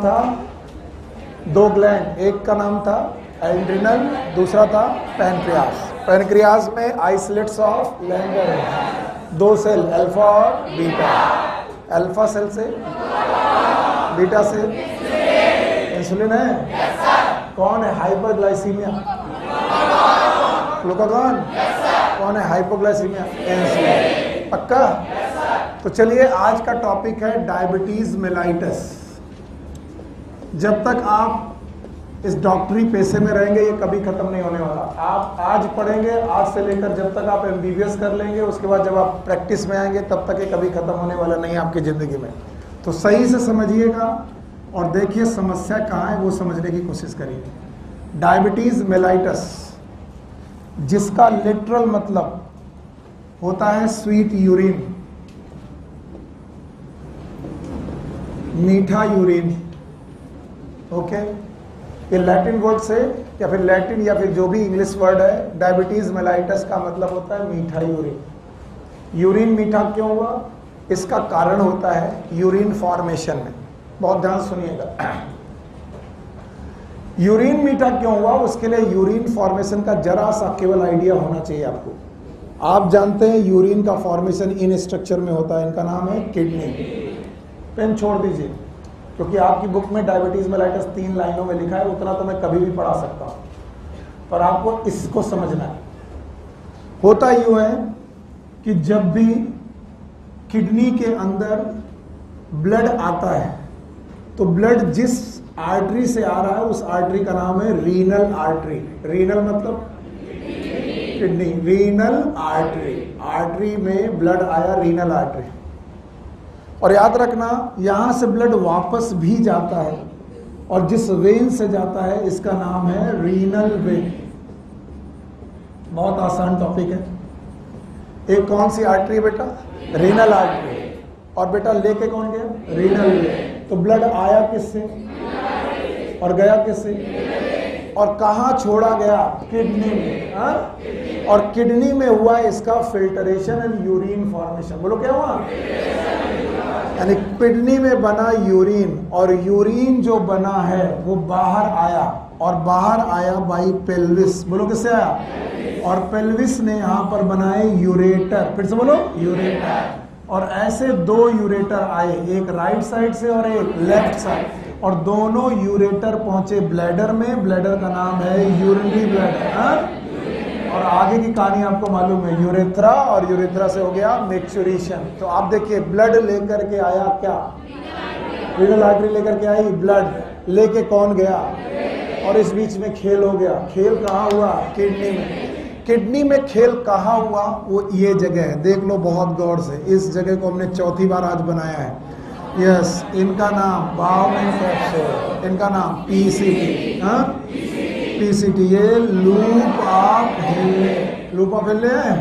था दो ग्लैंड, एक का नाम था एड्रिनल, दूसरा था पैनक्रियास। पैनक्रियास में आइसलेट्स ऑफ लैंगर है, दो सेल अल्फा और बीटा। अल्फा सेल से बीटा से इंसुलिन है। कौन है हाइपरग्लाइसीमिया? ग्लूकागॉन। कौन है हाइपोग्लाइसीमिया? इंसुलिन। पक्का? तो चलिए आज का टॉपिक है डायबिटीज मेलाइटस। जब तक आप इस डॉक्टरी पेशे में रहेंगे ये कभी खत्म नहीं होने वाला। आप आज पढ़ेंगे, आज से लेकर जब तक आप MBBS कर लेंगे, उसके बाद जब आप प्रैक्टिस में आएंगे तब तक ये कभी खत्म होने वाला नहीं है आपकी ज़िंदगी में। तो सही से समझिएगा और देखिए समस्या कहाँ है, वो समझने की कोशिश करिए। डायबिटीज़ मेलाइटस, जिसका लिटरल मतलब होता है स्वीट यूरिन, मीठा यूरिन। ओके, ये लैटिन वर्ड से या फिर लैटिन या फिर जो भी इंग्लिश वर्ड है, डायबिटीज मेलाइटस का मतलब होता है मीठा यूरिन। यूरिन मीठा क्यों हुआ? इसका कारण होता है यूरिन फॉर्मेशन में। बहुत ध्यान सुनिएगा। यूरिन मीठा क्यों हुआ, उसके लिए यूरिन फॉर्मेशन का जरा सा केवल आइडिया होना चाहिए आपको। आप जानते हैं यूरिन का फॉर्मेशन इन स्ट्रक्चर में होता है, इनका नाम है किडनी। पेन छोड़ दीजिए, क्योंकि आपकी बुक में डायबिटीज मेलाइटस 3 लाइनों में लिखा है, उतना तो मैं कभी भी पढ़ा सकता हूं, पर आपको इसको समझना है। होता यूं है कि जब भी किडनी के अंदर ब्लड आता है तो ब्लड जिस आर्टरी से आ रहा है उस आर्टरी का नाम है रीनल आर्टरी। रीनल मतलब किडनी, रीनल आर्टरी। आर्टरी में ब्लड आया, रीनल आर्टरी। और याद रखना, यहां से ब्लड वापस भी जाता है और जिस वेन से जाता है इसका नाम है रीनल वेन। बहुत आसान टॉपिक है। एक कौन सी आर्टरी बेटा? Renal artery. और बेटा लेके कौन गया? Renal vein. तो ब्लड आया किससे और गया किससे? और कहां छोड़ा गया? किडनी में। और किडनी में हुआ इसका फिल्टरेशन एंड यूरिन फॉर्मेशन। बोलो क्या हुआ? यानी किडनी में बना यूरिन, और यूरिन जो बना है वो बाहर आया, और बाहर आया बाई पेल्विस। बोलो किससे आया? और पेल्विस ने यहाँ पर बनाए यूरेटर। फिर से बोलो यूरेटर। और ऐसे 2 यूरेटर आए, एक राइट साइड से और एक लेफ्ट साइड, और दोनों यूरेटर पहुंचे ब्लैडर में। ब्लैडर का नाम है यूरिनरी ब्लैडर। और आगे की कहानी आपको मालूम है, यूरेथ्रा, और यूरेथ्रा से हो गया मैच्योरेशन। तो आप देखिए, ब्लड लेकर के आया क्या? रीनल आर्टरी लेकर के आई, ब्लड लेके कौन गया? और इस बीच में खेल हो गया। खेल कहाँ हुआ? किडनी में। किडनी में खेल कहाँ हुआ? वो ये जगह है, देख लो बहुत गौर से। इस जगह को हमने चौथी बार आज बनाया है। यस, इनका नाम बाउमेन कैप्सूल, इनका नाम PCT। PCT, ये लूप ऑफ हिल्ले, लूप ऑफ हिल्ले है।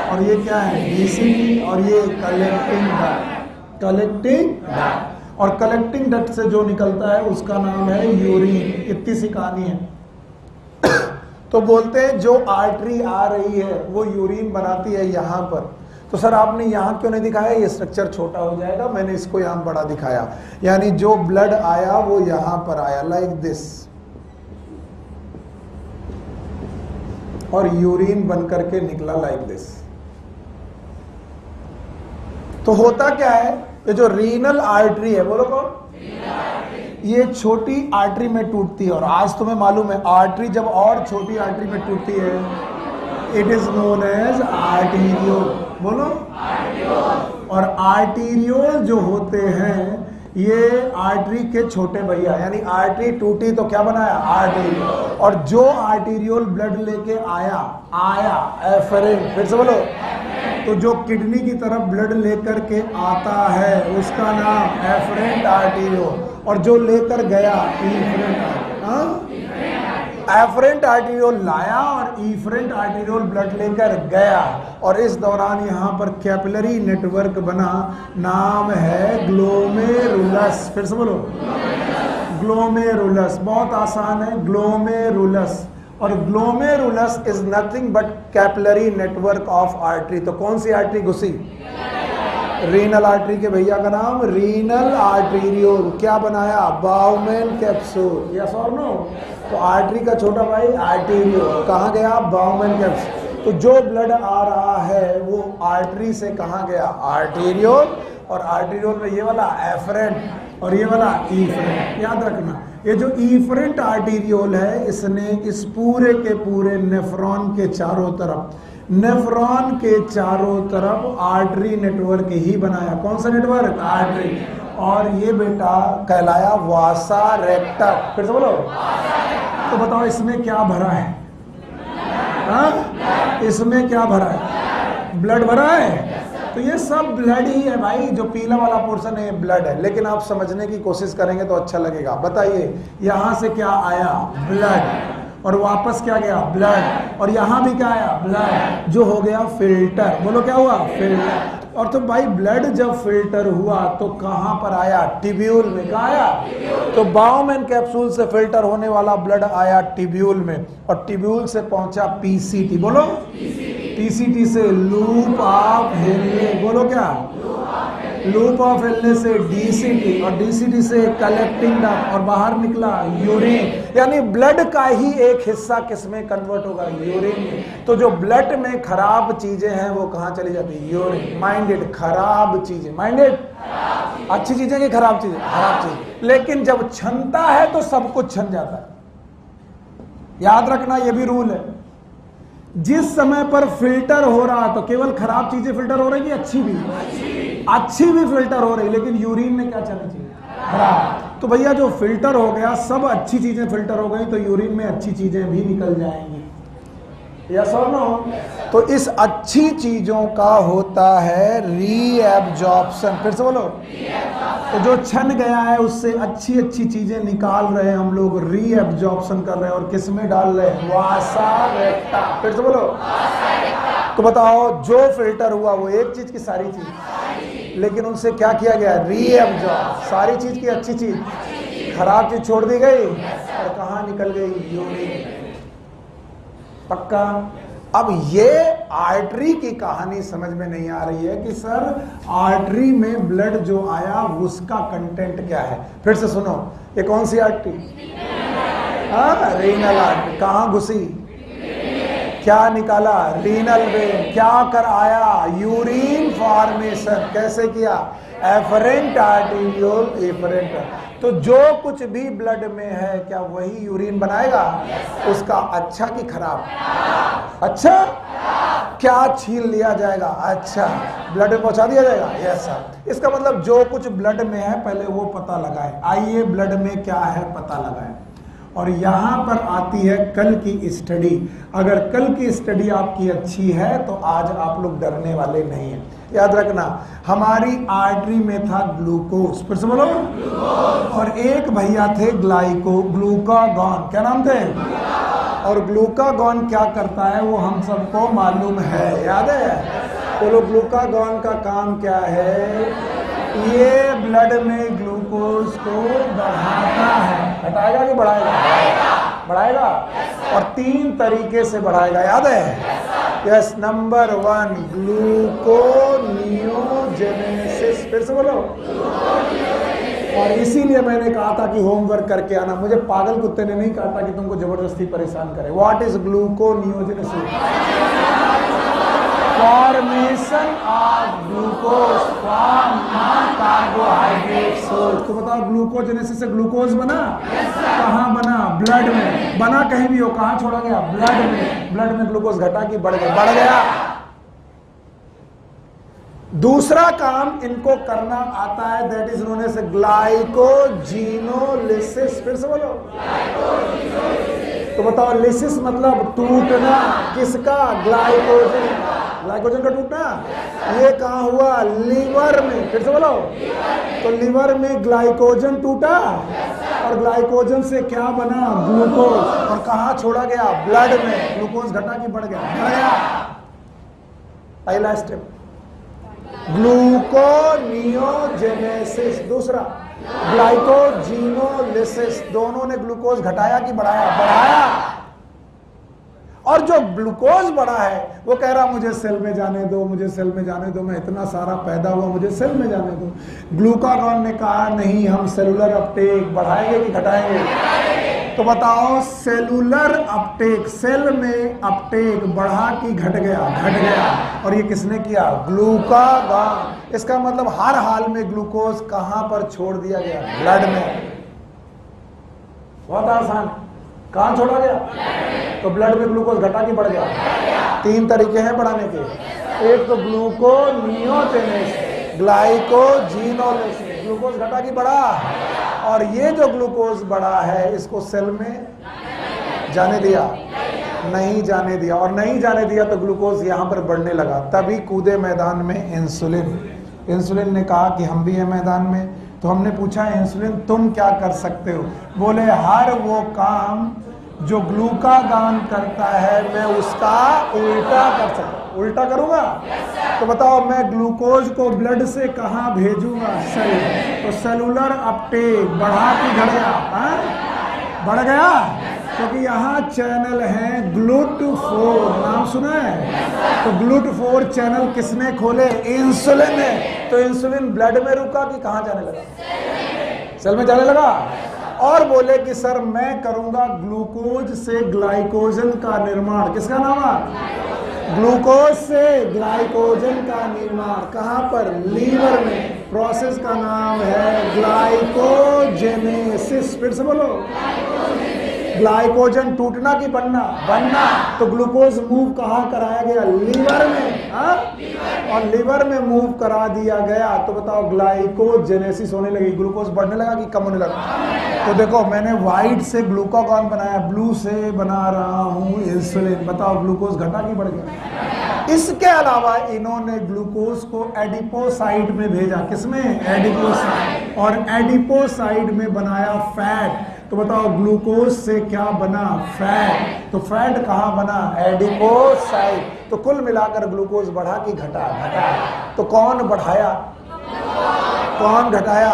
और ये क्या है? DCT। और ये कलेक्टिंग डक्ट, कलेक्टिंग डक्ट। और कलेक्टिंग डक्ट से जो निकलता है उसका नाम है यूरिन। इतनी सी कहानी है। तो बोलते हैं जो आर्टरी आ रही है वो यूरिन बनाती है यहाँ पर। तो सर आपने यहाँ क्यों नहीं दिखाया? ये स्ट्रक्चर छोटा हो जाएगा, मैंने इसको यहाँ बड़ा दिखाया। यानी जो ब्लड आया वो यहाँ पर आया, लाइक दिस, और यूरिन बन करके निकला लाइक दिस। तो होता क्या है, ये जो रीनल आर्टरी है, बोलो कौन? ये छोटी आर्टरी में टूटती है। और आज तुम्हें मालूम है, आर्टरी जब और छोटी आर्टरी में टूटती है, it is known as arteriole. बोलो आर्टीरियोल। और आर्टीरियोल जो होते हैं ये आर्टरी के छोटे भैया। यानी आर्टरी टूटी तो क्या बनाया? आर्टीरियोल। और जो आर्टीरियोल ब्लड लेके आया एफरेंट। फिर से बोलो। तो जो किडनी की तरफ ब्लड लेकर के आता है उसका नाम एफरेंट आर्टीरियोल, और जो लेकर गया इफरेंट आर्टीरियोल। एफरेंट आर्टीरियोल लाया और इफरेंट आर्टीरियोल ब्लड लेकर गया, और इस दौरान यहाँ पर कैपिलरी नेटवर्क बना, नाम है ग्लोमेरुलस। फिर से बोलो ग्लोमेरुलस। बहुत आसान है, ग्लोमेरुलस। और glomerulus is nothing but capillary network of artery. तो कौन सी आर्टरी घुसी? रीनल आर्टरी के भैया का नाम रीनल आर्टेरियोल। क्या बनाया? Bowmen capsule. यस और नो? तो आर्टरी का छोटा भाई आर्टेरियोल, कहाँ गया? Bowmen capsule. तो जो ब्लड आ रहा है वो आर्टरी से कहाँ गया? आर्टेरियोल। और आर्टेरियोल में ये वाला एफरेंट और ये वाला इफरेंट। याद रखना, ये जो इफरेंट आर्टेरियोल है इसने इस पूरे के पूरे नेफ्रॉन के चारों तरफ, नेफ्रॉन के चारों तरफ आर्टरी नेटवर्क ही बनाया। कौन सा नेटवर्क? आर्टरी। और ये बेटा कहलाया वासा रेक्टम। फिर से बोलो। तो बताओ इसमें क्या भरा है? हाँ, इसमें क्या भरा है? ब्लड भरा है। तो ये सब ब्लड ही है भाई, जो पीला वाला पोर्शन है ये ब्लड है। लेकिन आप समझने की कोशिश करेंगे तो अच्छा लगेगा। बताइए, यहां से क्या आया? ब्लड। और वापस क्या गया? ब्लड। और यहां भी क्या आया? ब्लड, जो हो गया फिल्टर। बोलो क्या हुआ? फिल्टर। और तो भाई ब्लड जब फिल्टर हुआ तो कहां पर आया? टिब्यूल में। कहां आया? तो बाउमेन कैप्सूल से फिल्टर होने वाला ब्लड आया टिब्यूल में, और टिब्यूल से पहुंचा पीसीटी। बोलो पीसीटी से लूप ऑफ हेनले। बोलो क्या? लूप ऑफ हेनले से डीसीटी, और डीसीटी से कलेक्टिंग डक्ट, और बाहर निकला यूरिन। यानी ब्लड का ही एक हिस्सा किसमें कन्वर्ट होगा? यूरिन में। तो जो ब्लड में खराब चीजें हैं वो कहां चली जाती है? यूरिन। माइंडेड खराब चीजें, माइंडेड अच्छी चीजें की खराब चीजें? खराब चीज। लेकिन जब छनता है तो सब कुछ छन जाता है। याद रखना, ये भी रूल है। जिस समय पर फिल्टर हो रहा तो केवल खराब चीजें फिल्टर हो रही है, अच्छी भी फिल्टर हो रही, लेकिन यूरिन में क्या चलना चाहिए? खराब। तो भैया जो फिल्टर हो गया, सब अच्छी चीजें फिल्टर हो गई, तो यूरिन में अच्छी चीजें भी निकल जाएंगी। यस और नो? तो इस अच्छी चीजों का होता है रीएब्जॉर्प्शन। फिर से बोलो। तो जो छन गया है उससे अच्छी अच्छी चीजें निकाल रहे हैं हम लोग, रीएब्जॉर्प्शन कर रहे हैं। और किस में डाल रहे हैं? वासा रेक्टम। फिर से बोलो। तो बताओ, जो फिल्टर हुआ वो एक चीज की सारी चीज, लेकिन उनसे क्या किया गया? रीएब्जॉर्ब। सारी चीज की अच्छी चीज, खराब चीज छोड़ दी गई, और कहां निकल गई? यूरिन। पक्का? अब ये आर्टरी की कहानी समझ में नहीं आ रही है कि सर आर्टरी में ब्लड जो आया उसका कंटेंट क्या है। फिर से सुनो, ये कौन सी आर्टरी? Renal artery. कहां घुसी? क्या निकाला? Renal vein. क्या कर आया? Urine formation. कैसे किया? Efferent arteriole, efferent. तो जो कुछ भी ब्लड में है क्या वही यूरिन बनाएगा? उसका अच्छा कि खराब? अच्छा। क्या छीन लिया जाएगा? अच्छा। ब्लड में पहुंचा दिया जाएगा? Yes sir. इसका मतलब जो कुछ ब्लड में है पहले वो पता लगाए। आइए ब्लड में क्या है पता लगाए। और यहां पर आती है कल की स्टडी। अगर कल की स्टडी आपकी अच्छी है तो आज आप लोग डरने वाले नहीं हैं। याद रखना, हमारी आर्टरी में था ग्लूकोज। फिर से बोलो। और एक भैया थे ग्लूकागॉन। क्या नाम थे? और ग्लूकागॉन क्या करता है वो हम सबको मालूम है, याद है? बोलो, ग्लूकागॉन का काम क्या है? ये ब्लड में ग्लूकोज को बढ़ाता है। घटाएगा कि बढ़ाएगा? बढ़ाएगा। और 3 तरीके से बढ़ाएगा, याद है? यस। Number 1 gluconeogenesis. फिर से बोलो। और इसीलिए मैंने कहा था कि होमवर्क करके आना। मुझे पागल कुत्ते ने नहीं कहा था कि तुमको जबरदस्ती परेशान करे। What is gluconeogenesis? Formation of glucose from carbohydrate source. तो बताओ, ग्लूकोजेनेसिस से ग्लूकोज बना? कहाँ बना? ब्लड में। बना कहीं भी हो, कहाँ छोड़ा गया? ब्लड में। ब्लड में ग्लूकोज घटा कि बढ़ गया? बढ़ गया। दूसरा काम इनको करना आता है, दैट इज नोन एज ग्लाइकोजीनोलिसिस। फिर से बोलो। तो बताओ, लिसिस मतलब टूटना। किसका? ग्लाइकोजन। ग्लाइकोजन का टूटना। ये कहाँ हुआ? लिवर में। फिर से बोलो। तो लिवर में ग्लाइकोजन टूटा, और ग्लाइकोजन से क्या बना? ग्लूकोज। और कहाँ छोड़ा गया? ब्लड में। ग्लूकोज घटा कि बढ़ गया? बढ़ गया। पहला स्टेप ग्लूकोनियोजेनेसिस। दूसरा ग्लाइकोजीनोलिसिस। दोनों ने ग्लूकोज घटाया कि बढ़ाया? बढ़ाया। और जो ग्लूकोज बढ़ा है वो कह रहा मुझे सेल में जाने दो, मुझे सेल में जाने दो, मैं इतना सारा पैदा हुआ, मुझे सेल में जाने दो। ग्लूकागॉन ने कहा नहीं, हम सेलुलर अपटेक बढ़ाएंगे कि घटाएंगे? तो बताओ, सेलुलर अपटेक, सेल में अपटेक बढ़ा कि घट गया? घट गया। और ये किसने किया? ग्लूकागॉन। इसका मतलब हर हाल में ग्लूकोज कहां पर छोड़ दिया गया? ब्लड में। बहुत आसान। कहां छोड़ा गया? तो ब्लड में ग्लूकोज घटा कि बढ़ गया? 3 तरीके हैं बढ़ाने के। एक तो ग्लूकोनियोजेनेसिस, ग्लाइकोजीनोलिसिस। ग्लूकोज घटा कि बढ़ा? और ये जो ग्लूकोज बढ़ा है इसको सेल में जाने दिया? नहीं जाने दिया। और नहीं जाने दिया तो ग्लूकोज यहां पर बढ़ने लगा। तभी कूदे मैदान में इंसुलिन। इंसुलिन ने कहा कि हम भी हैं मैदान में। तो हमने पूछा, इंसुलिन तुम क्या कर सकते हो? बोले, हर वो काम जो ग्लूकागॉन करता है मैं उसका उल्टा कर सकता हूं। उल्टा करूंगा? तो बताओ, मैं ग्लूकोज को ब्लड से कहां भेजूंगा? सेल। तो सेलुलर अपटेक बढ़ा कि घट गया? बढ़ गया, क्योंकि यहाँ चैनल है GLUT4। नाम सुना है? तो GLUT4 चैनल किसने खोले? इंसुलिन ने। तो इंसुलिन ब्लड में रुका कि कहाँ जाने लगा? सेल में जाने लगा। और बोले कि सर मैं करूंगा ग्लूकोज से ग्लाइकोजन का निर्माण। किसका नाम है? ग्लूकोज से ग्लाइकोजन का निर्माण। कहां पर? लीवर में। प्रोसेस का नाम है ग्लाइकोजेनेसिस। फिर से बोलो, ग्लाइकोजन टूटना कि बनना? बनना। तो ग्लूकोज मूव कहां कराया गया? लीवर में। और लीवर में मूव करा दिया गया तो बताओ ग्लाइकोजेनेसिस होने लगी। ग्लूकोज बढ़ने लगा कि कम होने लगा? तो देखो, मैंने व्हाइट से ग्लूकागॉन बनाया, ब्लू से बना रहा हूं इंसुलिन। बताओ ग्लूकोज घटा कि बढ़ गया? इसके अलावा इन्होंने ग्लूकोज को एडिपोसाइट में भेजा। किसमें? एडिपोसाइट। और एडिपोसाइट में बनाया फैट। तो बताओ ग्लूकोज से क्या बना? फैट। तो फैट कहां बना? एडिपोसाइट। तो कुल मिलाकर ग्लूकोज बढ़ा कि घटा? घटा। तो कौन बढ़ाया, कौन घटाया?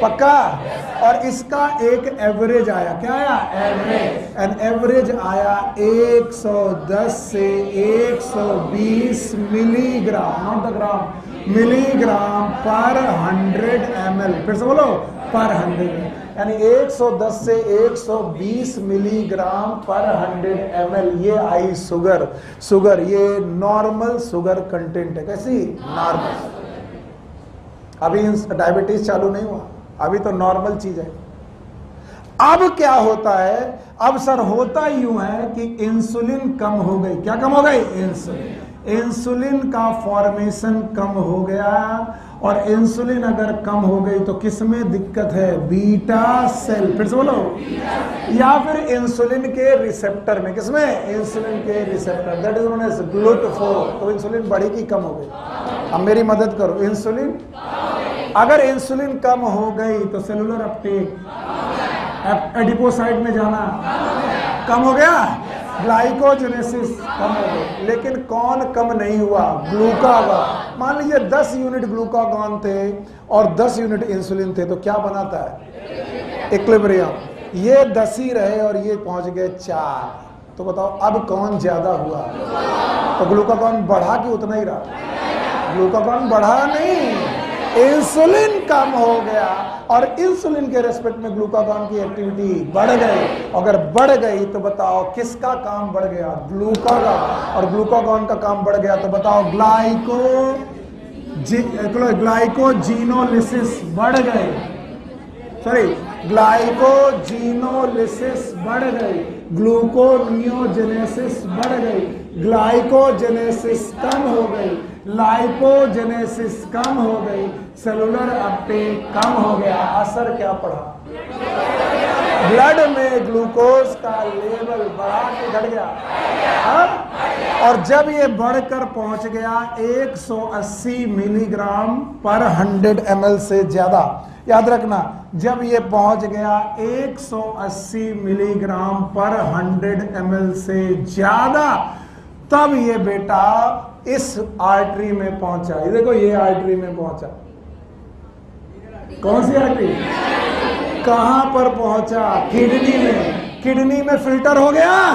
पक्का? और इसका एक एवरेज आया। क्या आया? एवरेज। एन एवरेज आया 110 से 120 milligram, not the gram, milligram पर 100 ml। फिर से बोलो, पर 100। यानी 110 से 120 मिलीग्राम पर 100 ml। ये आई शुगर। शुगर ये नॉर्मल शुगर कंटेंट है। कैसी? नॉर्मल। अभी डायबिटीज चालू नहीं हुआ, अभी तो नॉर्मल चीज है। अब क्या होता है? अब सर होता यूं है कि इंसुलिन कम हो गई। क्या कम हो गई? इंसुलिन। इंसुलिन का फॉर्मेशन कम हो गया। और इंसुलिन अगर कम हो गई तो किसमें दिक्कत है? Beta cell. फिर से बोलो, या फिर इंसुलिन के रिसेप्टर में। किसमें? इंसुलिन के receptor, that is known as GLUT4। तो इंसुलिन बढ़ी कि कम हो गई? अब मेरी मदद करो। इंसुलिन, अगर इंसुलिन कम हो गई तो सेलुलर अपटेक, एडिपोसाइट में जाना कम हो गया, ग्लाइकोजेनेसिस कम हो गई। लेकिन कौन कम नहीं हुआ? ग्लूकागॉन। मान लीजिए 10 यूनिट ग्लूकागॉन थे और 10 यूनिट इंसुलिन थे, तो क्या बनाता है? इक्विलिब्रियम। ये 10 ही रहे और ये पहुंच गए 4। तो बताओ अब कौन ज्यादा हुआ? तो ग्लूकागॉन बढ़ा कि उतना ही रहा? ग्लूकागॉन बढ़ा नहीं, इंसुलिन कम हो गया। और इंसुलिन के रेस्पेक्ट में ग्लूकागॉन की एक्टिविटी बढ़ गई। अगर बढ़ गई तो बताओ किसका काम बढ़ गया? ग्लूकागॉन। और ग्लूकागॉन का काम बढ़ गया तो बताओ ग्लाइकोजीनोलिसिस बढ़ गए। सॉरी, ग्लाइकोजीनोलिसिस बढ़ गई, ग्लूकोनियोजेनेसिस बढ़ गई, ग्लाइकोजेनेसिस कम हो गई, लाइपोजेनेसिस कम हो गई, सेलुलर अपटेक कम हो गया। असर क्या पड़ा? ब्लड में ग्लूकोज का लेवल बढ़ा के घट गया। और जब ये बढ़कर पहुंच गया 180 मिलीग्राम पर 100 ml से ज्यादा, याद रखना, जब ये पहुंच गया 180 मिलीग्राम पर 100 ml से ज्यादा, तब ये बेटा इस आर्टरी में पहुंचा। ये देखो, ये आर्टरी में पहुंचा। कौन सी आर्टरी? कहां पर पहुंचा? किडनी में। किडनी में फिल्टर हो गया,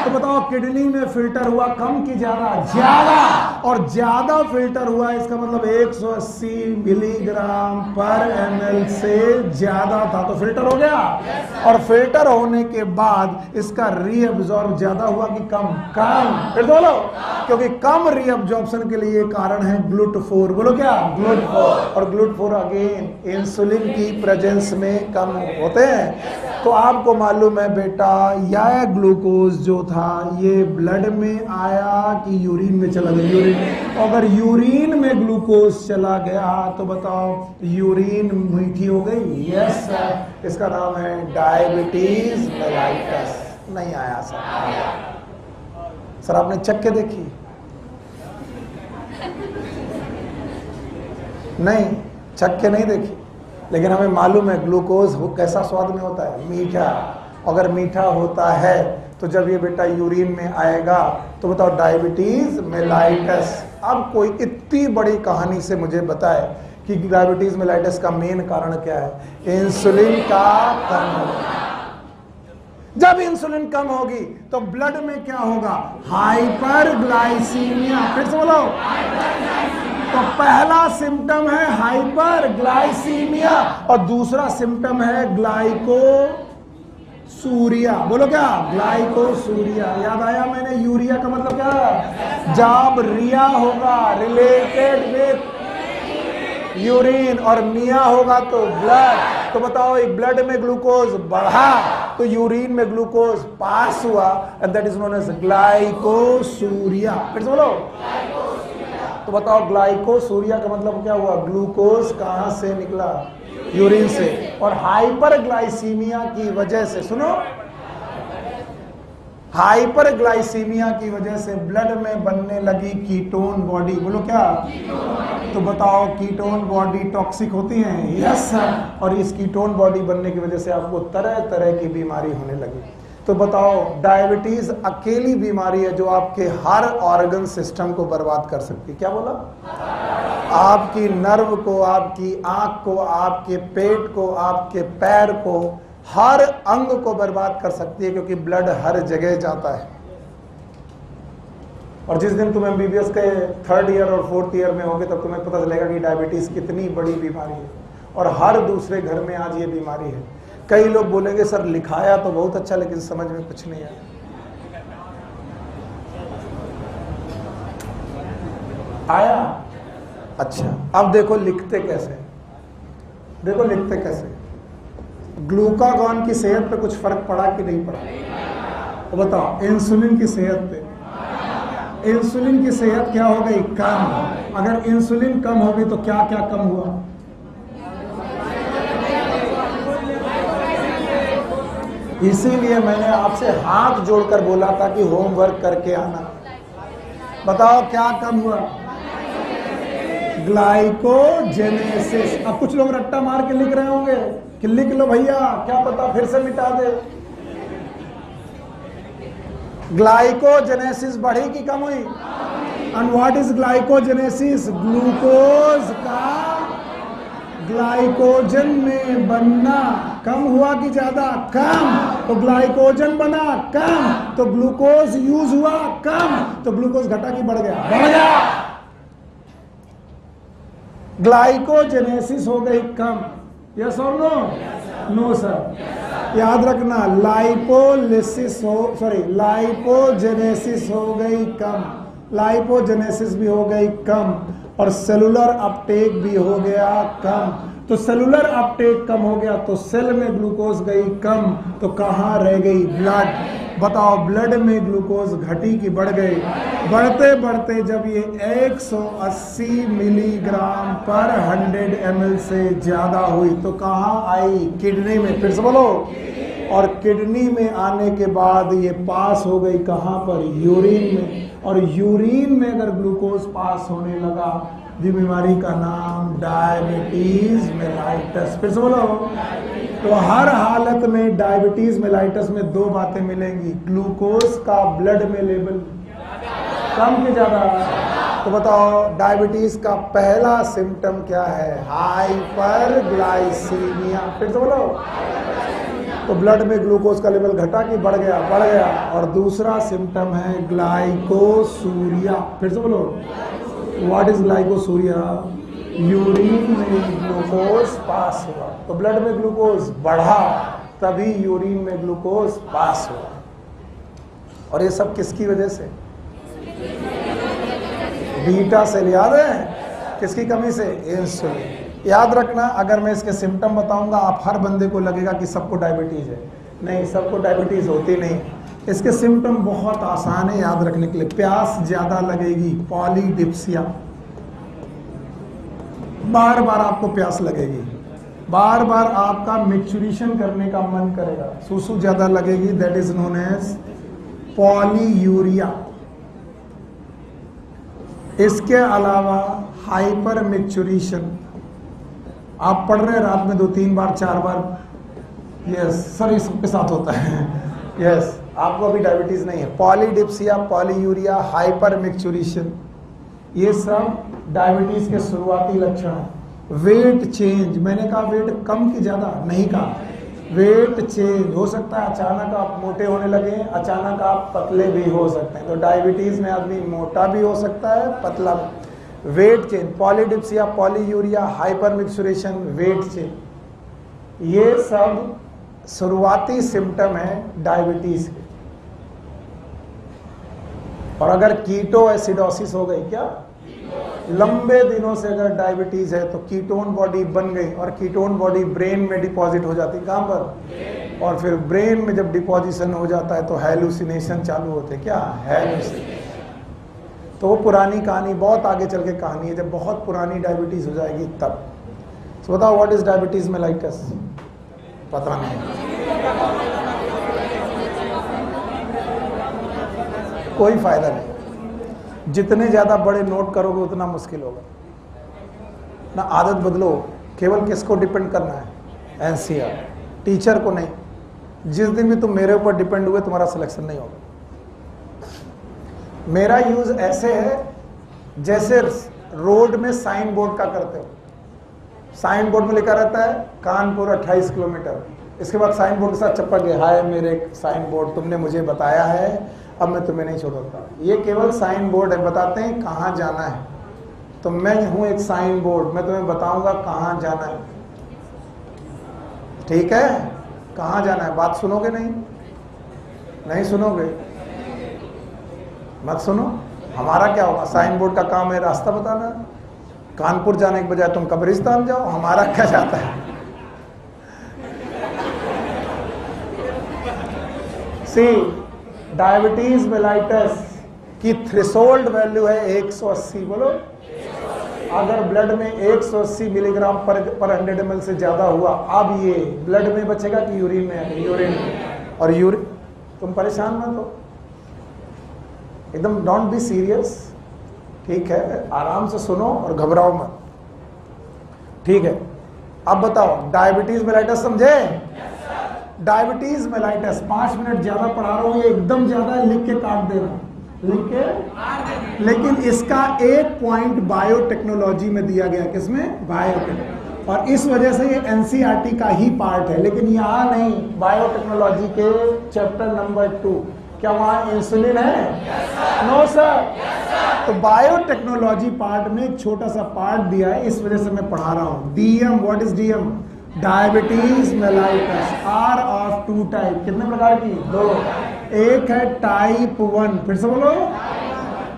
तो बताओ किडनी में फिल्टर हुआ कम कि ज्यादा? ज्यादा। और ज्यादा फिल्टर हुआ इसका मतलब 180 मिलीग्राम पर ml से ज्यादा था, तो फिल्टर हो गया। और फिल्टर होने के बाद इसका रीअब्जॉर्ब ज्यादा हुआ कि कम? कम। फिर बोलो, क्योंकि कम रीअब्जॉर्प्शन के लिए कारण है ग्लूटाथोन। बोलो क्या? ग्लूटाथोन। और ग्लूटाथोन अगेन इंसुलिन की प्रेजेंस में कम होते हैं। तो आपको मालूम है बेटा, यह ग्लूकोज जो था ये ब्लड में आया कि यूरिन में चला गया? यूरिन में। अगर यूरिन में ग्लूकोज चला गया तो बताओ यूरिन मीठी हो गई? Yes sir. इसका नाम है डायबिटीज मेलाइटस। नहीं आया सर? सर आपने चख के देखी? नहीं, चख के नहीं देखी, लेकिन हमें मालूम है ग्लूकोज कैसा स्वाद में होता है? मीठा। अगर मीठा होता है तो जब ये बेटा यूरिन में आएगा तो बताओ डायबिटीज मेलाइटस। अब कोई इतनी बड़ी कहानी से मुझे बताए कि डायबिटीज मेलाइटस का मेन कारण क्या है? इंसुलिन का कम होगा। जब इंसुलिन कम होगी तो ब्लड में क्या होगा? हाइपरग्लाइसीमिया। फिर से बोलो। तो पहला सिम्टम है हाइपरग्लाइसीमिया और दूसरा सिम्टम है ग्लाइकोसूरिया। बोलो क्या? ग्लाइकोसूरिया। याद आया? मैंने यूरिया का मतलब क्या? जब रिया होगा रिलेटेड विथ यूरिन और मिया होगा तो ब्लड। तो बताओ एक ब्लड में ग्लूकोज बढ़ा तो यूरिन में ग्लूकोज पास हुआ and that is known as glycosuria. फिर से बोलो। तो बताओ ग्लाइकोसूरिया का मतलब क्या हुआ? ग्लूकोज कहां से निकला? यूरिन से। और हाइपरग्लाइसीमिया की वजह से, सुनो, हाइपरग्लाइसीमिया की वजह से ब्लड में बनने लगी कीटोन बॉडी। बोलो क्या? तो बताओ कीटोन बॉडी टॉक्सिक होती हैं? Yes sir. और इस कीटोन बॉडी बनने की वजह से आपको तरह तरह की बीमारी होने लगी। तो बताओ डायबिटीज अकेली बीमारी है जो आपके हर ऑर्गन सिस्टम को बर्बाद कर सकती है। क्या बोला? आपकी नर्व को, आपकी आंख को, आपके पेट को, आपके पैर को, हर अंग को बर्बाद कर सकती है, क्योंकि ब्लड हर जगह जाता है। और जिस दिन तुम एमबीबीएस के 3rd ईयर और 4th ईयर में होगे तब तुम्हें पता चलेगा कि डायबिटीज कितनी बड़ी बीमारी है और हर दूसरे घर में आज ये बीमारी है। कई लोग बोलेंगे सर लिखाया तो बहुत अच्छा लेकिन समझ में कुछ नहीं आया। अच्छा, अब देखो लिखते कैसे? देखो लिखते कैसे? ग्लूकागॉन की सेहत पे कुछ फर्क पड़ा कि नहीं पड़ा? तो बताओ इंसुलिन की सेहत पे। इंसुलिन की सेहत क्या हो गई? कम। अगर इंसुलिन कम हो गई तो क्या क्या कम हुआ? इसीलिए मैंने आपसे हाथ जोड़कर बोला था कि होमवर्क करके आना। बताओ क्या कम हुआ? ग्लाइकोजेनेसिस। अब कुछ लोग रट्टा मार के लिख रहे होंगे कि लिख लो भैया, क्या पता फिर से मिटा दे। ग्लाइकोजेनेसिस बढ़ी कि कम हुई? And what is glycogenesis? Glucose का ग्लाइकोजन में बनना कम हुआ कि ज्यादा? कम। तो ग्लाइकोजन बना कम, तो ग्लूकोज यूज हुआ कम, तो ग्लूकोज घटा कि बढ़ गया? बढ़ गया। ग्लाइकोजेनेसिस हो गई कम। यस और नो? No sir. याद रखना लाइपोजेनेसिस हो गई कम, लाइपोजेनेसिस भी हो गई कम और सेलुलर अपटेक भी हो गया कम। तो सेलुलर अपटेक कम हो गया तो सेल में ग्लूकोज गई कम, तो कहाँ रह गई? ब्लड। बताओ ब्लड में ग्लूकोज घटी कि बढ़ गई? बढ़ते बढ़ते जब ये 180 मिलीग्राम पर 100 ml से ज्यादा हुई तो कहाँ आई? किडनी में। फिर से बोलो। और किडनी में आने के बाद ये पास हो गई कहाँ पर? यूरिन में। और यूरिन में अगर ग्लूकोज पास होने लगा, ये बीमारी का नाम डायबिटीज मेलाइटस। फिर से बोलो। तो हर हालत में डायबिटीज मेलाइटस में दो बातें मिलेंगी, ग्लूकोज का ब्लड में लेवल कम के ज्यादा। तो बताओ डायबिटीज का पहला सिम्टम क्या है? हाइपरग्लाइसीमिया। फिर से बोलो। तो ब्लड में ग्लूकोज का लेवल घटा कि बढ़ गया? बढ़ गया। और दूसरा सिम्टम है ग्लाइकोसूरिया। फिर से बोलो, व्हाट इज ग्लाइकोसूरिया? यूरिन में ग्लूकोज पास हुआ। तो ब्लड में ग्लूकोज बढ़ा तभी यूरिन में ग्लूकोज पास हुआ। और ये सब किसकी वजह से? Beta cell. याद है? किसकी कमी से? इंसुलिन। याद रखना, अगर मैं इसके सिम्टम बताऊंगा आप हर बंदे को लगेगा कि सबको डायबिटीज है। नहीं, सबको डायबिटीज होती नहीं। इसके सिम्टम बहुत आसान है याद रखने के लिए। प्यास ज्यादा लगेगी, पॉलीडिप्सिया, बार बार आपको प्यास लगेगी, बार बार आपका मैच्यूरेशन करने का मन करेगा, सूसू ज्यादा लगेगी, that is known as polyuria. इसके अलावा हाइपर मैच्यूरेशन, आप पढ़ रहे हैं रात में 2-3 बार 4 बार, यस सर ये सबके साथ होता है, यस आपको अभी डायबिटीज नहीं है। पॉलीडिप्सिया, पॉलीयूरिया, हाइपर मैच्यूरेशन, ये सब डायबिटीज के शुरुआती लक्षण हैं। वेट चेंज, मैंने कहा वेट कम कि ज्यादा? नहीं कहा, वेट चेंज हो सकता है। अचानक आप मोटे होने लगे, अचानक आप पतले भी हो सकते हैं। तो डायबिटीज में आदमी मोटा भी हो सकता है, पतला भी। Weight change, polydipsia, polyuria, hyper maturation, weight change, ये सब शुरुआती सिम्टम है डायबिटीज के। और अगर कीटो एसिडोसिस हो गई, क्या लंबे दिनों से अगर डायबिटीज है तो कीटोन बॉडी बन गई, और कीटोन बॉडी ब्रेन में डिपॉजिट हो जाती। कहां पर? और फिर ब्रेन में जब डिपॉजिशन हो जाता है तो हैलुसिनेशन चालू होते। क्या? हैलुसिनेशन। तो वो पुरानी कहानी, बहुत आगे चल के कहानी है, जब बहुत पुरानी डायबिटीज हो जाएगी तब। तो बताओ व्हाट इज डायबिटीज मेलाइटस? पता नहीं, कोई फायदा नहीं। जितने ज्यादा बड़े नोट करोगे उतना मुश्किल होगा ना। आदत बदलो। केवल किसको डिपेंड करना है? एनसीआर, टीचर को नहीं। जिस दिन भी तुम मेरे ऊपर डिपेंड हुए तुम्हारा सिलेक्शन नहीं होगा। मेरा यूज ऐसे है जैसे रोड में साइन बोर्ड का करते हो। साइन बोर्ड में लिखा रहता है कानपुर 28 किलोमीटर, इसके बाद साइन बोर्ड के साथ चिपक गया, हाय मेरे साइन बोर्ड, तुमने मुझे बताया है, अब मैं तुम्हें नहीं छोड़ता। ये केवल साइन बोर्ड है, बताते हैं कहाँ जाना है। तो मैं हूं एक साइन बोर्ड, मैं तुम्हें बताऊंगा कहाँ जाना है। ठीक है? कहाँ जाना है, बात सुनोगे? नहीं, नहीं सुनोगे, मत सुनो। हमारा क्या होगा? साइन बोर्ड का काम है रास्ता बताना। कानपुर जाने के बजाय तुम कब्रिस्तान जाओ, हमारा क्या जाता है? सी, डायबिटीज मेलाइटस की थ्रेशोल्ड वैल्यू है 180। बोलो, अगर ब्लड में 180 मिलीग्राम पर 100 ml से ज्यादा हुआ, अब ये ब्लड में बचेगा कि यूरिन में? यूरिन में। और यूरिन, तुम परेशान मत हो, एकदम डोंट बी सीरियस, ठीक है? आराम से सुनो और घबराओ मत, ठीक है? अब बताओ डायबिटीज मेलाइटस समझे? डायबिटीज मेलाइटस 5 मिनट ज्यादा पढ़ा रहा हूं, ये एकदम ज्यादा लिख के काट देना, लिख के। लेकिन इसका एक पॉइंट बायोटेक्नोलॉजी में दिया गया, किसमें? बायोटेक्नोलॉजी। और इस वजह से ये एनसीईआरटी का ही पार्ट है, लेकिन यहाँ नहीं, बायोटेक्नोलॉजी के चैप्टर नंबर 2। क्या वहां इंसुलिन है? No sir. तो बायोटेक्नोलॉजी पार्ट में एक छोटा सा पार्ट दिया है, इस वजह से मैं पढ़ा रहा हूं। DM, what is DM? Diabetes mellitus are of 2 type. कितने प्रकार की? 2। एक है टाइप 1, फिर से बोलो,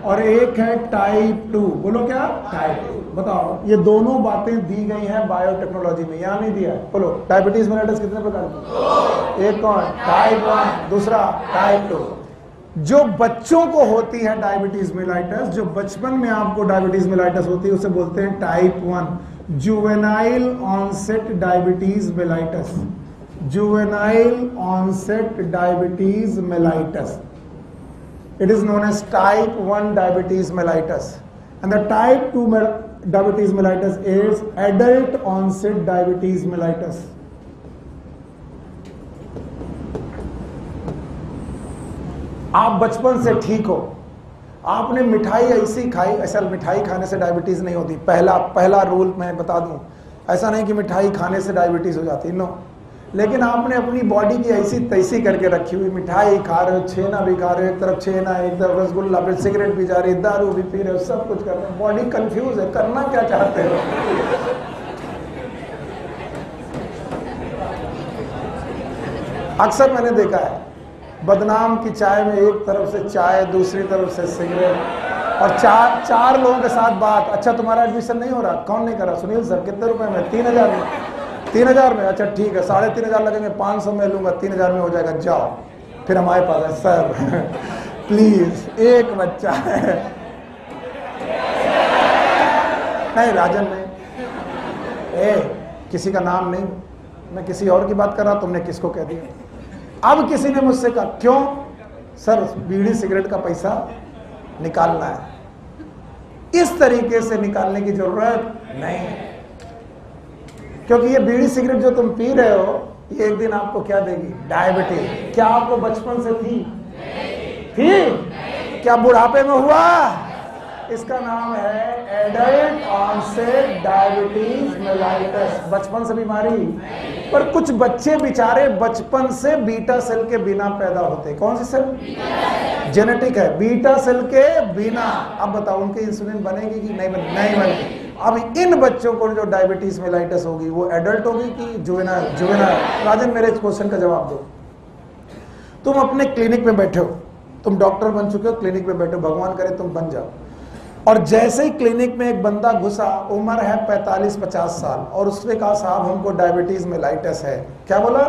और एक है टाइप 2। बोलो क्या? टाइप 2। बताओ, ये दोनों बातें दी गई हैं बायोटेक्नोलॉजी में, यहां नहीं दिया है। बोलो, डायबिटीज मेलाइटस कितने प्रकार की? एक कौन? टाइप 1, दूसरा टाइप 2। जो बच्चों को होती है डायबिटीज मेलाइटस, जो बचपन में आपको डायबिटीज मेलाइटस होती है, उसे बोलते हैं type 1, juvenile onset diabetes mellitus. Juvenile onset diabetes mellitus, it is known as type 1 diabetes mellitus, and the type 2 diabetes mellitus is adult onset diabetes mellitus. आप बचपन से ठीक हो, आपने मिठाई ऐसी खाई, ऐसा मिठाई खाने से डायबिटीज नहीं होती। पहला रूल मैं बता दूं, ऐसा नहीं कि मिठाई खाने से डायबिटीज हो जाती, नो। लेकिन आपने अपनी बॉडी की ऐसी तैसी करके रखी हुई, मिठाई खा रहे हो, छेना भी खा रहे हो, एक तरफ छेना, एक तरफ रसगुल्ला, फिर सिगरेट भी जा रही है, दारू भी पी रहे हो, सब कुछ कर रहे हो, बॉडी कंफ्यूज है, करना क्या चाहते हो? अक्सर मैंने देखा है बदनाम की चाय में एक तरफ से चाय, दूसरी तरफ से सिगरेट, और चार लोगों के साथ बात। अच्छा तुम्हारा एडमिशन नहीं हो रहा? कौन नहीं करा? सुनील सर। कितने रुपए में? 3000 में। 3000 में? अच्छा ठीक है, 3500 लगेंगे, 500 में लूंगा, 3000 में हो जाएगा, जाओ। फिर हमारे पास है, सर प्लीज एक बच्चा है। नहीं राजन नहीं, किसी का नाम नहीं, मैं किसी और की बात कर रहा, तुमने किसको कह दिया? अब किसी ने मुझसे कहा, क्यों सर? बीड़ी सिगरेट का पैसा निकालना है। इस तरीके से निकालने की जरूरत नहीं है, क्योंकि ये बीड़ी सिगरेट जो तुम पी रहे हो, ये एक दिन आपको क्या देगी? डायबिटीज। क्या आपको बचपन से थी? क्या बुढ़ापे में हुआ? इसका नाम है एडल्ट ऑनसेट डायबिटीज मेलाइटस, बचपन से बीमारी। पर कुछ बच्चे बेचारे बचपन से बीटा सेल के बिना पैदा होते। कौन सी सेल? जेनेटिक है, बीटा सेल के बिना। अब बताओ उनकी इंसुलिन बनेगी कि नहीं बनेगी? अब इन बच्चों को जो डायबिटीज मेलाइटस होगी, वो एडल्ट होगी कि जुवेनाइल? राजन मेरे इस क्वेश्चन का जवाब दो। तुम अपने क्लिनिक में बैठे हो, तुम डॉक्टर बन चुके हो, क्लिनिक में बैठे हो, भगवान करे तुम बन जाओ, और जैसे ही क्लिनिक में एक बंदा घुसा, उम्र है 45-50 साल, और उसने कहा साहब हमको डायबिटीज मेलाइटस है। क्या बोला?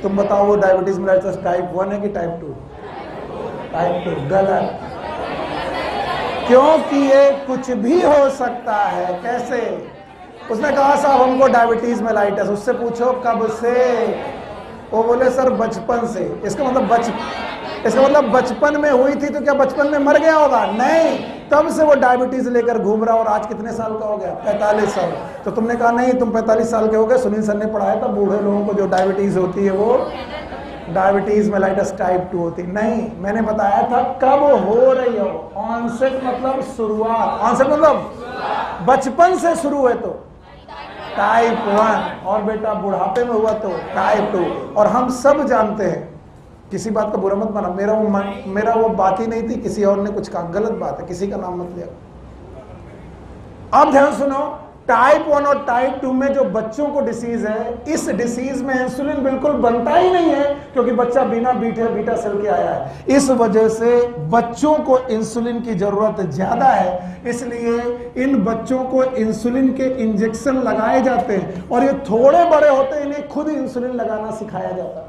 तुम बताओ वो डायबिटीज मेलाइटस टाइप 1 है कि टाइप 2? टाइप 2। गलत, क्योंकि ये कुछ भी हो सकता है। कैसे? उसने कहा साहब हमको डायबिटीज मेलाइटस। उससे पूछो कब से? वो बोले सर बचपन से। इसका मतलब बचपन में हुई थी तो क्या बचपन में मर गया होगा? नहीं, तब से वो डायबिटीज लेकर घूम रहा, और आज कितने साल का हो गया? 45 साल। तो तुमने कहा नहीं तुम 45 साल के हो गए। सुनील सर ने पढ़ाया था बूढ़े लोगों को जो डायबिटीज होती है वो डायबिटीज मेलाइटस टाइप 2 होती। नहीं, मैंने बताया था कब हो रही हो। ऑनसेट मतलब शुरुआत, ऑनसेट मतलब बचपन से शुरू है तो टाइप 1, और बेटा बुढ़ापे में हुआ तो टाइप 2। और हम सब जानते हैं, किसी बात का बुरा मत माना, मेरा वो बात ही नहीं थी, किसी और ने कुछ कहा, गलत बात है, किसी का नाम मत लिया। अब ध्यान सुनो, टाइप 1 और टाइप 2 में जो बच्चों को डिसीज है, इस डिसीज में इंसुलिन बिल्कुल बनता ही नहीं है, क्योंकि बच्चा बिना बीटा सेल के आया है। इस वजह से बच्चों को इंसुलिन की जरूरत ज्यादा है, इसलिए इन बच्चों को इंसुलिन के इंजेक्शन लगाए जाते हैं, और ये थोड़े बड़े होते हैं इन्हें खुद इंसुलिन लगाना सिखाया जाता है।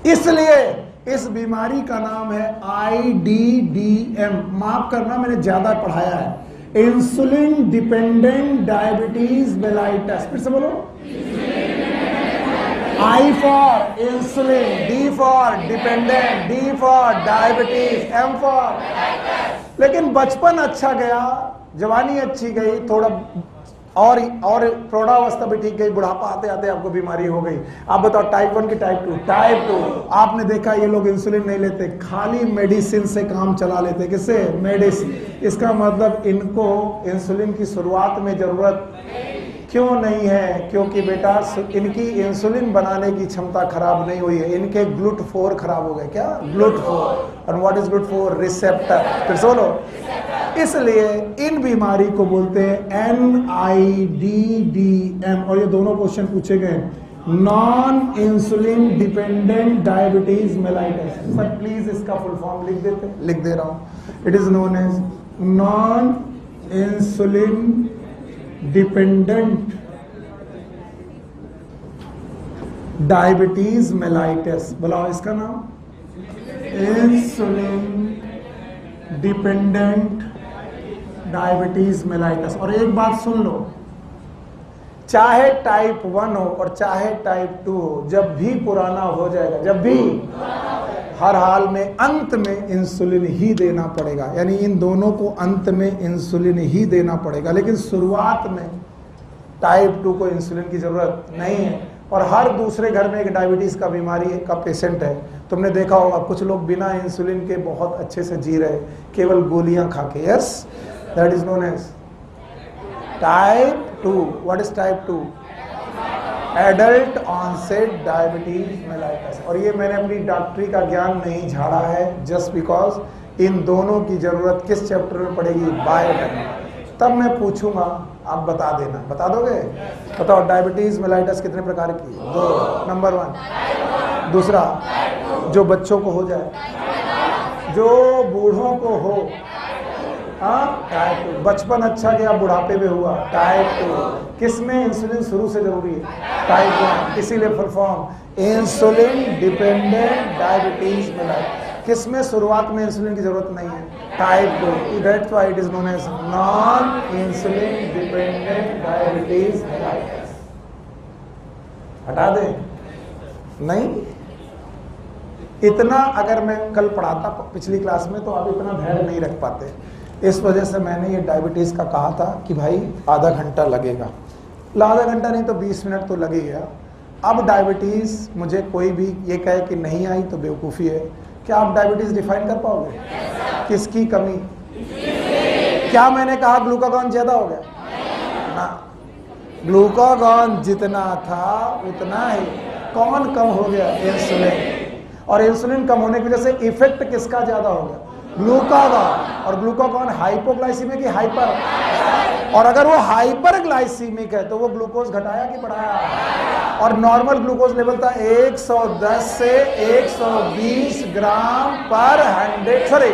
इसलिए इस बीमारी का नाम है IDDM। माफ करना मैंने ज्यादा पढ़ाया है, इंसुलिन डिपेंडेंट डायबिटीज मेलाइटस। फिर से बोलो, I for insulin, D for dependent, D for diabetes, M for. लेकिन बचपन अच्छा गया, जवानी अच्छी गई, थोड़ा और प्रौढ़ावस्था भी ठीक गई, बुढ़ापा आते आते आपको बीमारी हो गई। आप बताओ टाइप 1 की टाइप 2? टाइप 2। आपने देखा ये लोग इंसुलिन नहीं लेते, खाली मेडिसिन से काम चला लेते। किससे? मेडिसिन। इसका मतलब इनको इंसुलिन की शुरुआत में जरूरत क्यों नहीं है? क्योंकि बेटा इनकी इंसुलिन बनाने की क्षमता खराब नहीं हुई है, इनके GLUT4 खराब हो गए। क्या? GLUT4। और व्हाट इज GLUT4? रिसेप्टर। फिर सोलो। इसलिए इन बीमारी को बोलते हैं NIDDM। और ये दोनों क्वेश्चन पूछे गए, non insulin dependent diabetes mellitus. Sir please इसका फुल फॉर्म लिख देते? लिख दे रहा हूं। It is known as non insulin dependent diabetes mellitus. बुलाओ इसका नाम, इंसुलिन डिपेंडेंट डायबिटीज मेलाइटस। और एक बात सुन लो, चाहे टाइप 1 हो और चाहे टाइप 2 हो, जब भी पुराना हो जाएगा, जब भी, हर हाल में अंत में इंसुलिन ही देना पड़ेगा। यानी इन दोनों को अंत में इंसुलिन ही देना पड़ेगा, लेकिन शुरुआत में टाइप 2 को इंसुलिन की जरूरत नहीं है। और हर दूसरे घर में एक डायबिटीज का बीमारी का पेशेंट है। तुमने देखा होगा कुछ लोग बिना इंसुलिन के बहुत अच्छे से जी रहे, केवल गोलियां खा के। Yes, that is known as type 2। What is type 2? Adult onset diabetes mellitus. और ये मैंने अपनी डॉक्टरी का ज्ञान नहीं झाड़ा है, जस्ट बिकॉज इन दोनों की जरूरत किस चैप्टर में पड़ेगी, बायोटेक्नोलॉजी। तब मैं पूछूंगा, आप बता देना, बता दोगे? बताओ डायबिटीज मेलाइटस कितने प्रकार की? 2। नंबर 1। दूसरा जो बच्चों को हो जाए, जो बूढ़ों को हो, टाइप 2। बचपन अच्छा गया, बुढ़ापे में हुआ, टाइप 2। किसमें इंसुलिन शुरू से जरूरी है? टाइप 1। इसीलिए full form insulin dependent diabetes mellitus. किसमें शुरुआत में इंसुलिन की जरूरत नहीं है? Type 2। That's why it is known as non insulin dependent diabetes mellitus. हटा दे? नहीं, इतना अगर मैं कल पढ़ाता पिछली क्लास में तो आप इतना धैर्य नहीं रख पाते। इस वजह से मैंने ये डायबिटीज का कहा था कि भाई आधा घंटा लगेगा। आधा घंटा नहीं तो 20 मिनट तो लगे गया। अब डायबिटीज मुझे कोई भी ये कहे कि नहीं आई तो बेवकूफ़ी है। क्या आप डायबिटीज डिफाइन कर पाओगे? किसकी कमी? क्या मैंने कहा ग्लूकागॉन ज्यादा हो गया? ना, ग्लूकागॉन जितना था उतना ही। कौन कम हो गया? इंसुलिन। और इंसुलिन कम होने की वजह से इफेक्ट किसका ज्यादा हो गया? ग्लूकागॉन। और ग्लूकागॉन हाइपोग्लाइसीमिक है, हाइपर। और अगर वो हाइपर ग्लाइसीमिक है तो वो ग्लूकोज घटाया कि बढ़ाया? और नॉर्मल ग्लूकोज लेवल था 110 से 120 ग्राम पर 100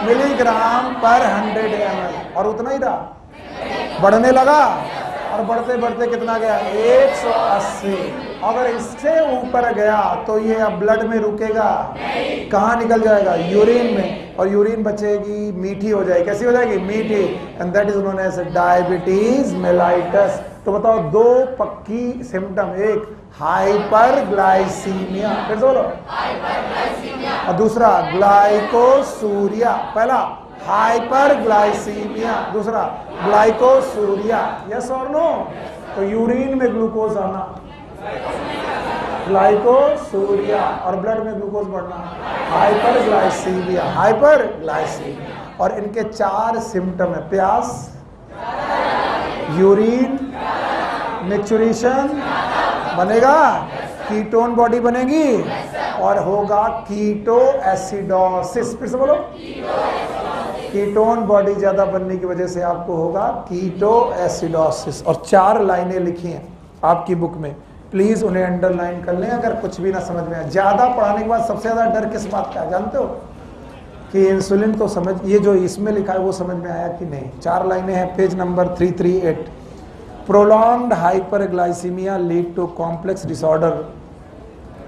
मिलीग्राम पर 100 ml, और उतना ही रहा। बढ़ने लगा और बढ़ते बढ़ते कितना गया? 180। अगर इससे ऊपर गया तो ये अब ब्लड में रुकेगा, कहाँ निकल जाएगा? यूरिन में। और यूरिन बचेगी, मीठी हो जाएगी। कैसी हो जाएगी? मीठी। And that is known as diabetes mellitus. तो बताओ, 2 पक्की सिम्टम, एक हाइपरग्लाइसीमिया, फिर से बोलो, और दूसरा ग्लाइकोसूरिया। पहला हाइपरग्लाइसीमिया, दूसरा ग्लाइकोसूरिया। यस और नो? तो यूरिन में ग्लूकोज आना, ग्लाइकोसूरिया, और ब्लड में ग्लूकोज बढ़ना, हाइपरग्लाइसीमिया। हाइपरग्लाइसीमिया। और इनके 4 सिम्टम है: प्यास, यूरिन, मैच्योरेशन बनेगा, कीटोन बॉडी बनेगी, और होगा कीटो एसिडोसिस। फिर से बोलो, कीटोन बॉडी ज्यादा बनने की वजह से आपको होगा कीटो एसिडोसिस। और 4 लाइनें लिखी हैं आपकी बुक में, प्लीज उन्हें अंडरलाइन कर लें अगर कुछ भी ना समझ में आए। ज्यादा पढ़ाने के बाद सबसे ज्यादा डर किस बात का है जानते हो? कि इंसुलिन तो समझ, ये जो इसमें लिखा है वो समझ में आया कि नहीं। 4 लाइनें हैं, page number 338। Prolonged hyperglycaemia lead to complex disorder.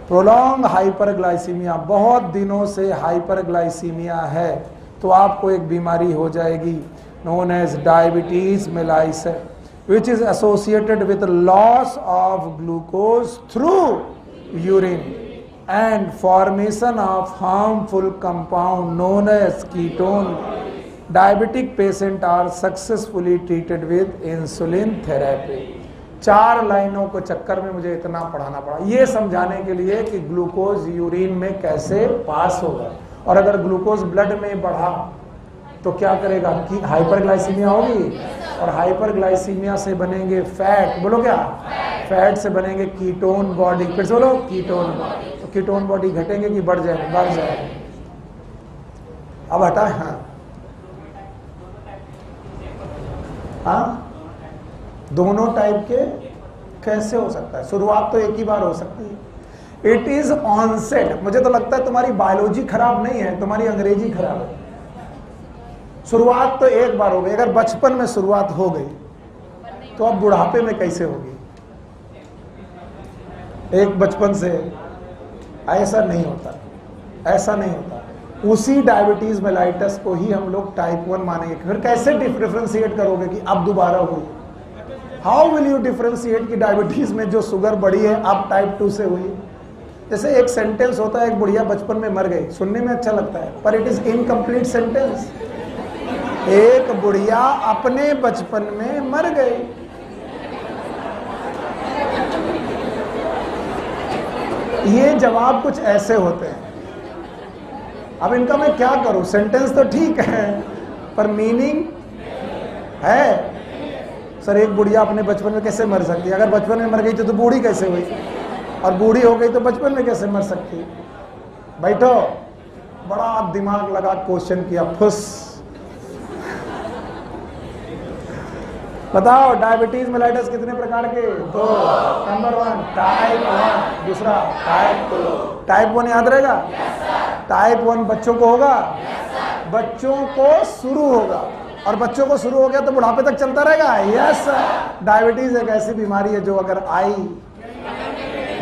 Prolong hyperglycaemia, बहुत दिनों से हाइपरग्लाइसीमिया है तो आपको एक बीमारी हो जाएगी known as diabetes mellitus, which is associated with loss of glucose through urine and formation of harmful compound known as ketone. Diabetic patients are successfully treated with insulin therapy. 4 लाइनों को चक्कर में मुझे इतना पढ़ाना पड़ा ये समझाने के लिए कि ग्लूकोज यूरिन में कैसे पास होगा, और अगर ग्लूकोज ब्लड में बढ़ा तो क्या करेगा कि हाइपरग्लाइसीमिया होगी, और हाइपरग्लाइसीमिया से बनेंगे फैट। बोलो क्या? फैट से बनेंगे कीटोन बॉडी। फिर से बोलो, कीटोन बॉडी। तो कीटोन बॉडी घटेंगे कि बढ़ जाएंगे? बढ़ जाएंगे। अब हटा है। हाँ, दोनों टाइप के कैसे हो सकता है? शुरुआत तो एक ही बार हो सकती है। It is onset. मुझे तो लगता है तुम्हारी बायोलॉजी खराब नहीं है, तुम्हारी अंग्रेजी खराब है। शुरुआत तो एक बार हो गई। अगर बचपन में शुरुआत हो गई तो अब बुढ़ापे में कैसे होगी? एक बचपन से ऐसा नहीं होता, ऐसा नहीं होता। उसी डायबिटीज मेलाइटस को ही हम लोग टाइप 1 मानेंगे। फिर कैसे डिफरेंशिएट करोगे कि अब दोबारा हुई? हाउ विल यू डिफरेंशिएट कि डायबिटीज में जो शुगर बढ़ी है अब टाइप 2 से हुई? जैसे एक सेंटेंस होता है, एक बुढ़िया बचपन में मर गई, सुनने में अच्छा लगता है पर इट इज इनकम्प्लीट सेंटेंस। एक बुढ़िया अपने बचपन में मर गई। ये जवाब कुछ ऐसे होते हैं। अब इनका मैं क्या करूं? सेंटेंस तो ठीक है पर मीनिंग है। सर एक बुढ़िया अपने बचपन में कैसे मर सकती है? अगर बचपन में मर गई तो बूढ़ी कैसे हुई? और बूढ़ी हो गई तो बचपन में कैसे मर सकती? बैठो, बड़ा दिमाग लगा क्वेश्चन किया, फुस। बताओ डायबिटीज मेलाइटस कितने प्रकार के? 2। नंबर 1 टाइप 1, दूसरा टाइप 1 याद रहेगा? टाइप 1 बच्चों को होगा, बच्चों को शुरू होगा, और बच्चों को शुरू हो गया तो बुढ़ापे तक चलता रहेगा। यस, डायबिटीज एक ऐसी बीमारी है जो अगर आई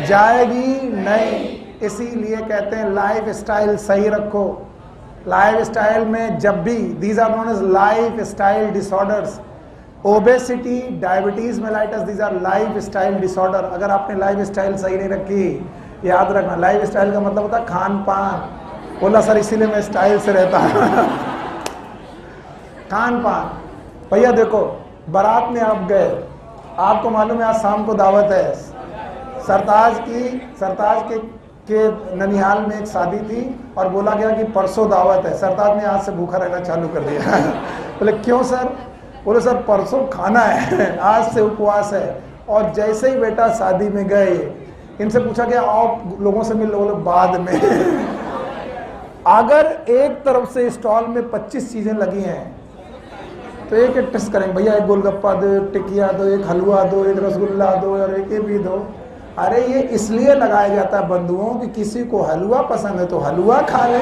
जाएगी नहीं। इसीलिए कहते हैं लाइफ स्टाइल सही रखो। लाइफ स्टाइल में जब भी, these are known as life style disorders, obesity, diabetes mellitus, these are life style disorder. अगर आपने लाइफ स्टाइल सही नहीं रखी, याद रखना, लाइफ स्टाइल का मतलब होता है खान पान। बोला सर इसीलिए मैं स्टाइल से रहता हूं। खान पान। भैया देखो, बारात में आप गए, आपको मालूम है आज शाम को दावत है, सरताज के ननिहाल में एक शादी थी और बोला गया कि परसों दावत है। सरताज ने आज से भूखा रहना चालू कर दिया। बोले क्यों सर? बोले सर परसों खाना है, आज से उपवास है। और जैसे ही बेटा शादी में गए, इनसे पूछा गया आप लोगों से मिल लो, बोले बाद में। अगर एक तरफ से स्टॉल में 25 चीजें लगी हैं तो एक एक टेस्ट करेंगे, भैया एक गोलगप्पा दो, एक टिकिया दो, एक हलवा दो, एक रसगुल्ला दो और एक ये भी दो। अरे ये इसलिए लगाया जाता है बंधुओं कि किसी को हलवा पसंद है तो हलवा खा ले,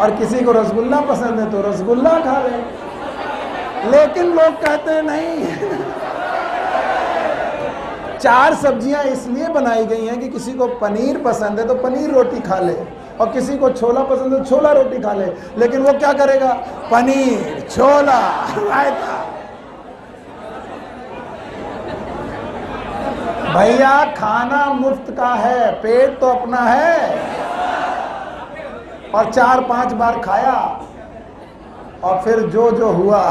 और किसी को रसगुल्ला पसंद है तो रसगुल्ला खा ले। लेकिन लोग कहते हैं नहीं। 4 सब्जियां इसलिए बनाई गई हैं कि किसी को पनीर पसंद है तो पनीर रोटी खा ले, और किसी को छोला पसंद है तो छोला रोटी खा ले। लेकिन वो क्या करेगा? पनीर, छोला, रायता। भैया खाना मुफ्त का है, पेट तो अपना है। और 4-5 बार खाया और फिर जो हुआ।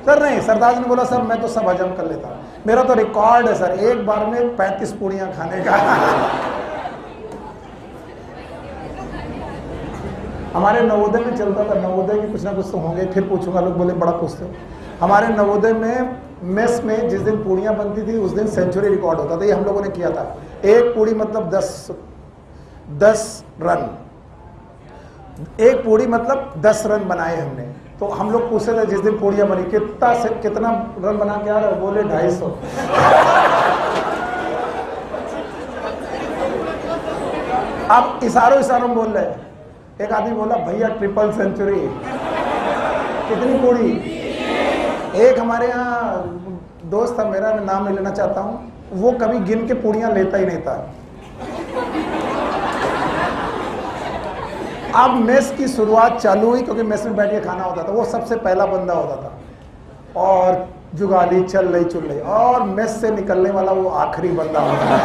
सर नहीं, सरदार ने बोला सर मैं तो सब हजम कर लेता हूं, मेरा तो रिकॉर्ड है सर एक बार में 35 पूड़ियां खाने का। हमारे नवोदय में चलता था, नवोदय के कुछ ना कुछ तो होंगे, फिर पूछूंगा, लोग बोले बड़ा कुछ तो। हमारे नवोदय में मेस में जिस दिन पूड़ियां बनती थी उस दिन सेंचुरी रिकॉर्ड होता था। ये हम लोगों ने किया था। एक पूड़ी मतलब 10 रन, एक पूड़ी मतलब 10 रन बनाए हमने। तो हम लोग पूछे थे जिस दिन पूड़ियां बनी कितना रन बना के आ रहा है? बोले 250। अब इशारों में बोल रहे। एक आदमी बोला भैया ट्रिपल सेंचुरी। कितनी पूड़ी? एक हमारे यहाँ दोस्त था मेरा, मैं नाम नहीं लेना चाहता हूँ, वो कभी गिन के पूड़ियां लेता ही नहीं था। अब मेस की शुरुआत चालू हुई, क्योंकि मेस में बैठ के खाना होता था, वो सबसे पहला बंदा होता था और जुगाली चल रही, और मेस से निकलने वाला वो आखिरी बंदा होता था।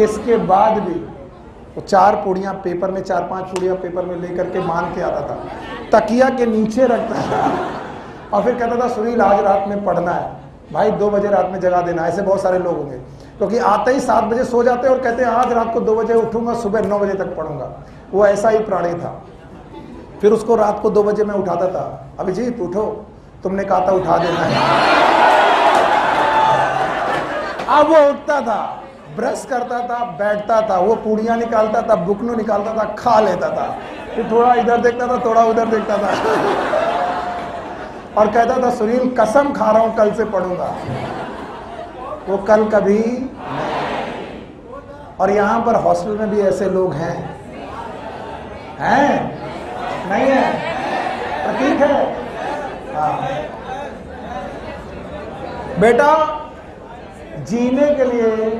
इसके बाद भी वो 4 पूड़ियां पेपर में, 4-5 पूड़ियां पेपर में लेकर के मान के आता था, तकिया के नीचे रखता था और फिर कहता था सुनील आज रात में पढ़ना है, भाई 2 बजे रात में जगा देना। ऐसे बहुत सारे लोग होंगे, क्योंकि आते ही 7 बजे सो जाते और कहते हैं आज रात को 2 बजे उठूंगा, सुबह 9 बजे तक पढ़ूंगा। वो ऐसा ही प्राणी था। फिर उसको रात को 2 बजे मैं उठाता था, अभिजीत उठो, तुमने कहा था उठा देना है। अब वो उठता था, ब्रश करता था, बैठता था, वो पूड़ियां निकालता था, बुकनू निकालता था, खा लेता था, फिर थोड़ा इधर देखता था, थोड़ा उधर देखता था और कहता था सुनील कसम खा रहा हूं कल से पढ़ूंगा। वो कल कभी नहीं। और यहां पर हॉस्टल में भी ऐसे लोग हैं नहीं है? प्रतीक है। हाँ बेटा, जीने के लिए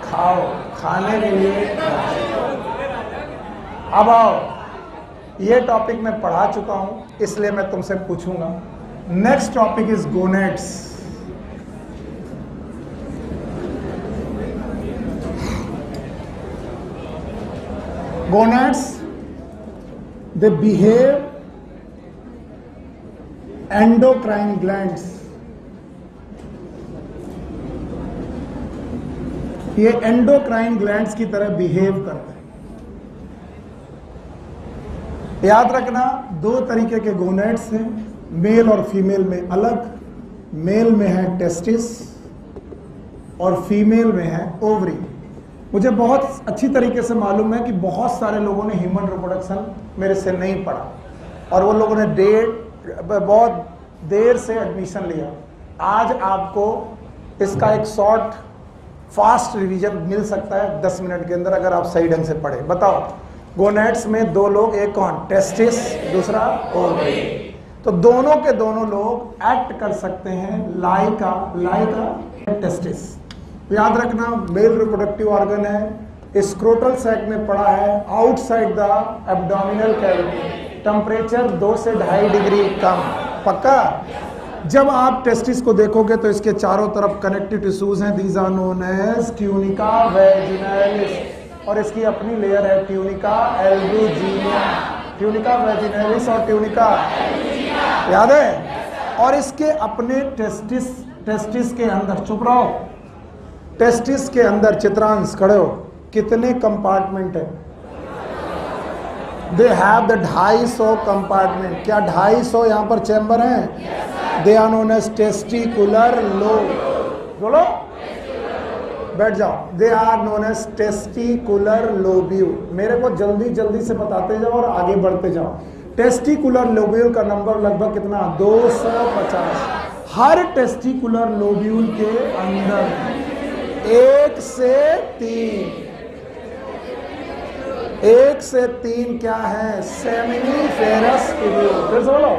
खाओ, खाने के लिए खाओ। अब आओ, ये टॉपिक मैं पढ़ा चुका हूं, इसलिए मैं तुमसे पूछूंगा। Next topic is gonads. Gonads, they behave endocrine glands। ये एंडोक्राइन ग्लैंड्स की तरह बिहेव करते हैं। याद रखना, दो तरीके के गोनेट्स हैं, मेल और फीमेल में अलग। मेल में है टेस्टिस और फीमेल में है ओवरी। मुझे बहुत अच्छी तरीके से मालूम है कि बहुत सारे लोगों ने ह्यूमन रिप्रोडक्शन मेरे से नहीं पढ़ा और वो लोगों ने बहुत देर से एडमिशन लिया। आज आपको इसका एक शॉर्ट फास्ट रिवीजन मिल सकता है 10 मिनट के अंदर अगर आप सही ढंग से पढ़े। बताओ, गोनेट्स में दो लोग, एक कौन? टेस्टिस, दूसरा ओवरी। तो दोनों के दोनों लोग एक्ट कर सकते हैं लाइका टेस्टिस। याद रखना, मेल रिप्रोडक्टिव ऑर्गन है, स्क्रोटल सैक में पड़ा है, outside the abdominal cavity, temperature 2 से 2.5 डिग्री कम। पक्का? जब आप टेस्टिस को देखोगे तो इसके चारों तरफ कनेक्टिव टिश्यूज हैं, these are known as tunica vaginalis, और इसकी अपनी लेयर है ट्यूनिका एल्बुजिनिया। ट्यूनिका वेजिनैलिस और ट्यूनिका, याद है? और इसके अपने टेस्टिस के अंदर, चुप रहो, टेस्टिस के अंदर चित्रांश खड़े हो, कितने कंपार्टमेंट है? They have the 250 compartment. क्या 250 यहाँ पर चैम्बर हैं? They are known as testicular lobe. बोलो, बैठ जाओ। They are known as testicular lobule. मेरे को जल्दी जल्दी से बताते जाओ और आगे बढ़ते जाओ। टेस्टिकुलर लोब्यूल का नंबर लगभग कितना? 250। हर टेस्टिकुलर लोब्यूल के अंदर 1 से 3 क्या है? Seminiferous tubule. फिर से बोलो,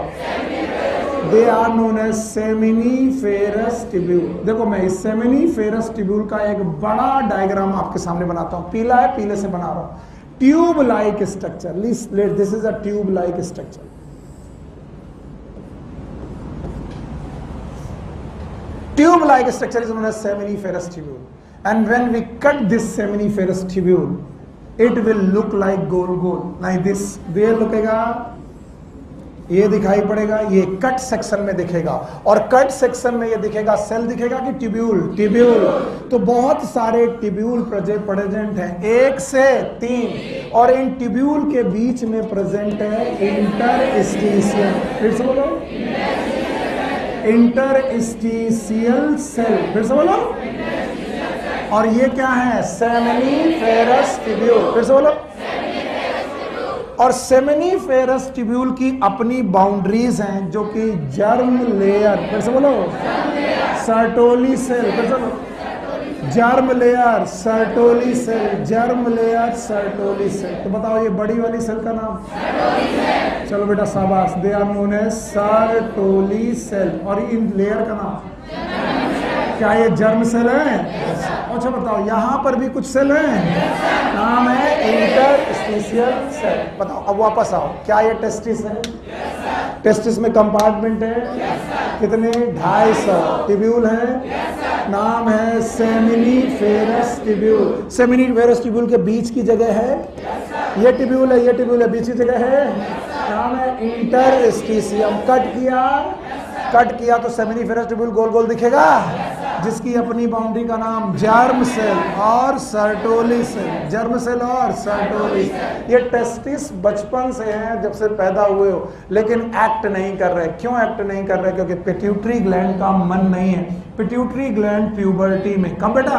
they are known as seminiferous tubule. देखो, मैं इस सेमिनिफेरस ट्यूब्यूल का एक बड़ा डायग्राम आपके सामने बनाता हूं। पीला है, पीले से बना रहा हूं। Tube like structure, this is a tube like structure. Tube like structure is known as seminiferous tubule, and when we cut this seminiferous tubule, it will look like goal like this। ये लुकेगा, ये दिखाई पड़ेगा, ये cut section में दिखेगा, और cut section में ये दिखेगा, सेल दिखेगा कि ट्यूब्यूल। तो बहुत सारे ट्यूब्यूल प्रेजेंट हैं, 1 से 3, और इन ट्यूब्यूल के बीच में प्रेजेंट है इंटरस्टिशियल। फिर से बोलो, इंटरस्टिशियल सेल। फिर से बोलो, और ये क्या है? Seminiferous tubule. फिर से बोलो, और सेमिनिफेरस ट्यूब्यूल की अपनी बाउंड्रीज हैं जो कि जर्म लेयर। फिर से बोलो, सर्टोली सेल। फिर से बोलो, germ layer, sertoli cell, germ layer, sertoli cell. तो बताओ, ये बड़ी वाली सेल का नाम? चलो बेटा, शाबाश। They are known as sertoli cell. और इन लेयर का नाम? क्या ये जर्म सेल है? अच्छा बताओ, यहाँ पर भी कुछ सेल हैं, नाम है इंटरस्टिशियल सेल। बताओ, अब वापस आओ, क्या ये टेस्टिस है? टेस्टिस में कंपार्टमेंट है, कितने? 250 ट्यूब्यूल है, नाम है सेमिनिफेरस ट्यूब्यूल। सेमिनिफेरस ट्यूब्यूल के बीच की जगह है, ये ट्यूब्यूल है, ये ट्यूब्यूल है, बीच की जगह है, नाम है इंटरस्टिशियम। कट किया तो सेमिनिफेरस ट्यूब्यूल गोल गोल दिखेगा, जिसकी अपनी बाउंड्री का नाम जर्म सेल और सर्टोली सेल। जर्म सेल और सर्टोली। ये टेस्टिस बचपन से हैं, जब से पैदा हुए हो, लेकिन एक्ट नहीं कर रहे। क्यों एक्ट नहीं कर रहे? क्योंकि पिट्यूटरी ग्लैंड का मन नहीं है। पिट्यूटरी ग्लैंड प्यूबर्टी में, कब बेटा?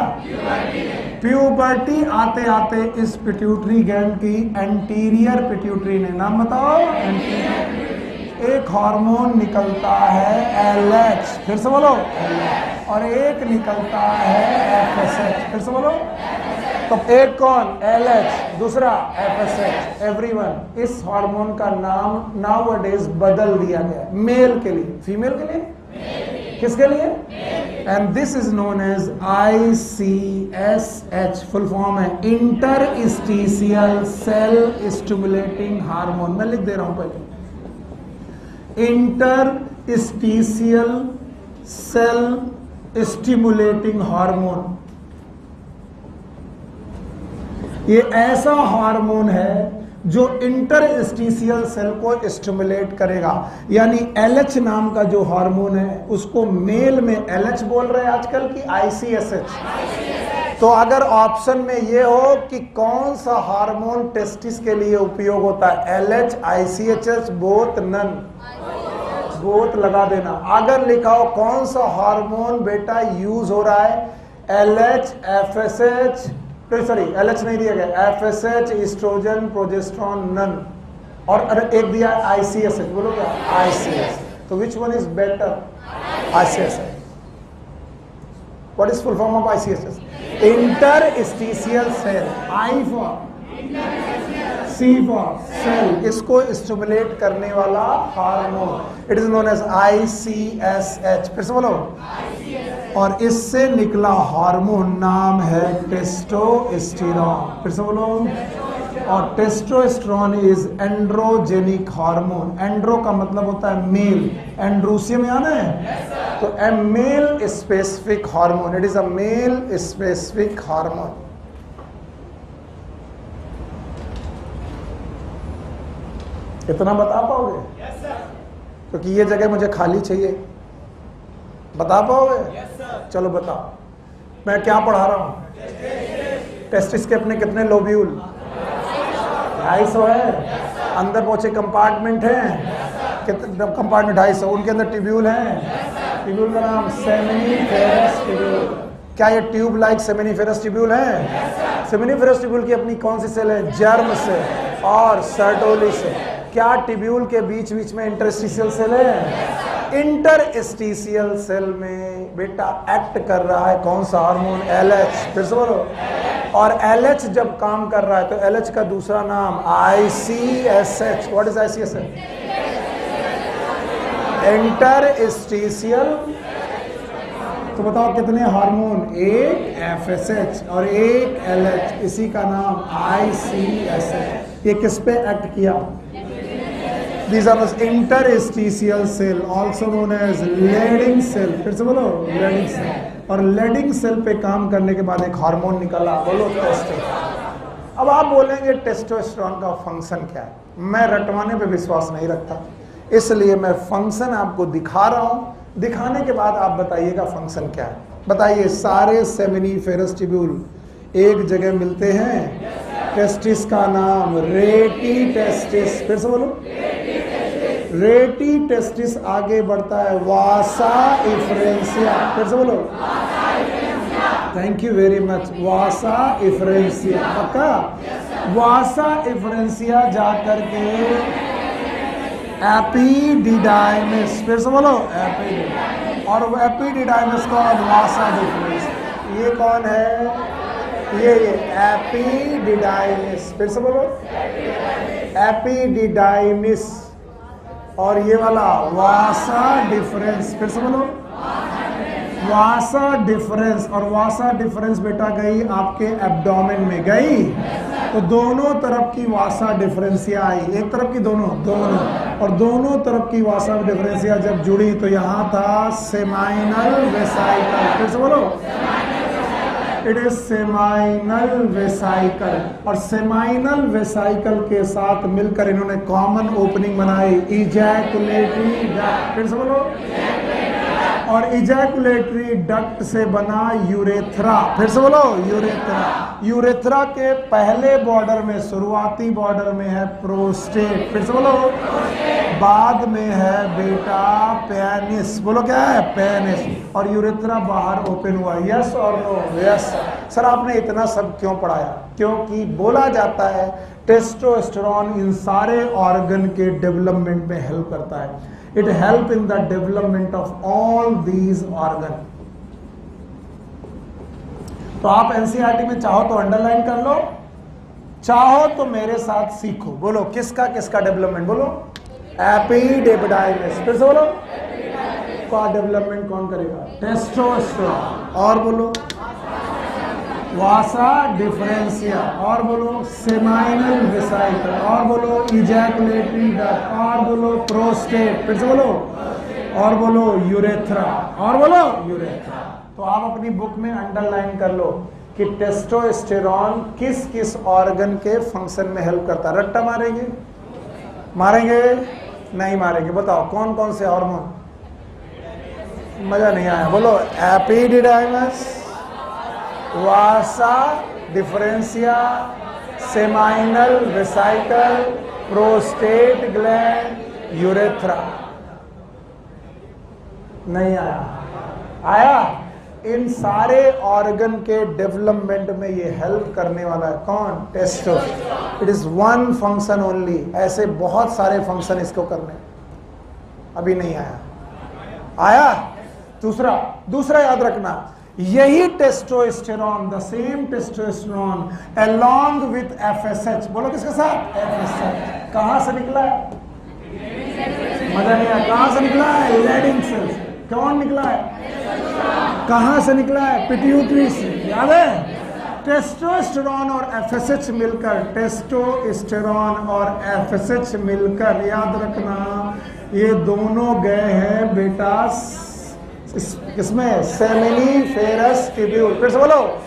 प्यूबर्टी आते आते इस पिट्यूटरी ग्लैंड की एंटीरियर पिट्यूटरी ने, नाम बताओ, एक हार्मोन निकलता है LH। फिर से बोलो, और एक निकलता है FSH। फिर से बोलो, तो एक कौन? LH, दूसरा FSH। एवरीवन, इस हार्मोन का नाम नाउअडेज बदल दिया गया, मेल के लिए, फीमेल के लिए, किसके लिए? And this is known as ICSH। Full form है इंटरस्टिशियल सेल स्टिमुलेटिंग हार्मोन। मैं लिख दे रहा हूं पहले, इंटरस्टिशियल सेल स्टिमुलेटिंग हार्मोन। ये ऐसा हार्मोन है जो इंटरस्टिशियल सेल को स्टिमुलेट करेगा। यानी LH नाम का जो हार्मोन है, उसको मेल में LH बोल रहे हैं आजकल की ICSH। तो अगर ऑप्शन में ये हो कि कौन सा हार्मोन टेस्टिस के लिए उपयोग होता है, LH, ICHS, both, none, both लगा देना। अगर लिखा हो कौन सा हार्मोन बेटा यूज हो रहा है, LH, FSH, सॉरी LH नहीं दिया गया, FSH, एस्ट्रोजन, प्रोजेस्टेरोन, नन, और एक दिया ICSH, बोलो क्या ICS, तो which one is better? ICSH। What is full form of ICSS? Interstitial cell, I for C for cell, इसको स्टिमुलेट करने वाला hormone, it is known as ICSH। फिर से बोलो, और इससे निकला हार्मोन नाम है टेस्टोस्टेरोन। फिर से बोलो, और testosterone is androgenic hormone. Andro का मतलब होता है मेल, एंड्रोसियम याद है, तो a male specific hormone, it is a male specific hormone. इतना बता पाओगे? क्योंकि ये जगह मुझे खाली चाहिए, बता पाओगे? चलो बताओ, मैं क्या पढ़ा रहा हूं? टेस्टिस के अपने कितने लोब्यूल? 250 है। अंदर पहुंचे कंपार्टमेंट हैं, कितने कंपार्टमेंट? 250। उनके अंदर ट्यूब्यूल हैं, ट्यूब्यूल का नाम सेमिनिफेरस ट्यूब्यूल। क्या ये ट्यूब लाइक सेमिनिफेरस ट्यूब्यूल है? सेमिनिफेरस ट्यूब्यूल की अपनी कौन सी सेल है? जर्म से और सर्टोली से। क्या ट्यूब्यूल के बीच बीच में इंटरस्टिशियल सेल है? इंटरस्टिशियल सेल में बेटा एक्ट कर रहा है कौन सा हार्मोन? LH। फिर से बोलो, और LH जब काम कर रहा है तो LH का दूसरा नाम ICSH। What is ICSH? Interstitial. तो बताओ कितने हार्मोन? एक FSH और एक LH, इसी का नाम ICSH। ये किस पे एक्ट किया? These are the interstitial cell, also known as Leydig cell। फिर से बोलो, Leydig cell। और Leydig cell पे काम करने के बाद एक हार्मोन निकला, बोलो टेस्टोस्टेरोन। अब आप बोलेंगे टेस्टोस्टेरोन का फंक्शन क्या है? मैं रटवाने पे विश्वास नहीं रखता, इसलिए मैं फंक्शन आपको दिखा रहा हूं। दिखाने के बाद आप बताइएगा फंक्शन क्या है। बताइए, सारे सेमिनिफेरस ट्यूब्यूल एक जगह मिलते हैं, टेस्टिस का नाम रेटी टेस्टिस। फिर से बोलो, रेटी टेस्टिस आगे बढ़ता है वासा इफ्रेंसिया। फिर से बोलो, thank you very much. Vasa efferentia, पक्का? वासा इफ्रेंसिया जाकर के एपिडिडाइमिस। फिर से बोलो, एपिडिडाइमिस। और एपिडिडाइमिस का वासा डिफरेंस, ये कौन है? ये एपिडिडाइमिस। फिर से बोलो, एपिडिडाइमिस। और ये वाला वासा डिफरेंस। फिर से बोलो, वासा डिफरेंस। और वासा डिफरेंस बेटा गई आपके एब्डोमेन में गई, तो दोनों तरफ की वासा डिफरेंसिया आई। एक तरफ की, दोनों, और दोनों तरफ की वासा डिफरेंसिया जब जुड़ी तो यहाँ था सेमाइनल वेसाइकल। फिर से बोलो, इट इज सेमाइनल वेसाइकल। और सेमाइनल वेसाइकल के साथ मिलकर इन्होंने कॉमन ओपनिंग बनाई, इजैकुलेटरी डक्ट। फिर से बोलो, और इजैकुलेटरी डक्ट से बना यूरेथ्रा। फिर से बोलो, यूरेथ्रा। यूरेथ्रा के पहले बॉर्डर में, शुरुआती बॉर्डर में है प्रोस्टेट। फिर से बोलो, बाद में है बेटा पेनिस। बोलो, क्या है? पेनिस। और यूरेथ्रा बाहर ओपन हुआ। यस और नो? यस। सर आपने इतना सब क्यों पढ़ाया? क्योंकि बोला जाता है टेस्टोस्टेरोन इन सारे ऑर्गन के डेवलपमेंट में हेल्प करता है। It help in the development of all these organ. तो आप एनसीईआरटी में चाहो तो अंडरलाइन कर लो, चाहो तो मेरे साथ सीखो। बोलो, किसका किसका डेवलपमेंट? बोलो, एपिडिडाइमिस। फिर से बोलो, का डेवलपमेंट कौन करेगा? टेस्टोस्टेरोन। और बोलो, वासा डिफरेंसिया। और बोलो, सेमाइनल वेसाइकल। और बोलो, इजैकुलेटरी डक्ट। और बोलो, प्रोस्टेट। फिर से बोलो, और बोलो, यूरेथ्रा। और बोलो, यूरेथ्रा। तो आप अपनी बुक में अंडरलाइन कर लो कि टेस्टोस्टेरोन किस किस ऑर्गन के फंक्शन में हेल्प करता है। रट्टा मारेंगे? मारेंगे? नहीं मारेंगे। बताओ कौन कौन से हार्मोन? मजा नहीं आया। बोलो, epididymis, vasa differentia, seminal vesicle, prostate gland, urethra. नहीं आया? इन सारे ऑर्गन के डेवलपमेंट में ये हेल्प करने वाला है कौन? Testosterone. It is one function only, ऐसे बहुत सारे फंक्शन इसको करने। अभी नहीं आया? दूसरा याद रखना, यही testosterone, the same testosterone along with FSH, बोलो किसके साथ? एफएसएच। कहां से निकला है? मजा नहीं आया? कहां से निकला है? Leydig cells. कौन निकला है? कहां से निकला है? पिट्यूटरी से। याद है? टेस्टोस्टेरोन और एफएसएच मिलकर, टेस्टोस्टेरोन और एफएसएच मिलकर, याद रखना, ये दोनों गए हैं बेटा किसमें? Seminiferous tubule. फिर से बोलो।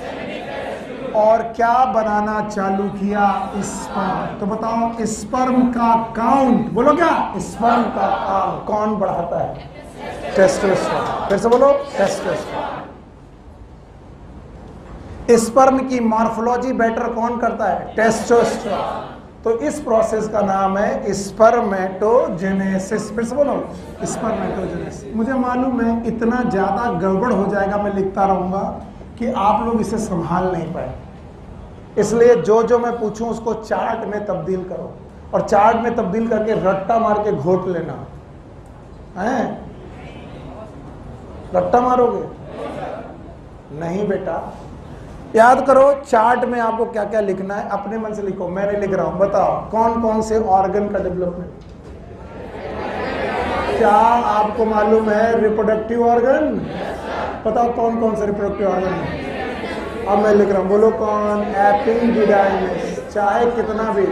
और क्या बनाना चालू किया? स्पर्म। तो बताओ स्पर्म का काउंट, बोलो क्या? स्पर्म का काउंट कौन बढ़ाता है? टेस्टोस्टेरोन। फिर से बोलो, टेस्टोस्टेरोन। स्पर्म की मॉर्फोलॉजी बेटर कौन करता है? टेस्टोस्टेरोन। तो इस प्रोसेस का नाम है स्पर्मेटोजेनेसिस। फिर से बोलो, स्पर्मेटोजेनेसिस। मुझे मालूम है इतना ज्यादा गड़बड़ हो जाएगा, मैं लिखता रहूंगा कि आप लोग इसे संभाल नहीं पाए, इसलिए जो मैं पूछूं उसको चार्ट में तब्दील करो, और चार्ट में तब्दील करके रट्टा मार के घोट लेना है। रट्टा मारोगे? नहीं बेटा, याद करो चार्ट में आपको क्या क्या लिखना है, अपने मन से लिखो, मैं नहीं लिख रहा हूं। बताओ कौन कौन से ऑर्गन का डेवलपमेंट? क्या आपको मालूम है रिप्रोडक्टिव ऑर्गन? बताओ कौन कौन से रिप्रोडक्टिव ऑर्गन है? अब मैं लिख रहा हूं, बोलो कौन? एपिडिडाइमिस, चाहे कितना भी।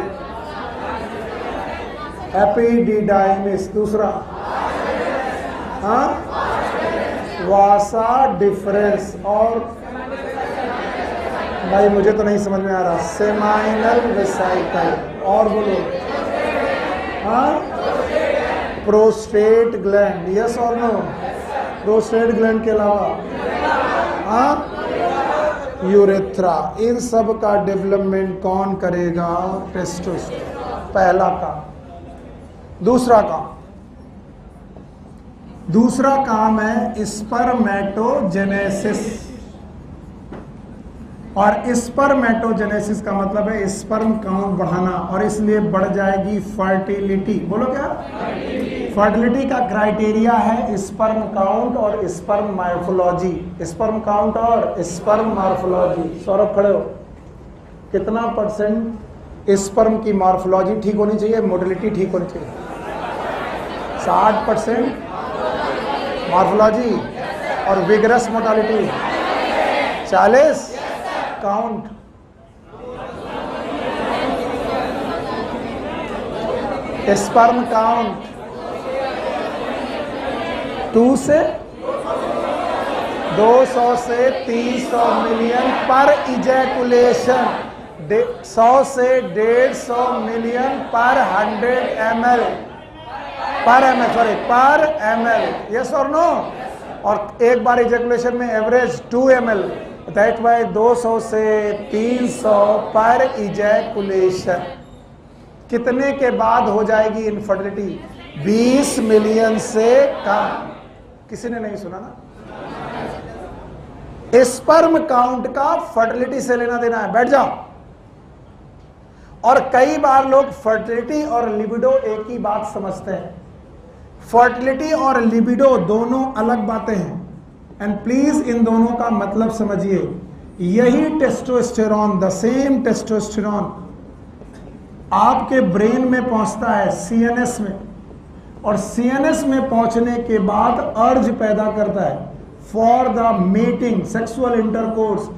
एपिडिडाइमिस। दूसरा वासा डिफरेंस, और भाई मुझे तो नहीं समझ में आ रहा, सेमाइनल वेसिकल, और बोलो प्रोस्टेट ग्लैंड। यस और नो? प्रोस्टेट ग्लैंड के अलावा यूरेथ्रा। इन सब का डेवलपमेंट कौन करेगा? टेस्टोस्टेरोन। पहला काम। दूसरा काम है स्पर्मेटोजेनेसिस, और स्पर्मेटोजेनेसिस का मतलब है स्पर्म काउंट बढ़ाना, और इसलिए बढ़ जाएगी फर्टिलिटी। बोलो क्या? फर्टिलिटी का क्राइटेरिया है स्पर्म काउंट और स्पर्म मॉर्फोलॉजी। स्पर्म काउंट और स्पर्म मॉर्फोलॉजी। सौरभ खड़े हो। कितना % स्पर्म की मॉर्फोलॉजी ठीक होनी चाहिए, मोटिलिटी ठीक होनी चाहिए? 60% मॉर्फोलॉजी, और vigorous motility 40। Count sperm count 200 से 300 मिलियन पर इजैकुलेशन, 100 से 150 मिलियन पर 100 ml पर ml। यस और नो? और एक बार इजैकुलेशन में एवरेज 2 ml, दैट वाई 200 से 300 पर इजैकुलेशन। कितने के बाद हो जाएगी इनफर्टिलिटी? 20 मिलियन से कम। किसी ने नहीं सुना ना? स्पर्म काउंट का फर्टिलिटी से लेना देना है। बैठ जाओ। और कई बार लोग फर्टिलिटी और लिबिडो एक ही बात समझते हैं। फर्टिलिटी और लिबिडो दोनों अलग बातें हैं, एंड प्लीज इन दोनों का मतलब समझिए। यही टेस्टोस्टेरोन, द सेम टेस्टोस्टेरोन आपके ब्रेन में पहुंचता है, सीएनएस में, और सीएनएस में पहुंचने के बाद अर्ज पैदा करता है for the mating, sexual intercourse.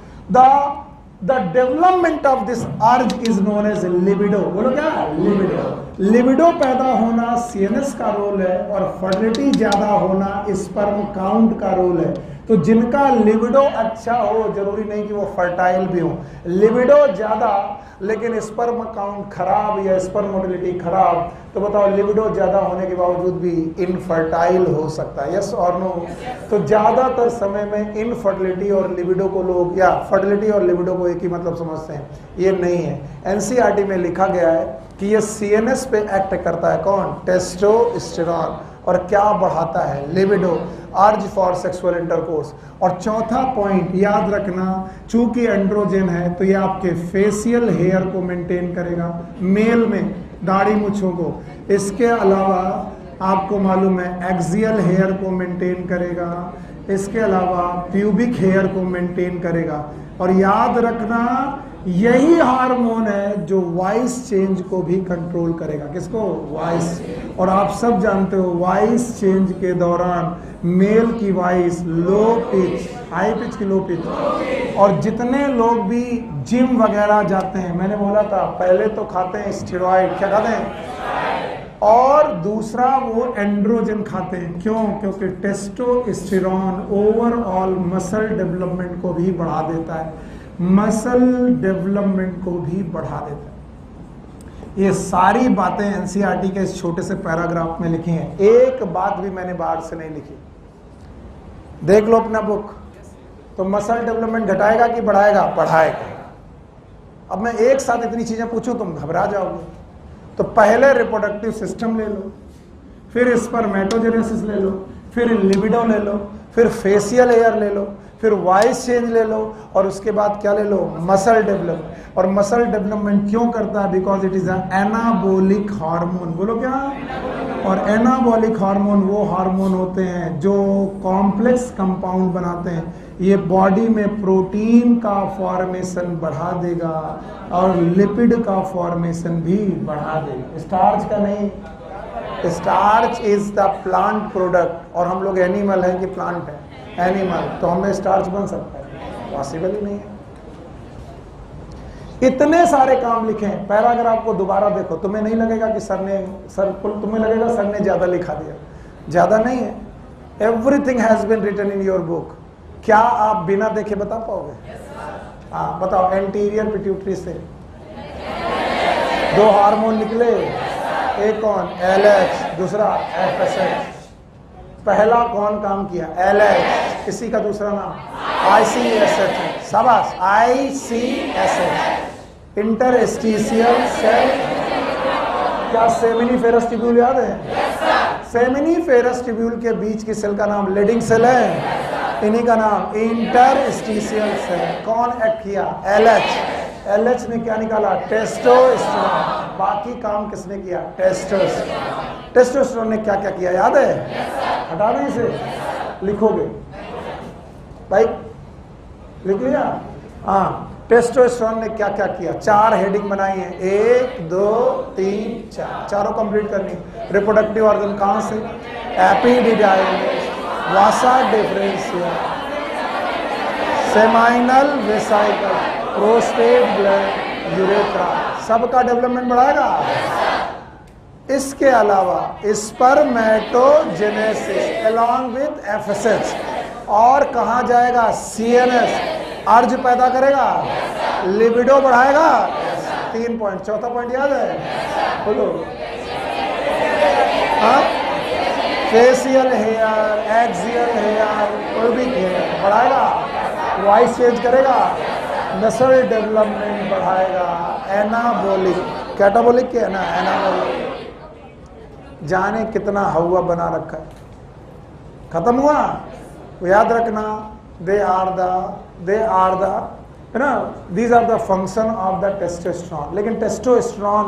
The development of this urge is known as libido. बोलो क्या? लिबिडो। लिबिडो पैदा होना सीएनएस का रोल है, और फर्टिलिटी ज्यादा होना स्पर्म काउंट का रोल है। तो जिनका लिबिडो अच्छा हो, जरूरी नहीं कि वो फर्टाइल भी हो, लिबिडो ज्यादा लेकिन स्पर्म काउंट खराब या स्पर्म मोटिलिटी खराब, तो बताओ लिबिडो ज्यादा होने के बावजूद भी इनफर्टाइल हो सकता है, यस और नो? तो ज्यादातर समय में इनफर्टिलिटी और लिबिडो को लोग, या फर्टिलिटी और लिबिडो को एक ही मतलब समझते हैं, ये नहीं है। एनसीईआरटी में लिखा गया है कि ये सीएनएस पे एक्ट करता है, कौन? टेस्टोस्टेरोन। और क्या बढ़ाता है? Libido, urge for sexual intercourse. और चौथा पॉइंट याद रखना, चूंकि एंड्रोजन है तो ये आपके फेशियल हेयर को मेंटेन करेगा, मेल में दाढ़ी मूंछों को। इसके अलावा आपको मालूम है एक्सियल हेयर को मेंटेन करेगा, इसके अलावा प्यूबिक हेयर को मेंटेन करेगा। और याद रखना यही हार्मोन है जो वॉइस चेंज को भी कंट्रोल करेगा। किसको? वॉइस। और आप सब जानते हो वॉइस चेंज के दौरान मेल की voice low pitch, high pitch की लो पिच। और जितने लोग भी जिम वगैरह जाते हैं, मैंने बोला था पहले तो खाते हैं स्टेरॉइड, क्या खाते हैं, और दूसरा वो एंड्रोजन खाते हैं। क्यों? क्योंकि टेस्टोस्टेरोन ओवरऑल मसल डेवलपमेंट को भी बढ़ा देता है, मसल डेवलपमेंट को भी बढ़ा देता है। ये सारी बातें एनसीईआरटी के इस छोटे से पैराग्राफ में लिखी हैं, एक बात भी मैंने बाहर से नहीं लिखी। देख लो अपना बुक। तो मसल डेवलपमेंट घटाएगा कि बढ़ाएगा? बढ़ाएगा। अब मैं एक साथ इतनी चीजें पूछूं तुम घबरा जाओगे। तो पहले रिप्रोडक्टिव सिस्टम ले लो, फिर स्पर्मेटोजेनेसिस ले लो, फिर लिबिडो ले लो, फिर फेशियल हेयर ले लो, फिर वॉइस चेंज ले लो, और उसके बाद क्या ले लो? Muscle development. और मसल डेवलपमेंट क्यों करता है? Because it is anabolic hormone. बोलो क्या? और एनाबोलिक हार्मोन वो हार्मोन होते हैं जो कॉम्प्लेक्स कंपाउंड बनाते हैं। ये बॉडी में प्रोटीन का फॉर्मेशन बढ़ा देगा और लिपिड का फॉर्मेशन भी बढ़ा देगा, स्टार्च का नहीं। Starch is the plant product, और हम लोग एनिमल हैं कि प्लांट है? एनिमल। तो हमें स्टार्च बन सकता है? पॉसिबल ही नहीं है। इतने सारे काम लिखे हैं, पैराग्राफ को दोबारा देखो, तुम्हें नहीं लगेगा कि तुम्हें लगेगा सर ने ज्यादा लिखा दिया। ज्यादा नहीं है, everything has been written in your book. क्या आप बिना देखे बता पाओगे? हाँ बताओ। एंटीरियर पिट्यूटरी से 2 हार्मोन निकले, एक कौन? LH, दूसरा FSH। पहला कौन काम किया? LH। इसी का दूसरा नाम ICSH। शाबाश, ICSH। Interstitial cell. क्या सेमिनिफेरस ट्यूब्यूल याद है? सेमिनिफेरस ट्यूब्यूल के बीच की सेल का नाम लीडिंग सेल है, इन्हीं का नाम इंटरस्टिशियल सेल। कौन एक्ट किया? LH। LH ने क्या निकाला? टेस्टोस्टेरोन। बाकी काम किसने किया? टेस्टोस्टेरोन। टेस्टोस्टेरोन ने क्या क्या किया याद है? हटा दें इसे, लिखोगे भाई, लिख लिया? हाँ। टेस्टोस्टेरोन ने क्या क्या किया? 4 हेडिंग बनाई है, 1 2 3 4, चारों कंप्लीट करनी। रिप्रोडक्टिव ऑर्गन कहाँ से? Epididymis, vasa differentia, seminal vesicle, prostate gland, urethra, सबका डेवलपमेंट बढ़ाएगा। इसके अलावा स्पर्मेटोजेनेसिस अलोंग विद FSH, और कहाँ जाएगा? CNS, अर्ज पैदा करेगा, लिबिडो बढ़ाएगा। 3 पॉइंट। चौथा पॉइंट याद है? बोलो। हाँ, facial hair, axial hair, pubic hair बढ़ाएगा, वॉइस चेंज करेगा, मसल डेवलपमेंट बढ़ाएगा, एनाबोलिक, कैटाबोलिक के है ना, एनाबोलिक। जाने कितना हवा बना रखा है। खत्म हुआ? तो याद रखना, दे आर द है ना, these are the function of the testosterone. लेकिन टेस्टोस्टेरोन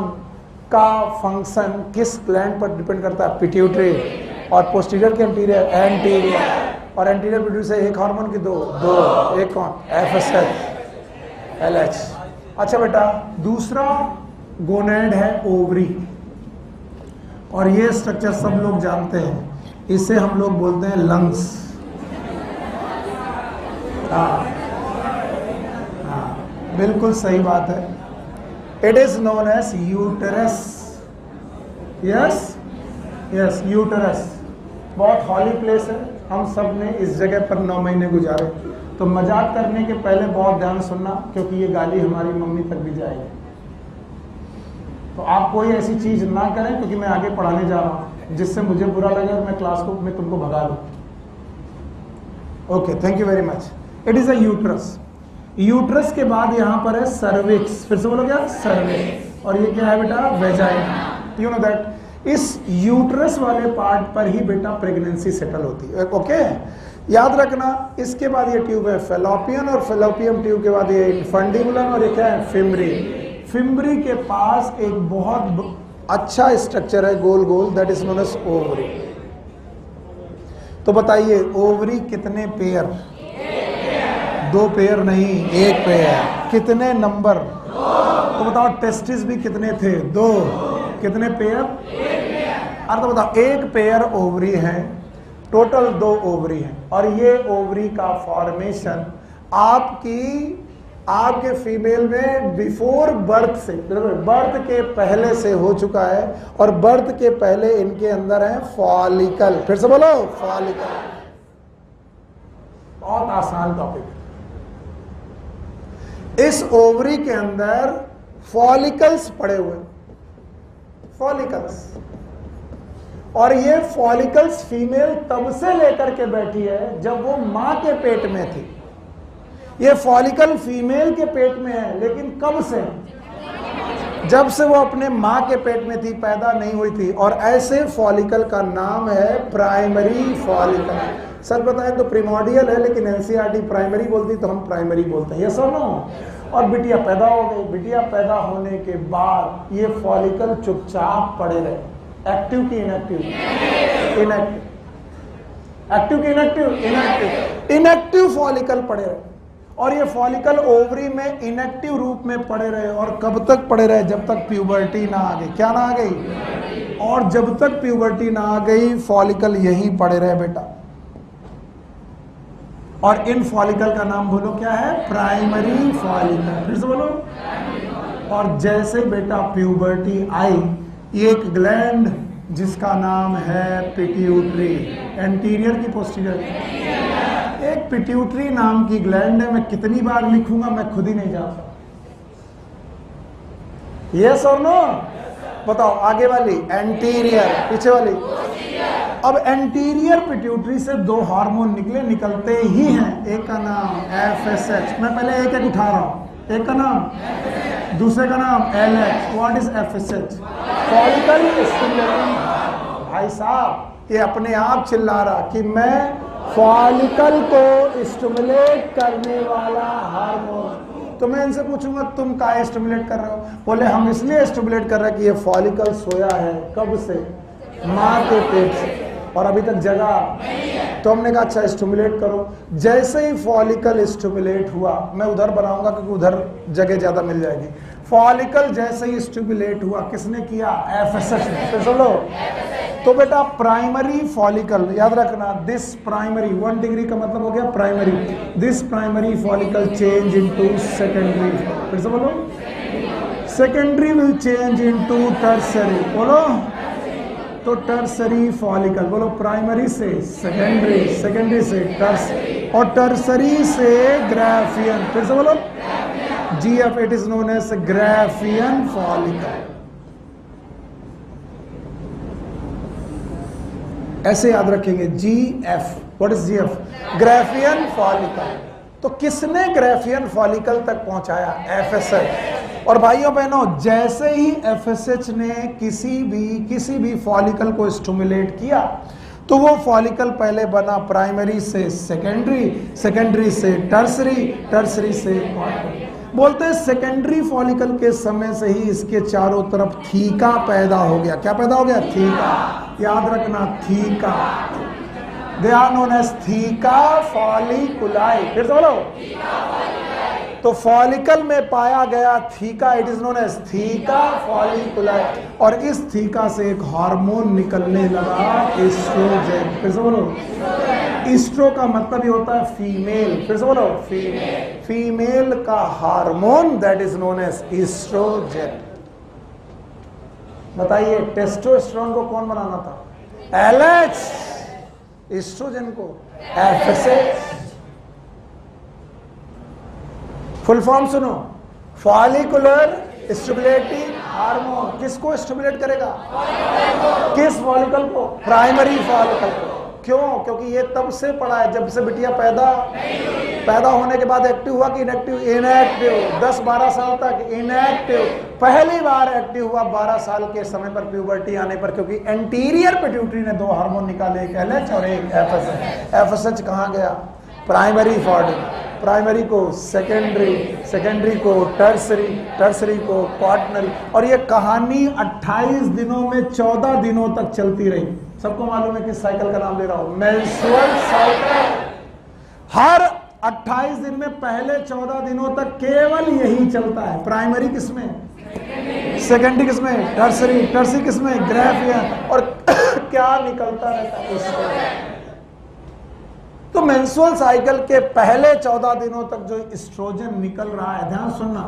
का फंक्शन किस ग्लैंड पर डिपेंड करता है? पिट्यूटरी। और पोस्टीरियर के एंटीरियर, और एंटीरियर पिट्यूटरी से एक हार्मोन की दो, एक कौन? FSH, LH। अच्छा बेटा, दूसरा गोनेड है ओवरी, और ये स्ट्रक्चर सब लोग जानते हैं, इसे हम लोग बोलते हैं लंग्स। हाँ, बिल्कुल सही बात है। It is known as uterus. Yes, uterus. बहुत हॉली प्लेस है, हम सब ने इस जगह पर 9 महीने गुजारे। तो मजाक करने के पहले बहुत ध्यान सुनना, क्योंकि ये गाली हमारी मम्मी तक भी जाएगी। तो आप कोई ऐसी चीज ना करें, क्योंकि मैं आगे पढ़ाने जा रहा हूं जिससे मुझे बुरा लगे और मैं क्लास को मैं तुमको भगा दूं। Okay, thank you very much. It is a uterus. Uterus के बाद यहां पर है सर्विक्स। फिर से बोलो क्या? सर्विक्स। और ये क्या है बेटा? वेजाइना। यू नो दैट इस यूट्रस वाले पार्ट पर ही बेटा प्रेगनेंसी सेटल होती है। ओके, याद रखना। इसके बाद ये ट्यूब है फेलोपियन, और फेलोपियन ट्यूब के बाद ये इन्फंडिबुलम, और ये क्या है? फिम्बरी। फिम्बरी के पास एक बहुत अच्छा स्ट्रक्चर है गोल गोल, that is known as ovary. तो बताइए ओवरी कितने पेयर? 2 पेयर नहीं, 1 पेयर। कितने नंबर? तो बताओ टेस्टिस भी कितने थे? 2। कितने पेयर? अरे तो बताओ 1 पेयर ओवरी है, टोटल 2 ओवरी है। और ये ओवरी का फॉर्मेशन आपके फीमेल में बिफोर बर्थ से, बर्थ के पहले से हो चुका है। और बर्थ के पहले इनके अंदर है फॉलिकल। फिर से बोलो, फॉलिकल। बहुत आसान टॉपिक। इस ओवरी के अंदर फॉलिकल्स पड़े हुए, फॉलिकल्स। और ये फॉलिकल्स फीमेल तब से लेकर के बैठी है जब वो मां के पेट में थी। ये फॉलिकल फीमेल के पेट में है, लेकिन कब से? जब से वो अपने मां के पेट में थी, पैदा नहीं हुई थी। और ऐसे फॉलिकल का नाम है प्राइमरी फॉलिकल। सर बताएं तो प्रिमोर्डियल है, लेकिन एनसीईआरटी प्राइमरी बोलती, तो हम प्राइमरी बोलते हैं। ये सुनो। और बिटिया पैदा हो गई। बिटिया पैदा होने के बाद ये फॉलिकल चुपचाप पड़े रहे। एक्टिव की इनएक्टिव? इनएक्टिव। एक्टिव की इनएक्टिव? इनएक्टिव। इनएक्टिव फॉलिकल पड़े रहे। और ये फॉलिकल ओवरी में इनएक्टिव रूप में पड़े रहे। और कब तक पड़े रहे? जब तक प्यूबर्टी ना आ गई। क्या ना आ गई? और जब तक प्यूबर्टी ना आ गई फॉलिकल यहीं पड़े रहे बेटा। और इन फॉलिकल का नाम बोलो क्या है? Primary follicle. फिर से बोलो। और जैसे बेटा प्यूबर्टी आई, एक ग्लैंड जिसका नाम है पिट्यूटरी, एंटीरियर की पोस्टीरियर? एक पिट्यूटरी नाम की ग्लैंड है। मैं कितनी बार लिखूंगा मैं खुद ही नहीं जानता। यस और नो? बताओ। आगे वाली एंटीरियर, पीछे वाली? अब एंटीरियर पिट्यूटरी से 2 हार्मोन निकलते ही हैं। एक का नाम FSH। मैं पहले एक उठा रहा हूं। एक का नाम, दूसरे का नाम LH। What is FSH? Follicle stimulating. भाई साहब ये अपने आप चिल्ला रहा कि मैं फॉलिकल को स्टिमुलेट करने वाला हार्मोन। तो मैं इनसे पूछूंगा तुम क्या स्टिमुलेट कर रहे हो? बोले हम इसलिए स्टिमुलेट कर रहे हैं कि ये फॉलिकल सोया है। कब से? मां के पेट से, और अभी तक जगा। तो हमने कहा अच्छा स्टिमुलेट करो। जैसे ही फॉलिकल स्टिमुलेट हुआ, मैं उधर बनाऊंगा क्योंकि उधर जगह ज्यादा मिल जाएगी। फॉलिकल जैसे ही स्टिमुलेट हुआ, किसने किया? FSH ने। फिर सुन लो। तो बेटा प्राइमरी फॉलिकल याद रखना, दिस प्राइमरी 1 डिग्री का मतलब हो गया primary. This primary follicle change into secondary. फिर से बोलो। Secondary will change into tertiary. बोलो। तो टर्सरी फॉलिकल। बोलो। प्राइमरी से सेकेंडरी, सेकेंडरी से टर्सरी, और टर्सरी से ग्राफियन। फिर से बोलो। GF, it is known as Graafian follicle. ऐसे याद रखेंगे GF। What is GF? Graafian follicle. तो किसने ग्राफियन फॉलिकल तक पहुंचाया? FSH। और भाइयों बहनों जैसे ही FSH ने किसी भी फॉलिकल को स्टिमुलेट किया, तो वो फॉलिकल पहले बना प्राइमरी से सेकेंडरी, सेकेंडरी से टर्सरी, टर्सरी से क्वार्टरी। बोलते हैं सेकेंडरी फॉलिकल के समय से ही इसके चारों तरफ थीका पैदा हो गया। क्या पैदा हो गया? थीका। याद रखना theca. They are known as theca folliculi. फिर से बोलो। तो फॉलिकल में पाया गया theca, it is known as theca folliculi. और इस थीका से एक हार्मोन निकलने लगा, एस्ट्रोजन। फिर से बोलो। एस्ट्रो का मतलब ये होता है फीमेल। फिर से बोलो। फीमेल। फीमेल का hormone that is known as oestrogen. बताइए टेस्टोस्टेरोन को कौन बनाना था? LH। एस्ट्रोजन को एफएसएच। फुल फॉर्म सुनो, फॉलिकुलर स्टिमुलेटिंग हार्मोन। किसको स्टिमुलेट करेगा? किस फॉलिकल को? प्राइमरी फॉलिकल को। क्यों? क्योंकि ये तब से पड़ा है जब से बिटिया पैदा होने के बाद एक्टिव हुआ कि इनएक्टिव? इनएक्टिव। 10-12 साल तक इनएक्टिव। पहली बार एक्टिव हुआ 12 साल के समय पर, प्यूबर्टी आने पर, क्योंकि एंटीरियर पिट्यूटरी ने 2 हार्मोन निकाले, एक एलएच और एक एफएसएच। एफएसएच कहाँ गया? Primary follicle. प्राइमरी को सेकेंडरी, सेकेंडरी को टर्सरी, टर्सरी को क्वाटरनरी। और ये कहानी 28 दिनों में 14 दिनों तक चलती रही। सबको मालूम है किस साइकिल का नाम ले रहा हूं? Menstrual cycle. हर 28 दिन में पहले 14 दिनों तक केवल यही चलता है। प्राइमरी किसमें? सेकेंडरी किसमें? टर्सरी। टर्सरी किसमें? ग्रेफियन। और क्या निकलता रहता है? तो मेंस्ट्रुअल साइकिल के पहले 14 दिनों तक जो एस्ट्रोजन निकल रहा है, ध्यान सुनना,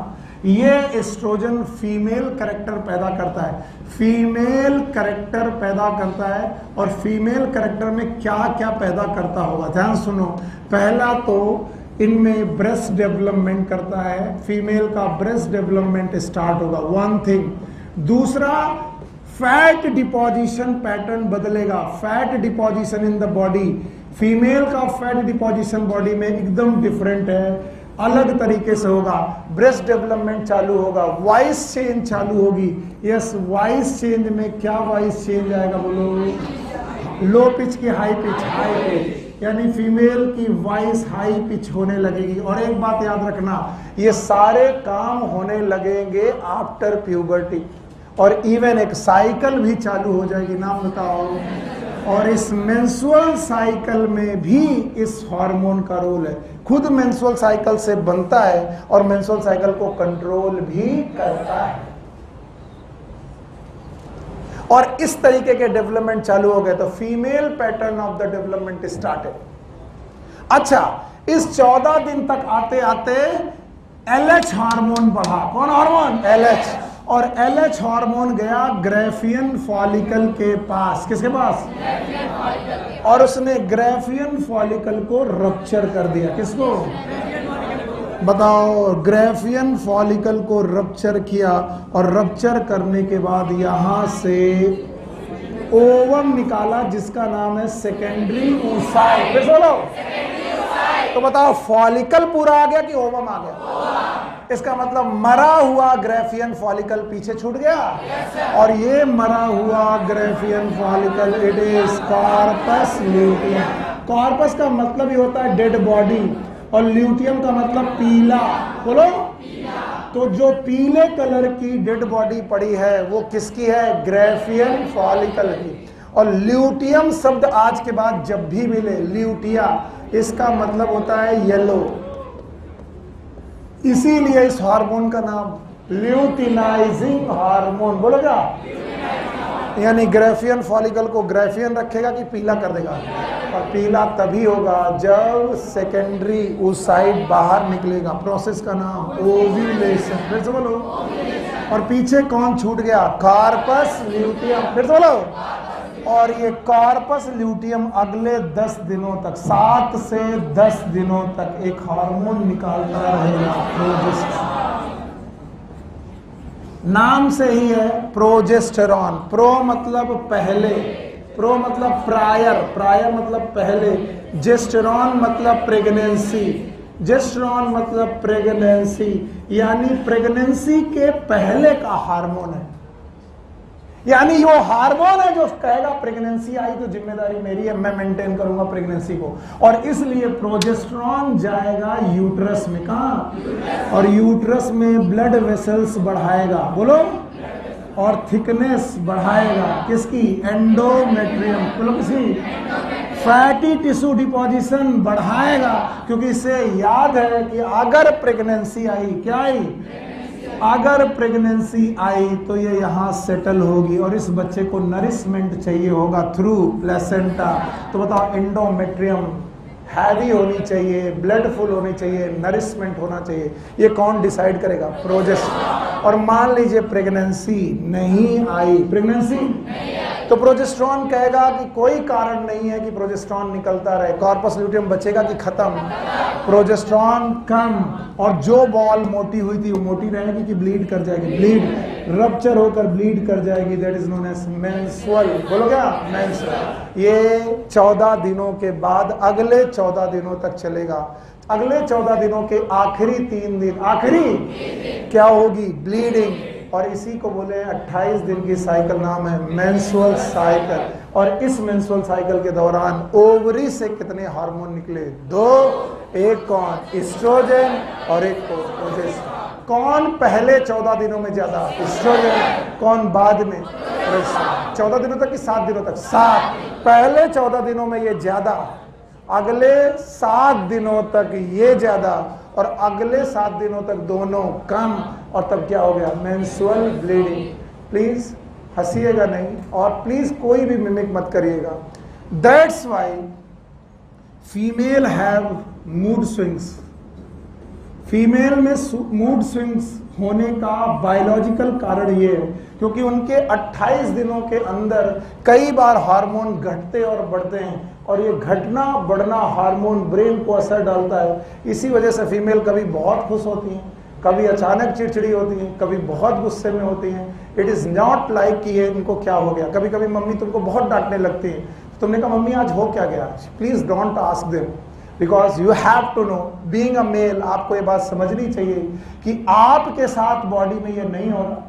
ये एस्ट्रोजन फीमेल कैरेक्टर पैदा करता है। फीमेल कैरेक्टर पैदा करता है। और फीमेल कैरेक्टर में क्या क्या पैदा करता होगा, ध्यान सुनो। पहला तो इनमें ब्रेस्ट डेवलपमेंट करता है, फीमेल का ब्रेस्ट डेवलपमेंट स्टार्ट होगा, वन थिंग। दूसरा, फैट डिपोजिशन पैटर्न बदलेगा। Fat deposition in the body, female का फैट डिपोजिशन बॉडी में एकदम डिफरेंट है, अलग तरीके से होगा। ब्रेस्ट डेवलपमेंट चालू होगा, वॉइस चेंज चालू होगी। यस, वॉइस चेंज में क्या वॉइस चेंज आएगा बोलो? लो पिच की हाई पिच, हाई पिच, यानी फीमेल की वॉइस हाई पिच होने लगेगी। और एक बात याद रखना, ये सारे काम होने लगेंगे आफ्टर प्यूबर्टी। और इवन एक साइकिल भी चालू हो जाएगी, नाम बताओ। और इस मेंस्ट्रुअल साइकिल में भी इस हार्मोन का रोल है। खुद मेंस्ट्रुअल साइकिल से बनता है और मेंस्ट्रुअल साइकिल को कंट्रोल भी करता है। और इस तरीके के डेवलपमेंट चालू हो गए तो female pattern of the development started. अच्छा, इस 14 दिन तक आते आते एलएच हार्मोन बढ़ा। कौन हार्मोन? एलएच। और एलएच हार्मोन गया ग्रेफियन फॉलिकल के पास। किसके पास? और उसने ग्रेफियन फॉलिकल को रप्चर कर दिया। किसको? बताओ। ग्रेफियन फॉलिकल को रप्चर किया। और रप्चर करने के बाद यहां से ओवम निकाला, जिसका नाम है सेकेंडरी oocyte। बोलो। तो बताओ, फॉलिकल पूरा आ गया कि ओवम आ गया? इसका मतलब मरा हुआ ग्रेफियन फॉलिकल पीछे छूट गया। और ये मरा हुआ Graafian follicle, it is corpus luteum. Corpus का मतलब ही होता है डेड बॉडी, और ल्यूटियम का मतलब पीला। बोलो। तो जो पीले कलर की डेड बॉडी पड़ी है वो किसकी है? ग्रेफियन फॉलिकल की। और ल्यूटियम शब्द आज के बाद जब भी मिले, ल्यूटिया, इसका मतलब होता है येलो। इसीलिए इस हार्मोन का नाम ल्यूटिनाइजिंग हार्मोन। बोलोगा? यानी ग्रेफियन फॉलिकल को ग्रेफियन रखेगा कि पीला कर देगा? और पीला तभी होगा जब सेकेंडरी oocyte बाहर निकलेगा। प्रोसेस का नाम ओव्यूलेशन। फिर से बोलो। और पीछे कौन छूट गया? Corpus luteum. फिर से बोलो। और ये कॉर्पस ल्यूटियम अगले 10 दिनों तक, 7 से 10 दिनों तक एक हार्मोन निकालता रहेगा, प्रोजेस्टेरॉन। नाम से ही है प्रोजेस्टेरॉन। प्रो मतलब पहले, प्रो मतलब प्रायर, प्रायर मतलब पहले, जेस्टेरॉन मतलब प्रेगनेंसी, जेस्टेरॉन मतलब प्रेगनेंसी, यानी प्रेगनेंसी के पहले का हार्मोन है। यानी वो हार्मोन है जो कहेगा प्रेगनेंसी आई तो जिम्मेदारी मेरी है, मैं मेंटेन करूंगा प्रेगनेंसी को। और इसलिए प्रोजेस्टेरॉन जाएगा यूट्रस में। कहां? और यूट्रस में ब्लड वेसल्स बढ़ाएगा। बोलो। और थिकनेस बढ़ाएगा। किसकी? एंडोमेट्रियम। बोलो किसकी? फैटी टिश्यू डिपोजिशन बढ़ाएगा, क्योंकि इसे याद है कि अगर प्रेगनेंसी आई, क्या आई? अगर प्रेगनेंसी आई तो ये यहाँ सेटल होगी और इस बच्चे को नरिशमेंट चाहिए होगा थ्रू प्लेसेंटा। तो बताओ, एंडोमेट्रियम हैवी होनी चाहिए, ब्लडफुल होनी चाहिए, नरिशमेंट होना चाहिए। ये कौन डिसाइड करेगा? प्रोजेस्टेरॉन। और मान लीजिए प्रेगनेंसी नहीं आई, प्रेगनेंसी तो प्रोजेस्टेरॉन कहेगा कि कोई कारण नहीं है कि प्रोजेस्टेरॉन निकलता रहे, कॉर्पस ल्यूटियम बचेगा कि खत्म, प्रोजेस्टेरॉन कम, और जो बॉल मोटी हुई थी वो मोटी रहेगी कि ब्लीड कर जाएगी, ब्लीड रप्चर होकर ब्लीड कर जाएगी, that is known as menstrual. बोलो क्या? मेंस्ट्रुअल। ये 14 दिनों के बाद अगले 14 दिनों तक चलेगा। अगले 14 दिनों के आखिरी 3 दिन, आखिरी क्या होगी? ब्लीडिंग। और इसी को बोले 28 दिन की साइकिल, नाम है मेंस्ट्रुअल साइकिल। और इस मेंस्ट्रुअल साइकिल के दौरान ओवरी से कितने हार्मोन निकले? 2। एक कौन? एस्ट्रोजन और एक प्रोजेस्टेरॉन। कौन पहले 14 दिनों में ज्यादा? एस्ट्रोजन। कौन बाद में? प्रोजेस्टेरॉन। 14 दिनों तक कि 7 दिनों तक? 7। पहले 14 दिनों में ये ज्यादा, अगले 7 दिनों तक ये ज्यादा, और अगले 7 दिनों तक दोनों कम। और तब क्या हो गया? Menstrual bleeding. प्लीज हंसीएगा नहीं, और प्लीज कोई भी मिमिक मत करिएगा। That's why female have mood swings. Female में मूड स्विंग्स होने का बायोलॉजिकल कारण ये है क्योंकि उनके 28 दिनों के अंदर कई बार हार्मोन घटते और बढ़ते हैं, और ये घटना बढ़ना हार्मोन ब्रेन को असर डालता है। इसी वजह से फीमेल कभी बहुत खुश होती हैं, कभी अचानक चिड़चिड़ी होती हैं, कभी बहुत गुस्से में होती हैं। इट इज नॉट लाइक कि ये इनको क्या हो गया। कभी कभी मम्मी तुमको बहुत डांटने लगती है, तुमने कहा मम्मी आज हो क्या गया? Please don't ask them, because you have to know, being a male, आपको ये बात समझनी चाहिए कि आपके साथ बॉडी में ये नहीं हो रहा,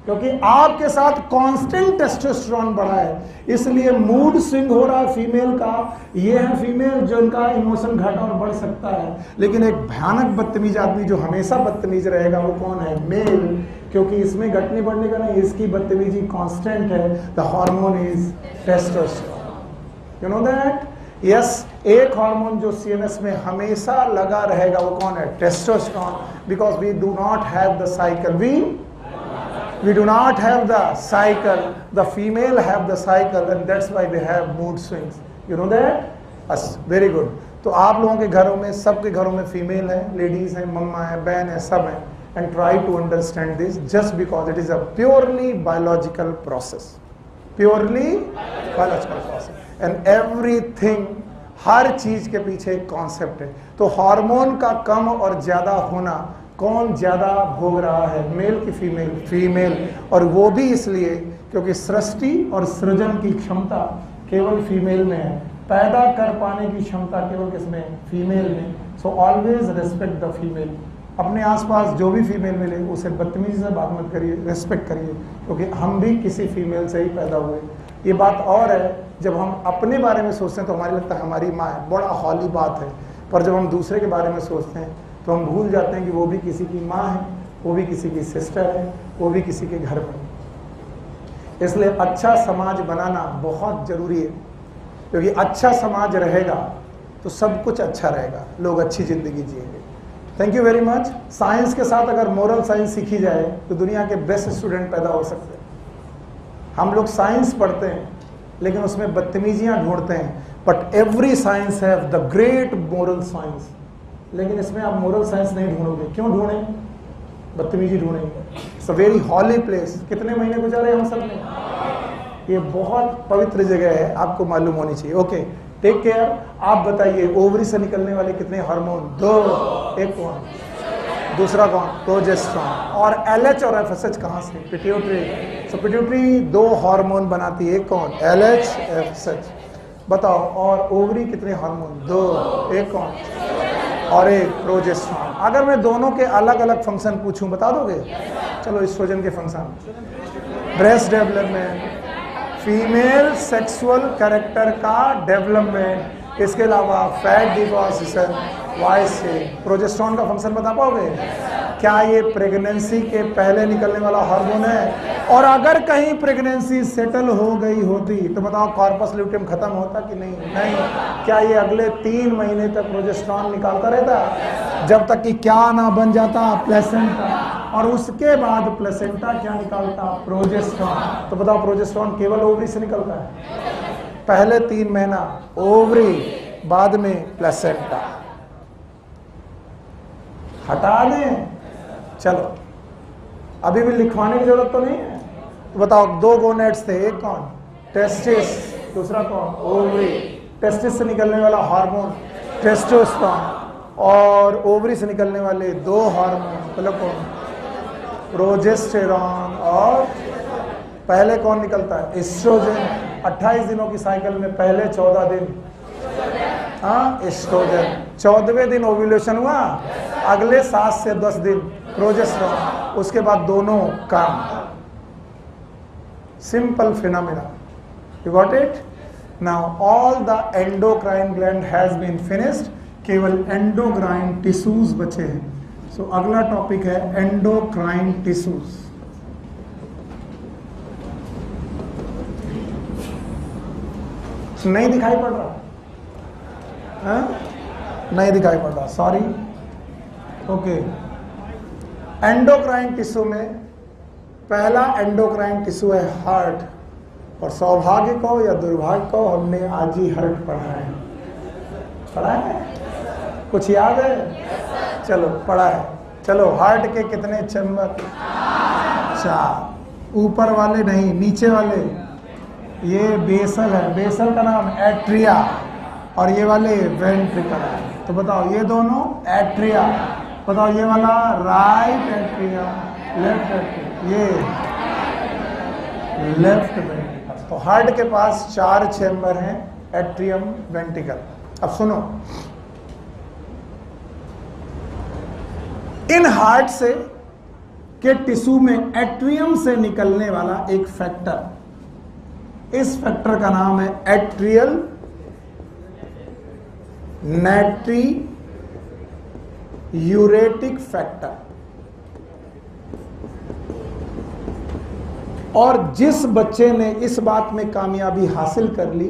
क्योंकि आपके साथ कांस्टेंट टेस्टोस्टेरोन बढ़ा है, इसलिए मूड स्विंग हो रहा है फीमेल का। ये है फीमेल जो इनका इमोशन घट और बढ़ सकता है। लेकिन एक भयानक बदतमीज आदमी जो हमेशा बदतमीज रहेगा वो कौन है? मेल। क्योंकि इसमें घटने बढ़ने का नहीं, इसकी बदतमीजी कांस्टेंट है। The hormone is testosterone. You know that? Yes, एक हार्मोन जो सीएनएस में हमेशा लगा रहेगा वो कौन है? Testosterone. Because we do not have the cycle, we do not have the cycle, the female have the cycle, and that's why they have mood swings. You know that? Yes, very good. तो आप लोगों के घरों में, सबके घरों में female है, लेडीज हैं, मम्मा है, बहन है, सब हैं, and try to understand this just because it is a purely biological process, purely biological process, and everything, हर चीज के पीछे एक कॉन्सेप्ट है। तो हार्मोन का कम और ज्यादा होना कौन ज्यादा भोग रहा है? मेल की फीमेल? फीमेल। और वो भी इसलिए क्योंकि सृष्टि और सृजन की क्षमता केवल फीमेल में है, पैदा कर पाने की क्षमता केवल किसमें? फीमेल में। So always respect the female. अपने आसपास जो भी फीमेल मिले उसे बदतमीजी से बात मत करिए, रेस्पेक्ट करिए, क्योंकि हम भी किसी फीमेल से ही पैदा हुए। ये बात और है, जब हम अपने बारे में सोचते हैं तो हमारी लगता है हमारी माँ है, बड़ा हौली बात है, पर जब हम दूसरे के बारे में सोचते हैं तो हम भूल जाते हैं कि वो भी किसी की माँ है, वो भी किसी की सिस्टर है, वो भी किसी के घर में। इसलिए अच्छा समाज बनाना बहुत जरूरी है, क्योंकि अच्छा समाज रहेगा तो सब कुछ अच्छा रहेगा, लोग अच्छी जिंदगी जिएंगे। Thank you very much. Science के साथ अगर मोरल साइंस सीखी जाए तो दुनिया के बेस्ट स्टूडेंट पैदा हो सकते हैं। हम लोग साइंस पढ़ते हैं लेकिन उसमें बदतमीजियां ढूंढते हैं, but every science have the great moral science. लेकिन इसमें आप मोरल साइंस नहीं ढूंढोगे। क्यों ढूंढेंगे? बदतमीजी ढूंढेंगे। It's a very holy place. कितने महीने गुजारे हम सब ने? ये बहुत पवित्र जगह है, आपको मालूम होनी चाहिए। Okay, take care. आप बताइए, ओवरी से निकलने वाले कितने हार्मोन? 2। एक कौन? दूसरा कौन? प्रोजेस्टेरॉन। और LH और FSH कहाँ से? पिट्यूटरी। सो पिट्यूटरी 2 हार्मोन बनाती है, एक कौन? LH, FSH। बताओ, और ओवरी कितने हार्मोन? 2। एक कौन? और एक प्रोजेस्टेरॉन। अगर मैं दोनों के अलग अलग फंक्शन पूछूं, बता दोगे? चलो, एस्ट्रोजन के function, breast development, female sexual character का डेवलपमेंट, इसके अलावा फैट डिपॉजिशन, वॉइस से। प्रोजेस्टेरॉन का फंक्शन बता पाओगे? क्या ये प्रेगनेंसी के पहले निकलने वाला हार्मोन है? और अगर कहीं प्रेगनेंसी सेटल हो गई होती तो बताओ कॉर्पस ल्यूटियम खत्म होता कि नहीं? नहीं। क्या ये अगले 3 महीने तक प्रोजेस्टेरॉन निकालता रहता, जब तक कि क्या ना बन जाता? प्लेसेंटा। और उसके बाद प्लेसेंटा क्या निकालता? प्रोजेस्टेरॉन। तो बताओ, प्रोजेस्टेरॉन केवल ओवरी से निकलता है? पहले 3 महीना ओवरी, बाद में प्लेसेंटा। हटा दें? चलो, अभी भी लिखवाने की जरूरत तो नहीं है। तो बताओ, 2 गोनेड्स थे, एक कौन? टेस्टिस, दूसरा कौन, ओवरी, टेस्टिस से निकलने वाला हार्मोन टेस्टोस्टेरोन, और ओवरी से निकलने वाले दो हार्मोन मतलब कौन, प्रोजेस्टेरॉन, और पहले कौन निकलता है, एस्ट्रोजन। 28 दिनों की साइकिल में पहले 14 दिन एस्ट्रोजन, 14वें दिन ओव्यूलेशन हुआ, अगले 7 से 10 दिन प्रोजेस्टेरॉन, उसके बाद दोनों काम। Simple phenomena, you got it. Now all the endocrine gland has been finished, केवल एंडोक्राइन टिश्यूज बचे हैं। सो अगला टॉपिक है एंडोक्राइन टिश्यूज। नहीं दिखाई पड़ रहा, नहीं दिखाई पड़ रहा, सॉरी। ओके, एंडोक्राइन टिश्यू में पहला एंडोक्राइन टिश्यू है हार्ट, और सौभाग्य को या दुर्भाग्य को हमने आज ही हार्ट पढ़ा है, कुछ याद है? चलो पढ़ा है। चलो, हार्ट के कितने चैम्बर? 4। ऊपर वाले नहीं, नीचे वाले, ये बेसल है, बेसल का नाम एट्रिया, और ये वाले वेंट्रिकल। तो बताओ ये दोनों एट्रिया, बताओ ये वाला राइट एट्रिया, लेफ्ट एट्रिया, ये लेफ्ट वेंट्रिकल। तो हार्ट के पास 4 चैम्बर हैं, एट्रियम, वेंट्रिकल। अब सुनो, इन हार्ट से के टिश्यू में एट्रियम से निकलने वाला एक फैक्टर, इस फैक्टर का नाम है एट्रियल नाइट्री यूरेटिक फैक्टर। और जिस बच्चे ने इस बात में कामयाबी हासिल कर ली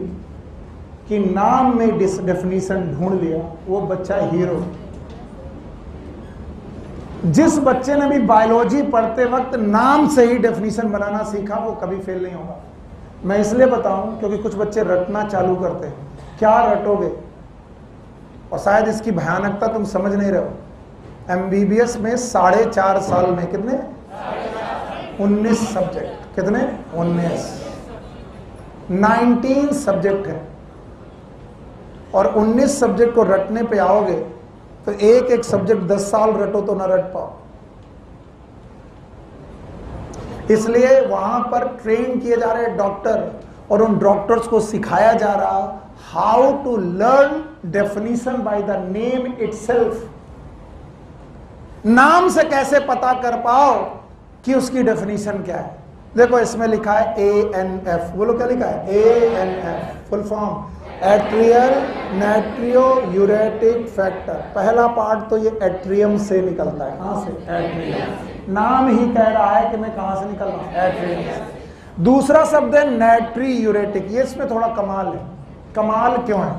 कि नाम में डेफिनेशन ढूंढ लिया, वो बच्चा हीरो। जिस बच्चे ने भी बायोलॉजी पढ़ते वक्त नाम से ही डेफिनेशन बनाना सीखा, वो कभी फेल नहीं होगा। मैं इसलिए बताऊं क्योंकि कुछ बच्चे रटना चालू करते हैं। क्या रटोगे? और शायद इसकी भयानकता तुम समझ नहीं रहे हो। एमबीबीएस में 4.5 साल में कितने 19 सब्जेक्ट, कितने 19 सब्जेक्ट है, और 19 सब्जेक्ट को रटने पे आओगे तो एक एक सब्जेक्ट 10 साल रटो तो ना रट पाओ। इसलिए वहां पर ट्रेन किए जा रहे डॉक्टर, और उन डॉक्टर्स को सिखाया जा रहा how to learn definition by the name itself. नाम से कैसे पता कर पाओ कि उसकी डेफिनेशन क्या है। देखो इसमें लिखा है ANF, बोलो क्या लिखा है? ANF full form atrial natriuretic factor. पहला पार्ट तो ये एट्रियम से निकलता है। कहां से? एट्रियम। नाम ही कह रहा है कि मैं कहां से निकल रहा हूं, एट्रियम से। दूसरा शब्द है नाइट्री यूरेटिक। ये इसमें थोड़ा कमाल है। कमाल क्यों है?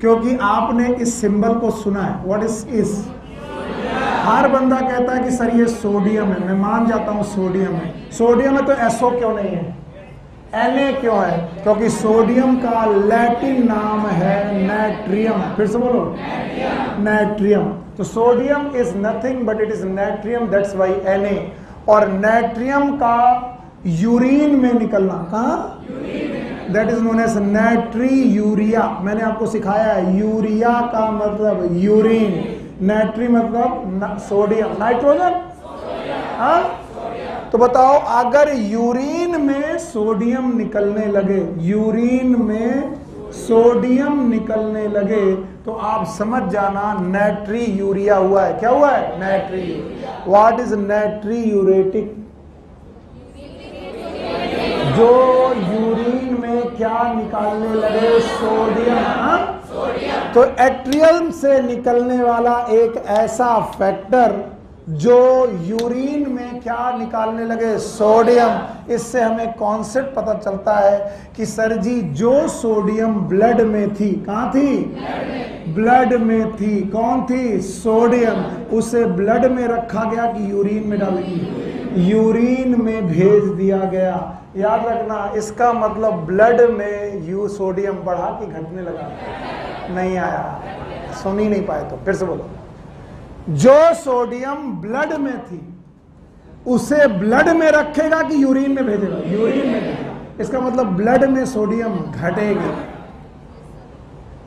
क्योंकि आपने इस सिंबल को सुना है। What is? हर बंदा कहता है कि सर ये सोडियम है। मैं मान जाता हूं सोडियम है। सोडियम है तो SO क्यों नहीं है? Na क्यों है? क्योंकि सोडियम का लैटिन नाम है नाइट्रियम। फिर से बोलो, नाइट्रियम। तो sodium is nothing but it is natrium, that's why Na। और नाइट्रियम का यूरिन में निकलना, कहाँ? That is known as natriuria. मैंने आपको सिखाया है यूरिया का मतलब यूरिन, नाइट्री मतलब सोडियम, नाइट्रोजन। हाँ, तो बताओ अगर यूरिन में सोडियम निकलने लगे, यूरिन में सोडियम निकलने लगे, तो आप समझ जाना नाइट्री यूरिया हुआ है। क्या हुआ है? Natriuria. What is natriuretic? जो यूरिन में क्या निकालने लगे? सोडियम। हाँ? तो एट्रियम से निकलने वाला एक ऐसा फैक्टर जो यूरिन में क्या निकालने लगे? सोडियम। इससे हमें कॉन्सेप्ट पता चलता है कि सर जी जो सोडियम ब्लड में थी, कहाँ थी? ब्लड में थी। कौन थी? सोडियम। उसे ब्लड में रखा गया कि यूरिन में डालेंगे? यूरिन में भेज दिया गया। याद रखना, इसका मतलब ब्लड में सोडियम बढ़ा कि घटने लगा? नहीं आया। सुन ही नहीं पाए तो फिर से बोलो। जो सोडियम ब्लड में थी उसे ब्लड में रखेगा कि यूरिन में भेजेगा? यूरिन में भेजेगा। इसका मतलब ब्लड में सोडियम घटेगी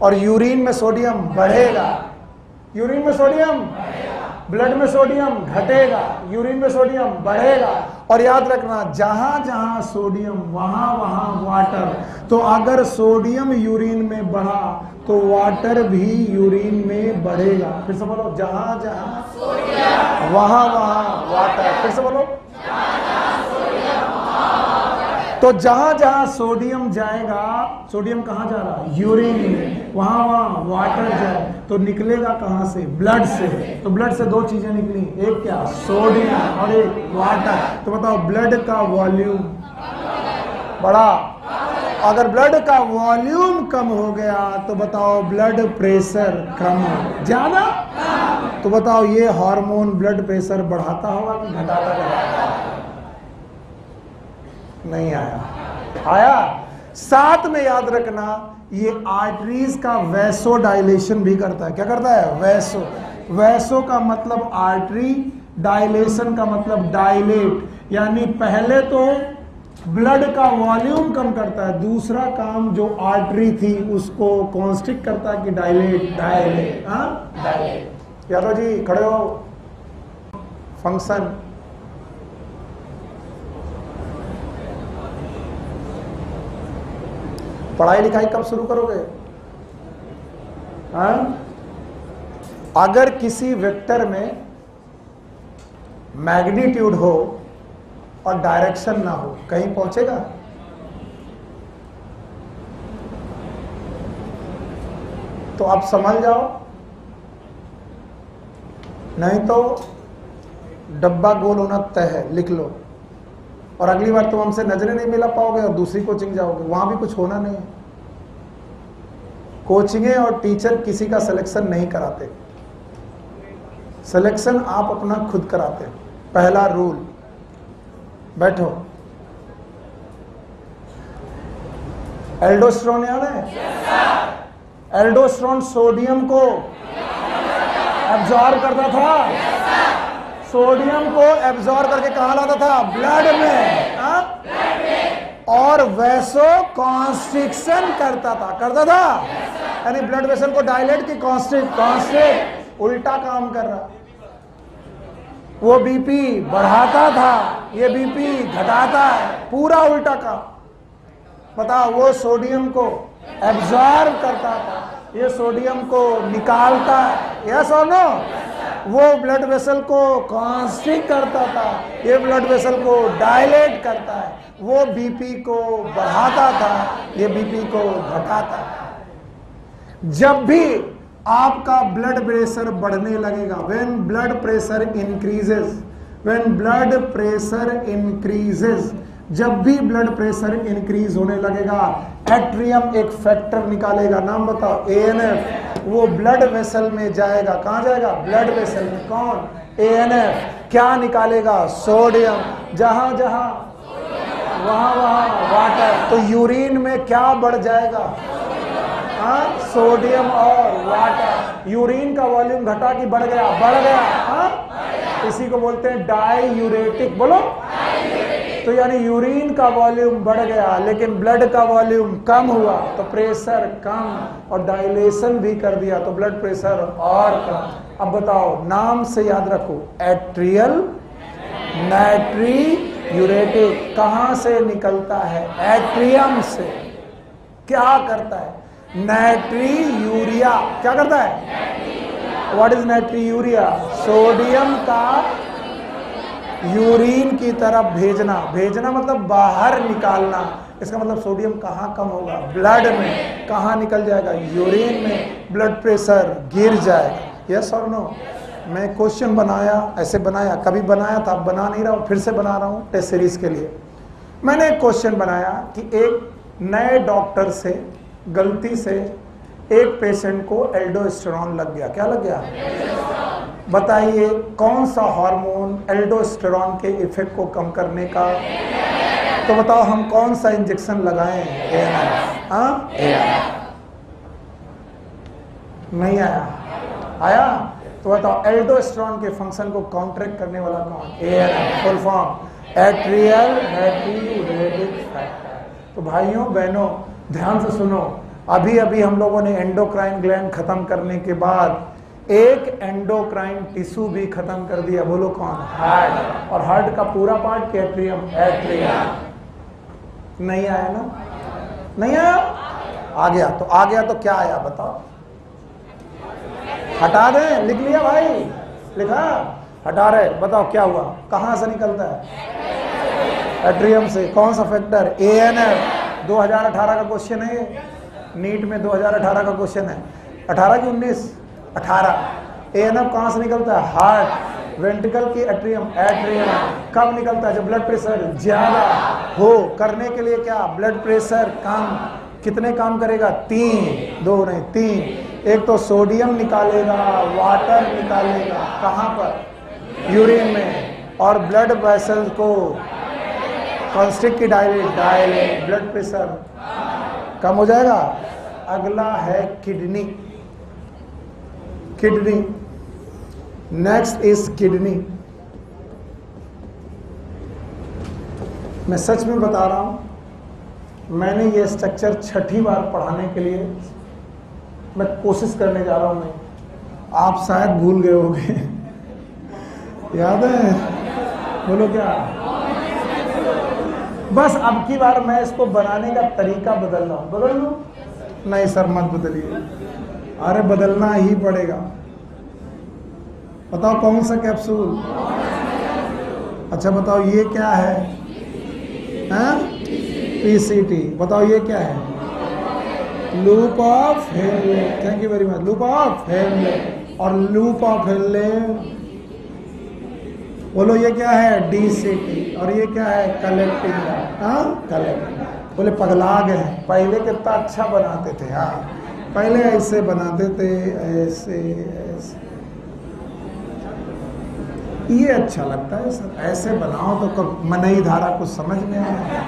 और यूरिन में सोडियम बढ़ेगा। यूरिन में सोडियम, ब्लड में सोडियम घटेगा, यूरिन में सोडियम बढ़ेगा। और याद रखना, जहां जहां सोडियम वहां वहां वाटर। तो अगर सोडियम यूरिन में बढ़ा तो वाटर भी यूरिन में बढ़ेगा। फिर से बोलो, जहां जहां सोडियम वहां वहां वाटर। फिर से बोलो, तो जहां जहां सोडियम जाएगा, सोडियम कहां जा रहा है? यूरिन में, वहां वहां वाटर जाए तो निकलेगा कहां से? ब्लड से। तो ब्लड से दो चीजें निकली, एक क्या? सोडियम और एक वाटर। तो बताओ, ब्लड का वॉल्यूम बढ़ा। अगर ब्लड का वॉल्यूम कम हो गया तो बताओ ब्लड प्रेशर कम हो। ज्यादा तो बताओ ये हार्मोन ब्लड प्रेशर बढ़ाता होगा कि घटाता होगा? नहीं आया? आया? साथ में याद रखना, ये आर्टरीज का वैसो डायलेशन भी करता है। क्या करता है? वैसो। वैसो का मतलब आर्टरी, डायलेशन का मतलब डायलेट। यानी पहले तो ब्लड का वॉल्यूम कम करता है, दूसरा काम जो आर्टरी थी उसको कॉन्स्ट्रिक्ट करता है कि डायलेट। डायलेट, हाँ डायलेट। यादव जी खड़े हो, फंक्शन। पढ़ाई लिखाई कब शुरू करोगे? हाँ? अगर किसी वेक्टर में मैग्नीट्यूड हो और डायरेक्शन ना हो, कहीं पहुंचेगा? तो आप समझ जाओ, नहीं तो डब्बा गोल होना तय है, लिख लो। और अगली बार तुम हमसे नजरें नहीं मिला पाओगे और दूसरी कोचिंग जाओगे, वहां भी कुछ होना नहीं है। कोचिंगें और टीचर किसी का सिलेक्शन नहीं कराते, सिलेक्शन आप अपना खुद कराते। पहला रूल, बैठो। एल्डोस्टेरोन याद है? एल्डोस्टेरोन सोडियम को एब्जॉर्ब करता था, सोडियम को एब्जॉर्ब करके कहां लाता था? ब्लड में। और वैसो कॉन्स्ट्रिक्शन करता था, यानी ब्लड वेसल को डायलेट की कॉन्स्ट्रिक्ट। उल्टा काम कर रहा, वो बीपी बढ़ाता था, ये बीपी घटाता है, पूरा उल्टा काम। बताओ, वो सोडियम को एब्जॉर्ब करता था, ये सोडियम को निकालता है। यस और नो? वो ब्लड वेसल को कॉन्स्ट्रिक्ट करता था, ये ब्लड वेसल को डायलेट करता है। वो बीपी को बढ़ाता था, ये बीपी को घटाता है। जब भी आपका ब्लड प्रेशर बढ़ने लगेगा, when blood pressure increases, when blood pressure increases, जब भी ब्लड प्रेशर इंक्रीज होने लगेगा, एट्रियम एक फैक्टर निकालेगा, नाम बताओ? एएनएफ। वो ब्लड वेसल में जाएगा, कहां जाएगा? ब्लड वेसल में। कौन? एएनएफ। क्या निकालेगा? सोडियम। जहां जहां वहां वहां वाटर। तो यूरिन में क्या बढ़ जाएगा? हाँ, सोडियम और वाटर। यूरिन का वॉल्यूम घटा कि बढ़ गया? बढ़ गया। हाँ, इसी को बोलते हैं डाईयूरेटिक। बोलो। तो यानी यूरिन का वॉल्यूम बढ़ गया लेकिन ब्लड का वॉल्यूम कम हुआ, तो प्रेशर कम, और डायलेशन भी कर दिया तो ब्लड प्रेशर और कम। अब बताओ, नाम से याद रखो, एट्रियल नाइट्रीयूरेटिक। कहां से निकलता है? एट्रियम से। क्या करता है? नाइट्रीयूरिया। क्या करता है? What is natriuria? सोडियम का यूरिन की तरफ भेजना। भेजना मतलब बाहर निकालना। इसका मतलब सोडियम कहाँ कम होगा? ब्लड में। कहाँ निकल जाएगा? यूरिन में। ब्लड प्रेशर गिर जाएगा। यस और नो? मैं क्वेश्चन बनाया, ऐसे बनाया, कभी बनाया था, बना नहीं रहा हूँ, फिर से बना रहा हूँ टेस्ट सीरीज के लिए। मैंने एक क्वेश्चन बनाया कि एक नए डॉक्टर से गलती से एक पेशेंट को एल्डोस्टेरोन लग गया। क्या लग गया? बताइए कौन सा हार्मोन एल्डोस्टेरोन के इफेक्ट को कम करने का? तो बताओ हम कौन सा इंजेक्शन लगाएं? एएनएफ। हाँ, नहीं आया? आया? तो बताओ एल्डोस्टेरोन के फंक्शन को काउंटरैक्ट करने वाला कौन? ANF. Full form atrial natriuretic factor. तो भाइयों बहनों ध्यान से सुनो, अभी अभी हम लोगों ने एंडोक्राइन ग्लैंड खत्म करने के बाद एक एंडोक्राइन टिश्यू भी खत्म कर दिया। बोलो कौन? हार्ट। और हार्ट का पूरा पार्ट एट्रियम। एट्रियम नहीं आया ना? नहीं आया? आ गया। तो आ गया तो क्या आया बताओ? हटा दें? लिख लिया भाई? लिखा? हटा रहे? बताओ क्या हुआ? कहां से निकलता है? एट्रियम से। कौन सा फैक्टर? ANF। 2018 का क्वेश्चन है ये, नीट में 2018 का क्वेश्चन है। 18 की 19? 18। ANF कहां से निकलता है? हार्ट। वेंट्रिकल की एट्रियम। एट्रियम कब निकलता है? जब ब्लड प्रेशर ज्यादा हो। करने के लिए क्या? ब्लड प्रेशर कम। कितने काम करेगा? 3, 2 नहीं 3। एक तो सोडियम निकालेगा, वाटर निकालेगा। कहां पर? यूरिन में। और ब्लड वेसल को कंस्ट्रिक्ट की डायलेट, ब्लड प्रेशर कम हो जाएगा। अगला है kidney. Kidney next is kidney. मैं सच में बता रहा हूं, मैंने ये स्ट्रक्चर 6ठी बार पढ़ाने के लिए मैं कोशिश करने जा रहा हूं। मैं आप शायद भूल गए होंगे। याद है? बोलो क्या? बस अब की बार मैं इसको बनाने का तरीका बदल रहा हूं। बदल लो? नहीं सर मत बदलिए। अरे बदलना ही पड़ेगा। बताओ कौन सा कैप्सूल? अच्छा बताओ ये क्या है? PCT। बताओ ये क्या है? Loop of Henle. Thank you very much. Loop of Henle. और लूप ऑफ हेनले बोलो ये क्या है? DCT। और ये क्या है? कलेक्टिंग। कलेक्टिंग। बोले पगला गए हैं, पहले कितना अच्छा बनाते थे। हाँ पहले ऐसे बनाते थे, ऐसे ऐसे। ये अच्छा लगता है सर, ऐसे बनाओ तो कब मनई धारा कुछ समझ में आया।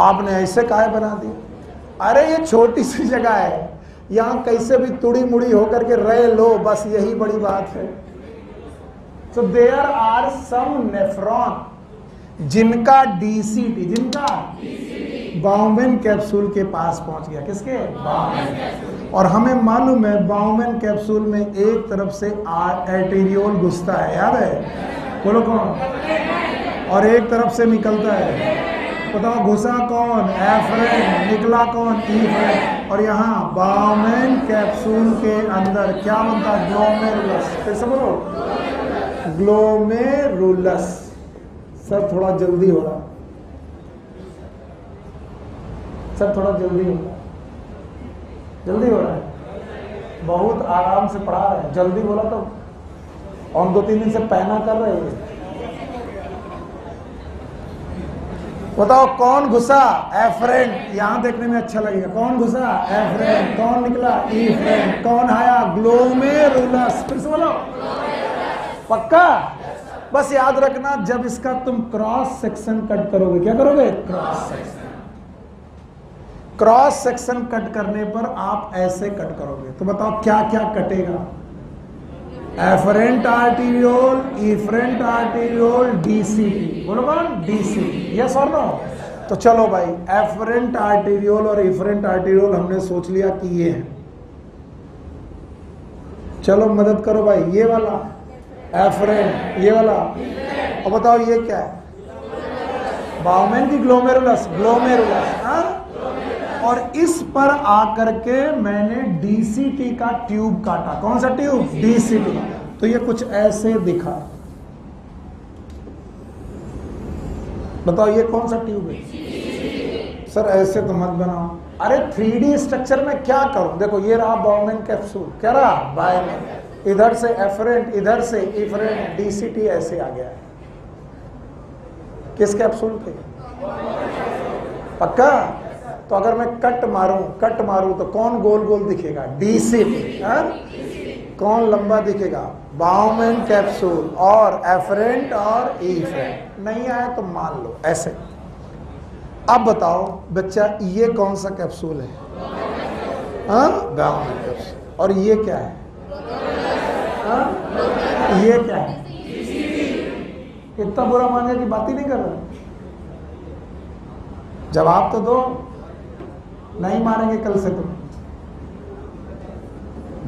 आपने ऐसे काहे बना दिया? अरे ये छोटी सी जगह है, यहाँ कैसे भी तुड़ी मुड़ी होकर के रह लो, बस यही बड़ी बात है। तो देयर आर सम नेफ्रॉन जिनका DCT, जिनका बाउमेन कैप्सूल के पास पहुंच गया। किसके? बाउमेन। और हमें मालूम है बाउमेन कैप्सूल में एक तरफ से आर्टेरियोल घुसता है, याद है? बोलो कौन? और एक तरफ से निकलता है। बताओ घुसा कौन? एफरेन। निकला कौन? इफरेन। और यहाँ बाउमेन कैप्सूल के अंदर क्या बनता है? ग्लोमेरुलस। फिर से बोलो, ग्लोमेरुलस। सर थोड़ा जल्दी हो रहा, सर थोड़ा जल्दी हो रहा, जल्दी हो रहा है। बहुत आराम से पढ़ा रहे हैं, जल्दी बोला तो और 2-3 दिन से पहना कर रहे हैं। बताओ कौन घुसा? एफरेंट। यहां देखने में अच्छा लगेगा। कौन घुसा? एफरेंट। कौन निकला? इफरेंट। कौन आया? ग्लोमेरुलस। फिर से बोलो, पक्का? बस याद रखना, जब इसका तुम क्रॉस सेक्शन कट करोगे, क्या करोगे? Cross section. Cross section cut करने पर आप ऐसे कट करोगे, तो बताओ क्या क्या कटेगा? Afferent arteriole, efferent arteriole, DCT। बोलो कौन? DCT। यस और नो? तो चलो भाई, एफरेंट आर्टीरियोल और इफरेंट आर्टीरियोल हमने सोच लिया कि ये है। चलो मदद करो भाई, ये वाला एफरेंट, ये वाला। और बताओ ये क्या है? बाउमेन की ग्लोमेरुलस। ग्लोमेरुलस। हाँ? और इस पर आकर के मैंने DCT का ट्यूब काटा। कौन सा ट्यूब? DCT। तो ये कुछ ऐसे दिखा। बताओ ये कौन सा ट्यूब है? सर ऐसे तो मत बनाओ। अरे 3D स्ट्रक्चर में क्या करूं? देखो ये रहा बाउमेन कैप्सूल, क्या रहा? बाउमेन। इधर से एफरेंट, इधर से इफरेंट, DCT ऐसे आ गया है। किस कैप्सूल पे? पक्का? तो अगर मैं कट मारूं तो कौन गोल गोल दिखेगा? DCT। कौन लंबा दिखेगा? Bowmen capsule. और एफरेंट और इफरेंट। नहीं आया तो मान लो ऐसे। अब बताओ बच्चा, ये कौन सा कैप्सूल है? Bowmen capsule. और ये क्या है? ये क्या है? इतना बुरा मानने की बात ही नहीं कर रहा। जवाब तो दो, नहीं मानेंगे कल से तुम।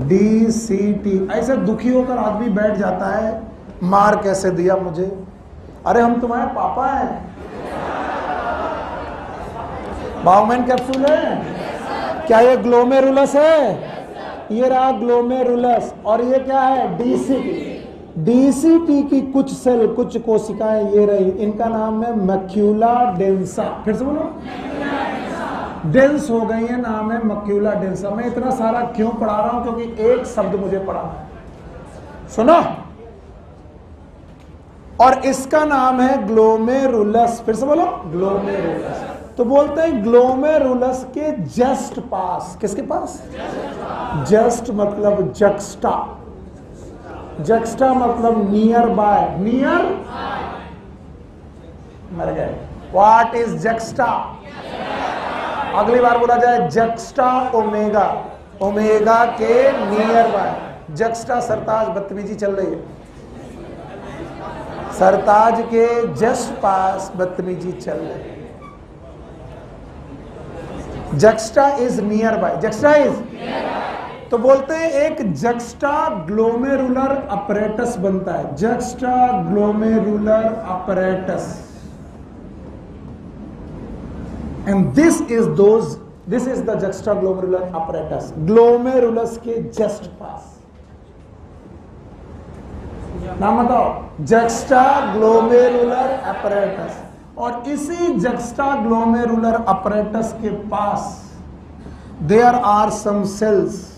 DCT। ऐसे दुखी होकर आदमी बैठ जाता है, मार कैसे दिया मुझे, अरे हम तुम्हारे पापा हैं। बाउमैन कैप्सूल है क्या? ये ग्लोमेरुलस है, ये रहा ग्लोमेरुलस, और ये क्या है? DCT की कुछ सेल, कुछ कोशिकाएं ये रही, इनका नाम है मैक्यूला डेंसा। फिर से बोलो, डेंस हो गई है, नाम है मैक्यूला डेंसा। मैं इतना सारा क्यों पढ़ा रहा हूं? क्योंकि एक शब्द मुझे पढ़ाना है। सुनो, और इसका नाम है ग्लोमेरुलस। फिर से बोलो, ग्लोमेरुलस। तो बोलते हैं ग्लोमेरुलस के जस्ट पास। किसके पास? जस्ट मतलब जक्स्टा, जक्स्टा मतलब नियर बाय, नियर मर गए। What is juxta? अगली बार बोला जाए जक्स्टा ओमेगा, ओमेगा के नियर बाय। जक्स्टा सरताज बदतमीजी चल रही है, सरताज के जस्ट पास बदतमीजी चल रही है। Juxta is near by, juxta is, तो बोलते हैं एक जक्स्टा ग्लोमेरुलर अपरेटस बनता है, juxta glomerular apparatus, and this is the juxta glomerular apparatus, glomerulus के जस्ट पास। नाम बताओ, जक्स्टा ग्लोमेरुलर अपरेटस। और इसी जक्स्टा ग्लोमेरुलर अपरेटस के पास there are some cells,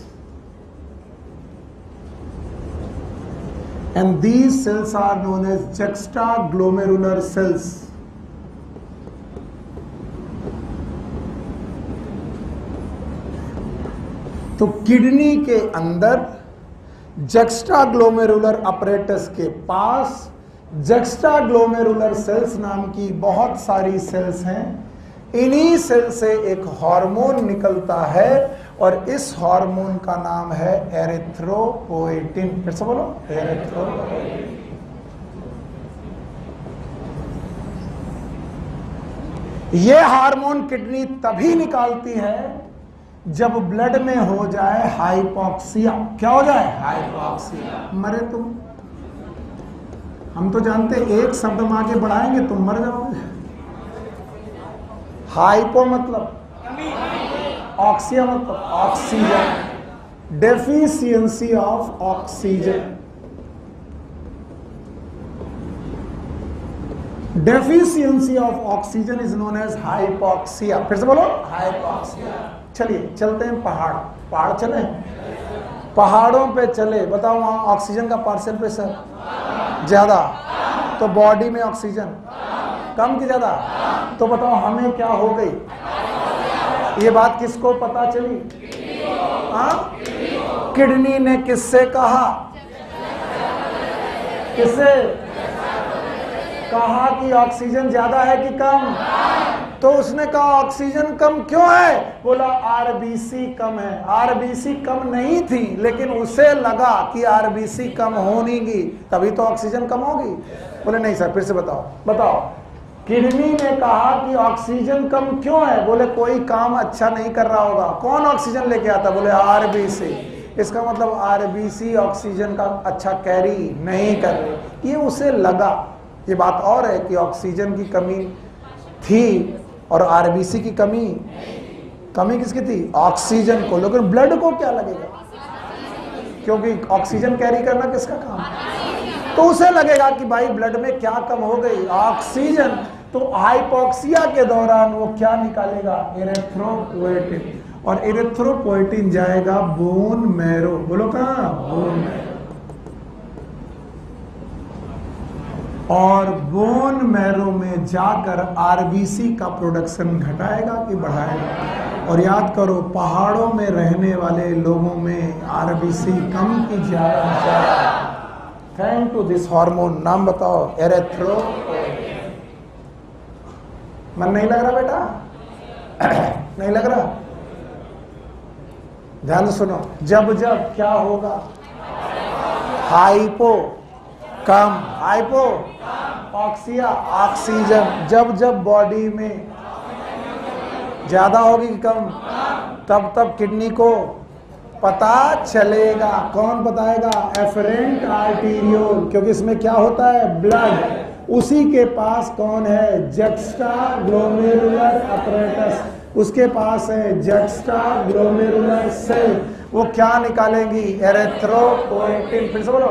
and these cells are known as juxtaglomerular cells. तो किडनी के अंदर जक्स्टाग्लोमेरुलर अपरेटस के पास जक्स्टाग्लोमेरुलर सेल्स नाम की बहुत सारी सेल्स हैं। इन्हीं सेल से एक हार्मोन निकलता है और इस हार्मोन का नाम है एरिथ्रोपोएटिन। फिर से बोलो, एरिथ्रोपोएटिन। यह हार्मोन किडनी तभी निकालती है जब ब्लड में हो जाए हाइपॉक्सिया। क्या हो जाए? हाइपॉक्सिया। मरे तुम, हम तो जानते एक शब्द में आगे बढ़ाएंगे तुम मर जाओगे। हाइपो मतलब ऑक्सिया मतलब oxygen, deficiency of oxygen, deficiency of oxygen is known as hypoxia. फिर से बोलो, हाइपॉक्सिया। चलिए चलते हैं पहाड़, पहाड़ चले, पहाड़ों पे चले, बताओ वहां ऑक्सीजन का पार्शियल प्रेशर ज्यादा, तो बॉडी में ऑक्सीजन कम की ज्यादा, तो बताओ हमें क्या हो गई? ये बात किसको पता चली? किडनी ने किससे कहा? किससे कहा कि ऑक्सीजन ज्यादा है कि कम? तो उसने कहा ऑक्सीजन कम क्यों है? बोला आरबीसी कम है। आरबीसी कम नहीं थी, लेकिन उसे लगा कि आरबीसी कम होगी तभी तो ऑक्सीजन कम होगी। बोले नहीं सर, फिर से बताओ। बताओ, किडनी ने कहा कि ऑक्सीजन कम क्यों है? बोले कोई काम अच्छा नहीं कर रहा होगा। कौन ऑक्सीजन लेके आता? बोले आरबीसी। इसका मतलब आरबीसी ऑक्सीजन का अच्छा कैरी नहीं कर रही, ये उसे लगा। ये बात और है कि ऑक्सीजन की कमी थी और आरबीसी की कमी, कमी किसकी थी? ऑक्सीजन को। लेकिन ब्लड को क्या लगेगा? क्योंकि ऑक्सीजन कैरी करना किसका काम है? तो उसे लगेगा कि भाई ब्लड में क्या कम हो गई? ऑक्सीजन। तो हाइपॉक्सिया के दौरान वो क्या निकालेगा? एरिथ्रोपोएटिन। और एरिथ्रोपोएटिन जाएगा बोन मैरो। बोलो कहाँ? Bone marrow. और बोन मैरो में जाकर आरबीसी का प्रोडक्शन घटाएगा कि बढ़ाएगा? और याद करो, पहाड़ों में रहने वाले लोगों में आरबीसी कम की ज्यादा, थैंक टू दिस हार्मोन। नाम बताओ, एरिथ्रोपोएटिन। मन नहीं लग रहा बेटा? नहीं लग रहा? ध्यान से सुनो, जब जब क्या होगा? हाइपो कम, हाइपो ऑक्सिया ऑक्सीजन। जब जब बॉडी में ज्यादा होगी कि कम? तब किडनी को पता चलेगा। कौन बताएगा? एफरेंट आर्टीरियोल, क्योंकि इसमें क्या होता है? ब्लड। उसी के पास कौन है? जक्स्टा ग्लोमेरुलर अपरेटस, उसके पास है जक्स्टा ग्लोमेरुलर सेल। वो क्या निकालेंगी? एरिथ्रोपोएटिन। फिर से बोलो।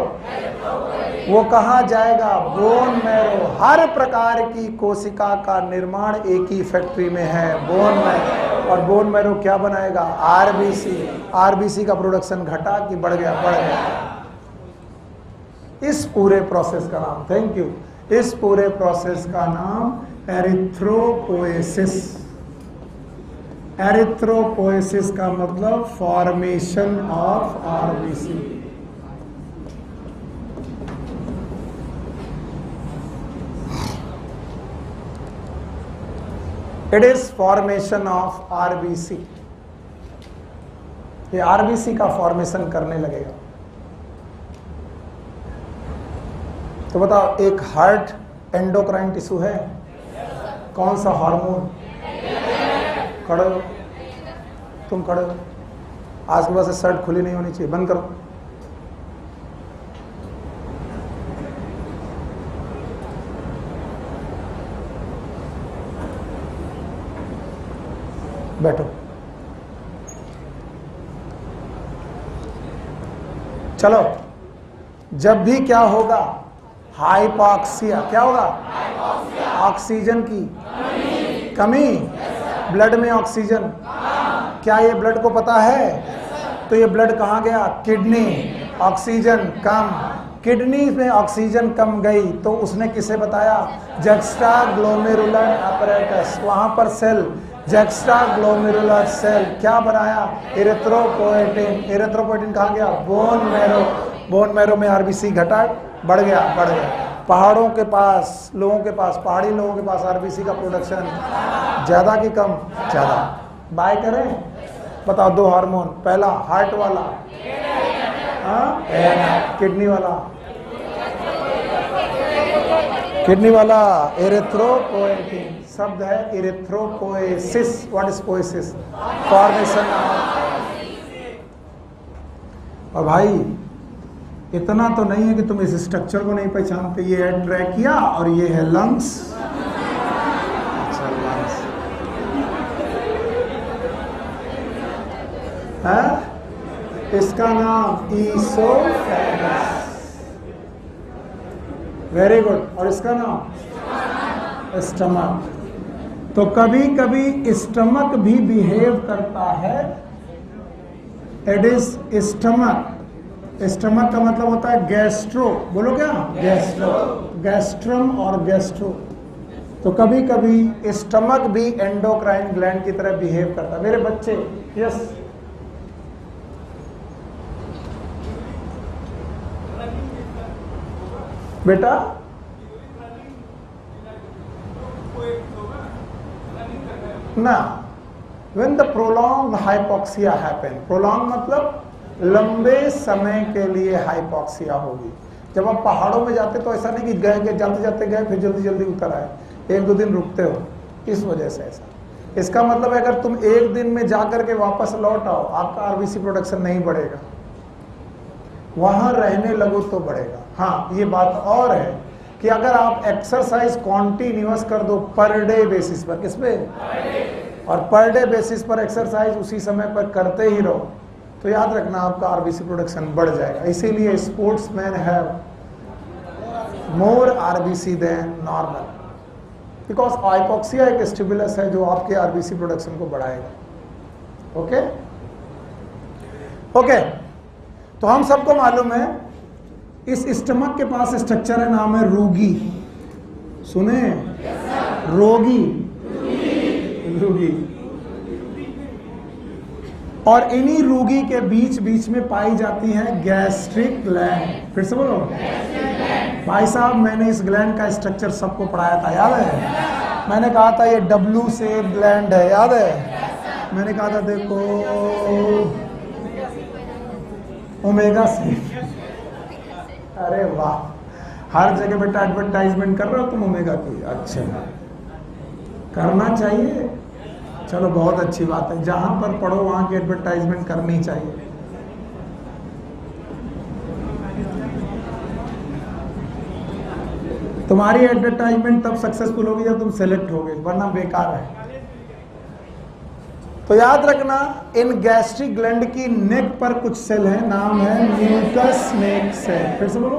वो कहाँ जाएगा? Bone marrow. हर प्रकार की कोशिका का निर्माण एक ही फैक्ट्री में है, बोन मैरो। और बोन मैरो क्या बनाएगा? आरबीसी। आरबीसी का प्रोडक्शन घटा कि बढ़ गया? बढ़ गया। इस पूरे प्रोसेस का नाम, थैंक यू, इस पूरे प्रोसेस का नाम एरिथ्रोपोएसिस। एरिथ्रोपोएसिस का मतलब formation of RBC. It is formation of RBC. ये आरबीसी का फॉर्मेशन करने लगेगा। तो बताओ, एक हार्ट एंडोक्राइन टिश्यू है। कौन सा हार्मोन? खड़े हो, तुम खड़े हो। आज के बाद से शर्ट खुली नहीं होनी चाहिए, बंद करो। बैठो। चलो, जब भी क्या होगा? हाइपॉक्सिया। क्या होगा? ऑक्सीजन की कमी। ब्लड में ऑक्सीजन, क्या ये ब्लड को पता है? तो ये ब्लड कहाँ गया? किडनी। ऑक्सीजन कम, किडनी में ऑक्सीजन कम गई तो उसने किसे बताया? Juxta glomerular apparatus. वहां पर सेल जक्स्टा ग्लोमेरुलर सेल क्या बनाया? एरिथ्रोपोएटिन। एरिथ्रोपोएटिन कहाँ गया? Bone marrow. बोन मैरो में आरबीसी घटा, बढ़ गया? बढ़ गया। पहाड़ों के पास, लोगों के पास, पहाड़ी लोगों के पास आरबीसी का प्रोडक्शन ज्यादा कि कम? ज्यादा। बाय करें? बताओ, दो हार्मोन, पहला हार्ट वाला, किडनी वाला, किडनी वाला एरिथ्रोपोएटिन। शब्द है erythropoiesis. What is poiesis? Formation. और भाई इतना तो नहीं है कि तुम इस स्ट्रक्चर को नहीं पहचानते। ये है ट्रैकिया और ये है लंग्स। अच्छा, लंग्स है, इसका नाम ईसोफेगस। Very good. और इसका नाम स्टमक। तो कभी कभी स्टमक भी बिहेव करता है। It is stomach. स्टमक का मतलब होता है गैस्ट्रो। बोलो क्या? गैस्ट्रो, गैस्ट्रम और गैस्ट्रो। तो कभी कभी स्टमक भी एंडोक्राइन ग्लैंड की तरह बिहेव करता है। मेरे बच्चे, यस, बेटा, ना, when the prolonged hypoxia happen, prolonged मतलब लंबे समय के लिए हाइपोक्सिया होगी। जब आप पहाड़ों में जाते तो ऐसा नहीं कि गए जाते जाते गए फिर जल्दी जल्दी उतर आए, एक दो दिन रुकते हो, इस वजह से ऐसा। इसका मतलब अगर तुम एक दिन में जाकर के वापस लौट आओ, आपका आरबीसी प्रोडक्शन नहीं बढ़ेगा, वहां रहने लगो तो बढ़ेगा। हाँ, ये बात और है कि अगर आप एक्सरसाइज कॉन्टिन्यूअस कर दो पर डे बेसिस पर, किस पे? और पर डे बेसिस पर एक्सरसाइज उसी समय पर करते ही रहो, तो याद रखना आपका आरबीसी प्रोडक्शन बढ़ जाएगा। इसीलिए sportsman have more RBC than normal, because hypoxia एक स्टिमुलस है जो आपके आरबीसी प्रोडक्शन को बढ़ाएगा। ओके ओके, तो हम सबको मालूम है इस स्टमक के पास स्ट्रक्चर है, नाम है रूगी। सुने? रोगी, रूगी। और इन्हीं रूगी के बीच बीच में पाई जाती है गैस्ट्रिक ग्लैंड। फिर से बोलो। भाई साहब, मैंने इस ग्लैंड का स्ट्रक्चर सबको पढ़ाया था, याद है? मैंने कहा था ये डब्ल्यू शेप ग्लैंड है, याद है? मैंने कहा था देखो ओमेगा शेप। अरे वाह, हर जगह बेटा एडवर्टाइजमेंट कर रहे हो तुम ओमेगा की। अच्छा, करना चाहिए। चलो बहुत अच्छी बात है, जहां पर पढ़ो वहां की एडवर्टाइजमेंट करनी चाहिए। तुम्हारी एडवर्टाइजमेंट तब सक्सेसफुल होगी जब तुम सेलेक्ट होगे, वरना बेकार है। तो याद रखना, इन गैस्ट्रिक ग्लैंड की नेक पर कुछ सेल है, नाम है म्यूकस नेक सेल। फिर से बोलो।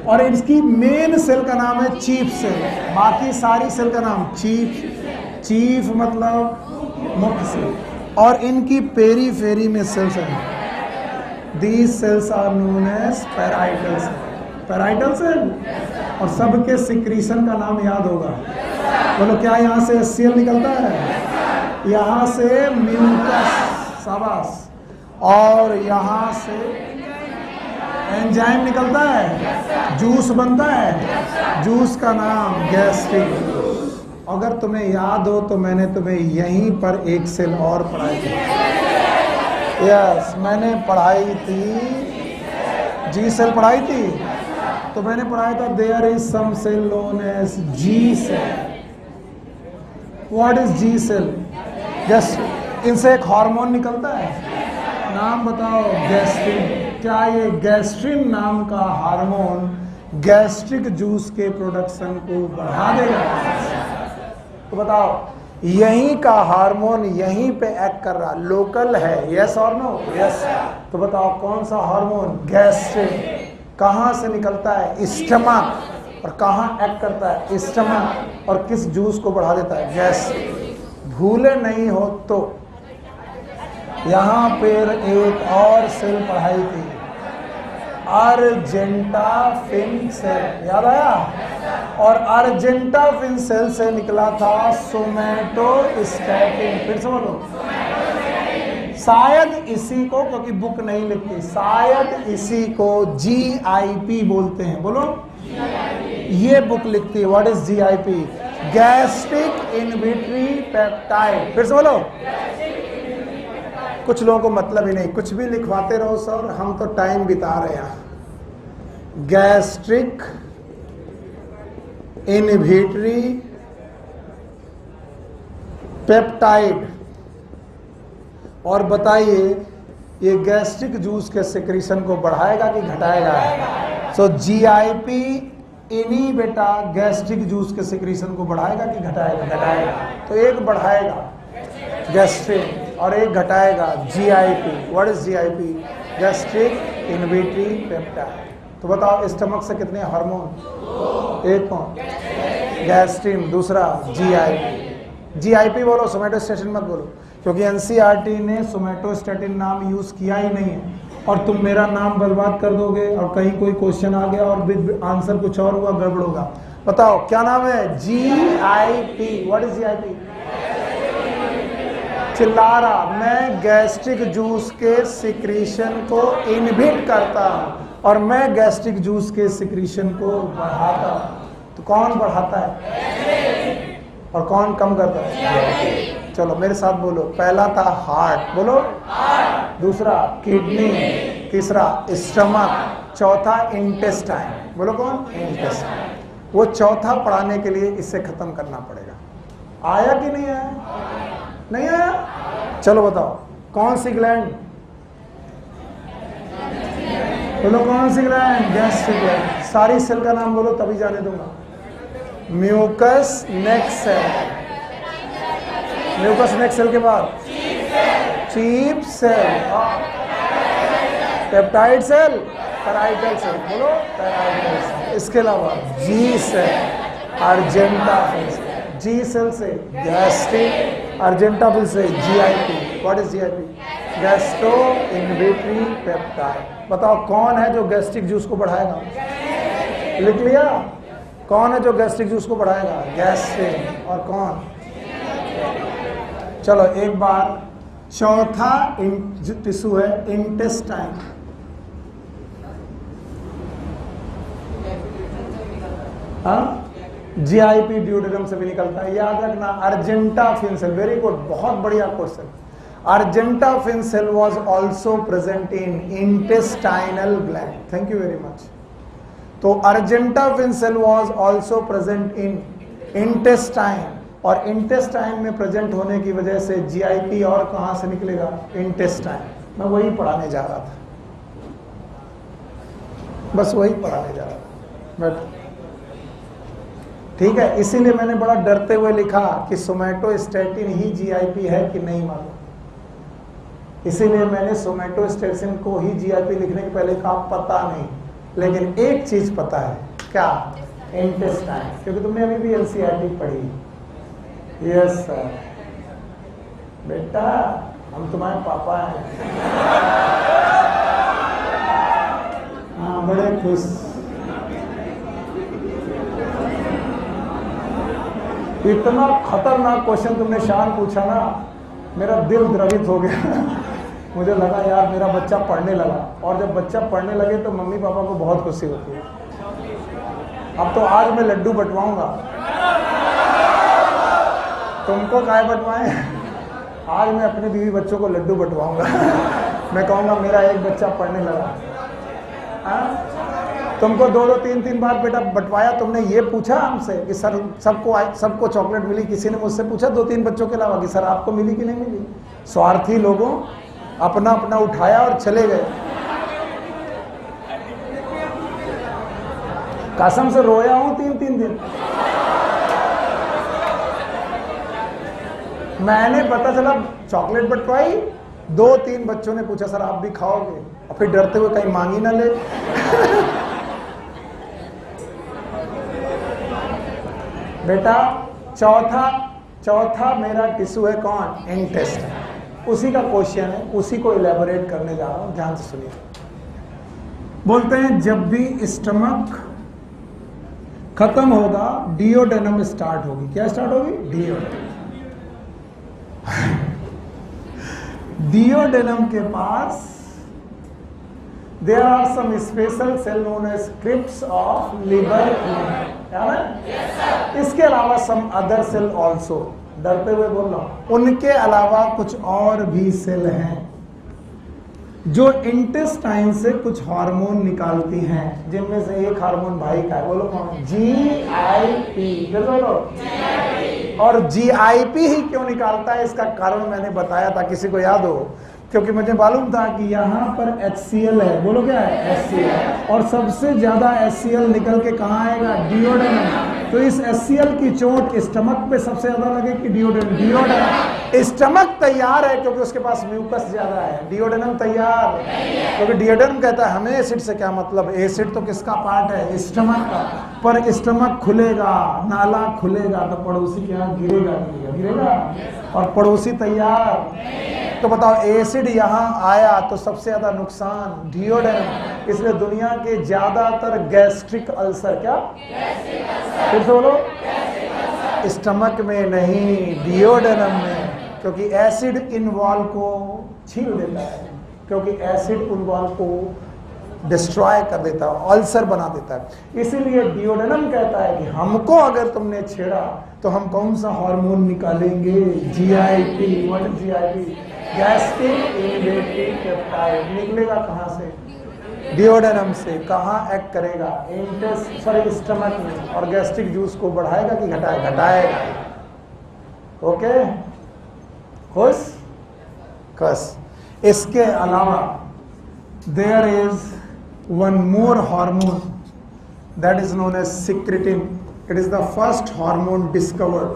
और इसकी मेन सेल का नाम है चीफ सेल, बाकी सारी सेल का नाम चीफ मतलब मुख्य सेल। और इनकी पेरीफेरी में सेल्स हैं, these cells are known as parietal cell. Parietal cell. और सबके सिक्रीशन का नाम याद होगा। बोलो, क्या यहाँ से HCl निकलता है? यहाँ से म्यूकस, शाबाश। और यहाँ से एंजाइम निकलता है, जूस बनता है, जूस का नाम गैस्ट्रिक जूस। अगर तुम्हें याद हो तो मैंने तुम्हें यहीं पर एक सेल और पढ़ाई थी। यस, मैंने पढ़ाई थी, जी सेल पढ़ाई थी। तो मैंने पढ़ाया था there is some cell known as G cell. What is G cell? Gastric. इनसे एक हार्मोन निकलता है, नाम बताओ, गैस्ट्रिन। क्या ये गैस्ट्रिन नाम का हार्मोन गैस्ट्रिक जूस के प्रोडक्शन को बढ़ा देगा? तो बताओ, यहीं का हार्मोन यहीं पे एक्ट कर रहा, लोकल है, यस और नो? यस। तो बताओ कौन सा हार्मोन? गैस्ट्रिन। कहाँ से निकलता है? स्टमक। और कहाँ एक्ट करता है? स्टमक। और किस जूस को बढ़ा देता है? गैस्ट्रिक। भूले नहीं हो तो यहाँ पर एक और सेल पढ़ाई थी, अर्जेंटाफिन सेल, याद आया? और अर्जेंटाफिन सेल से निकला था सोमैटोस्टैटिन। फिर से बोलो। शायद इसी को, क्योंकि बुक नहीं लिखती, शायद इसी को GIP बोलते हैं। बोलो, ये बुक लिखती है। What is GIP? Gastric inhibitory peptide. फिर से बोलो। कुछ लोगों को मतलब ही नहीं, कुछ भी लिखवाते रहो सर, हम तो टाइम बिता रहे हैं। Gastric inhibitory peptide. और बताइए, ये गैस्ट्रिक जूस के सिक्रीशन को बढ़ाएगा कि घटाएगा? सो GIP इन्हीं बेटा गैस्ट्रिक जूस के सिक्रीशन को बढ़ाएगा कि घटाएगा? घटाएगा। तो एक बढ़ाएगा गैस्ट्रिक और एक घटाएगा GIP। What is GIP? Gastric inhibitory peptide. तो बताओ, स्टमक से कितने हार्मोन? एक कौन? गैस्ट्रिन। दूसरा GIP। GIP बोलो, सोमैटोस्टैटिन मत बोलो, क्योंकि NCERT ने सोमैटोस्टैटिन नाम यूज किया ही नहीं है। और तुम मेरा नाम बर्बाद कर दोगे और कहीं कोई क्वेश्चन आ गया और आंसर कुछ और हुआ, गड़बड़ होगा। बताओ क्या नाम है? GIP। What is GIP? चिल्ला रहा, मैं गैस्ट्रिक जूस के सिक्रीशन को इनहिबिट करता हूं और मैं गैस्ट्रिक जूस के सिक्रीशन को बढ़ाता हूं। तो कौन बढ़ाता है और कौन कम करता है? चलो मेरे साथ बोलो। पहला था हार्ट, बोलो। दूसरा किडनी, तीसरा स्टमक, चौथा इंटेस्टाइन। बोलो कौन? इंटेस्टाइन। वो चौथा पढ़ाने के लिए इसे खत्म करना पड़ेगा। आया कि नहीं आया? नहीं आया? चलो बताओ, कौन सी ग्लैंड? बोलो कौन सी ग्लैंड? Gastric gland. सारी सेल का नाम बोलो, तभी जाने दूंगा। Mucus neck cell. Mucus neck cell के बाद chief cell, peptide cell, parietal cell. बोलो पैराइटल सेल। इसके अलावा G cell, argentaffin cell. G cell से गैस्ट्रिक, अर्जेंटाफिन से GIP। What is GIP? Gastro inhibitory peptide. बताओ कौन है जो गैस्ट्रिक जूस को बढ़ाएगा? लिख लिया? कौन है जो गैस्ट्रिक जूस को बढ़ाएगा? गैस्ट्रिन। और कौन? चलो एक बार, चौथा टिश्यू है इंटेस्टाइन। हाँ, GIP ड्यूडेनम से भी निकलता है, याद रखना। अर्जेंटाफिन सेल, वेरी गुड, बहुत बढ़िया question. Argentaffin cell was also present in intestinal gland. Thank you very much. तो argentaffin cell was also present in intestine और इंटेस्टाइन में प्रेजेंट होने की वजह से जीआईपी और कहां से निकलेगा, इंटेस्टाइन। मैं वही पढ़ाने जा रहा था, बस वही पढ़ाने जा रहा था। बट ठीक है, इसीलिए मैंने बड़ा डरते हुए लिखा कि सोमैटोस्टैटिन ही जीआईपी है कि नहीं मालूम, इसीलिए मैंने सोमैटोस्टैटिन को ही जीआईपी लिखने के पहले कहा पता नहीं, लेकिन एक चीज पता है, क्या, इंटेस्टाइन, क्योंकि तुमने अभी भी एनसीईआरटी पढ़ी। यस सर, बेटा हम तुम्हारे पापा हैं। हाँ, बड़े खुश। इतना खतरनाक क्वेश्चन तुमने शान पूछा ना, मेरा दिल द्रवित हो गया। मुझे लगा यार मेरा बच्चा पढ़ने लगा, और जब बच्चा पढ़ने लगे तो मम्मी पापा को बहुत खुशी होती है। अब तो आज मैं लड्डू बंटवाऊंगा, तुमको काय बंटवाएं, आज मैं अपने बीवी बच्चों को लड्डू बंटवाऊंगा। मैं कहूंगा मेरा एक बच्चा पढ़ने लगा। तुमको 2-2, 3-3 बार बेटा बंटवाया, तुमने ये पूछा हमसे कि सर सबको चॉकलेट मिली? किसी ने मुझसे पूछा 2-3 बच्चों के अलावा कि सर आपको मिली कि नहीं मिली? स्वार्थी लोगों, अपना अपना उठाया और चले गए। कसम से रोया हूं 3-3 दिन। मैंने पता चला चॉकलेट बंटवाई, 2-3 बच्चों ने पूछा सर आप भी खाओगे, और फिर डरते हुए कहीं मांगी ना ले। बेटा चौथा मेरा टिश्यू है कौन, इंटेस्टाइन। उसी का क्वेश्चन है, उसी को इलेबोरेट करने जा रहा हूं, ध्यान से सुनिए। बोलते हैं जब भी स्टमक खत्म होगा डिओडेनम स्टार्ट होगी। क्या स्टार्ट होगी? डिओडेनम। डिओडेनम के पास there are some special cell known as crypts of liver. इसके अलावा सम अदर सेल ऑल्सो, डरते हुए बोल रहा हूं, उनके अलावा कुछ और भी सेल हैं जो इंटेस्टाइन से कुछ हार्मोन निकालती हैं, जिनमें से एक हार्मोन भाई का है, बोलो कौन? जीआईपी। बोलो। और जीआईपी ही क्यों निकालता है, इसका कारण मैंने बताया था, किसी को याद हो? क्योंकि मुझे मालूम था कि यहाँ पर HCl है, बोलो क्या है? HCl। और सबसे ज्यादा HCl निकल के कहाँ आएगा? डिओडेनम। तो इस HCl की चोट स्टमक पे सबसे ज्यादा लगेगी। डिओडेनम स्टमक तैयार है क्योंकि उसके पास म्यूकस ज्यादा है, डिओडेनम तैयार, क्योंकि डिओडेनम कहता है हमें एसिड से क्या मतलब, एसिड तो किसका पार्ट है? स्टमक का। पर स्टमक खुलेगा, नाला खुलेगा तो पड़ोसी के यहाँ गिरेगा, और पड़ोसी तैयार। तो बताओ एसिड यहाँ आया तो सबसे ज्यादा नुकसान डिओडेनम। इसलिए दुनिया के ज्यादातर गैस्ट्रिक अल्सर, क्या फिर से बोलो, स्टमक में नहीं, डिओडेनम में, क्योंकि एसिड इन वॉल को छील देता है, क्योंकि एसिड उन वॉल को डिस्ट्रॉय कर देता है, अल्सर बना देता है। इसीलिए डिओडेनम कहता है कि हमको अगर तुमने छेड़ा तो हम कौन सा हार्मोन निकालेंगे? GIP. What is GIP? Gastric inhibitory peptide. निकलेगा कहाँ से? डिओडेनम से। कहाँ एक्ट करेगा? स्टमक में। और गैस्ट्रिक जूस को बढ़ाएगा कि घटाएगा? घटाएगा। ओके, खुश कस। इसके अलावा there is one more hormone that is known as secretin. It is the first hormone discovered.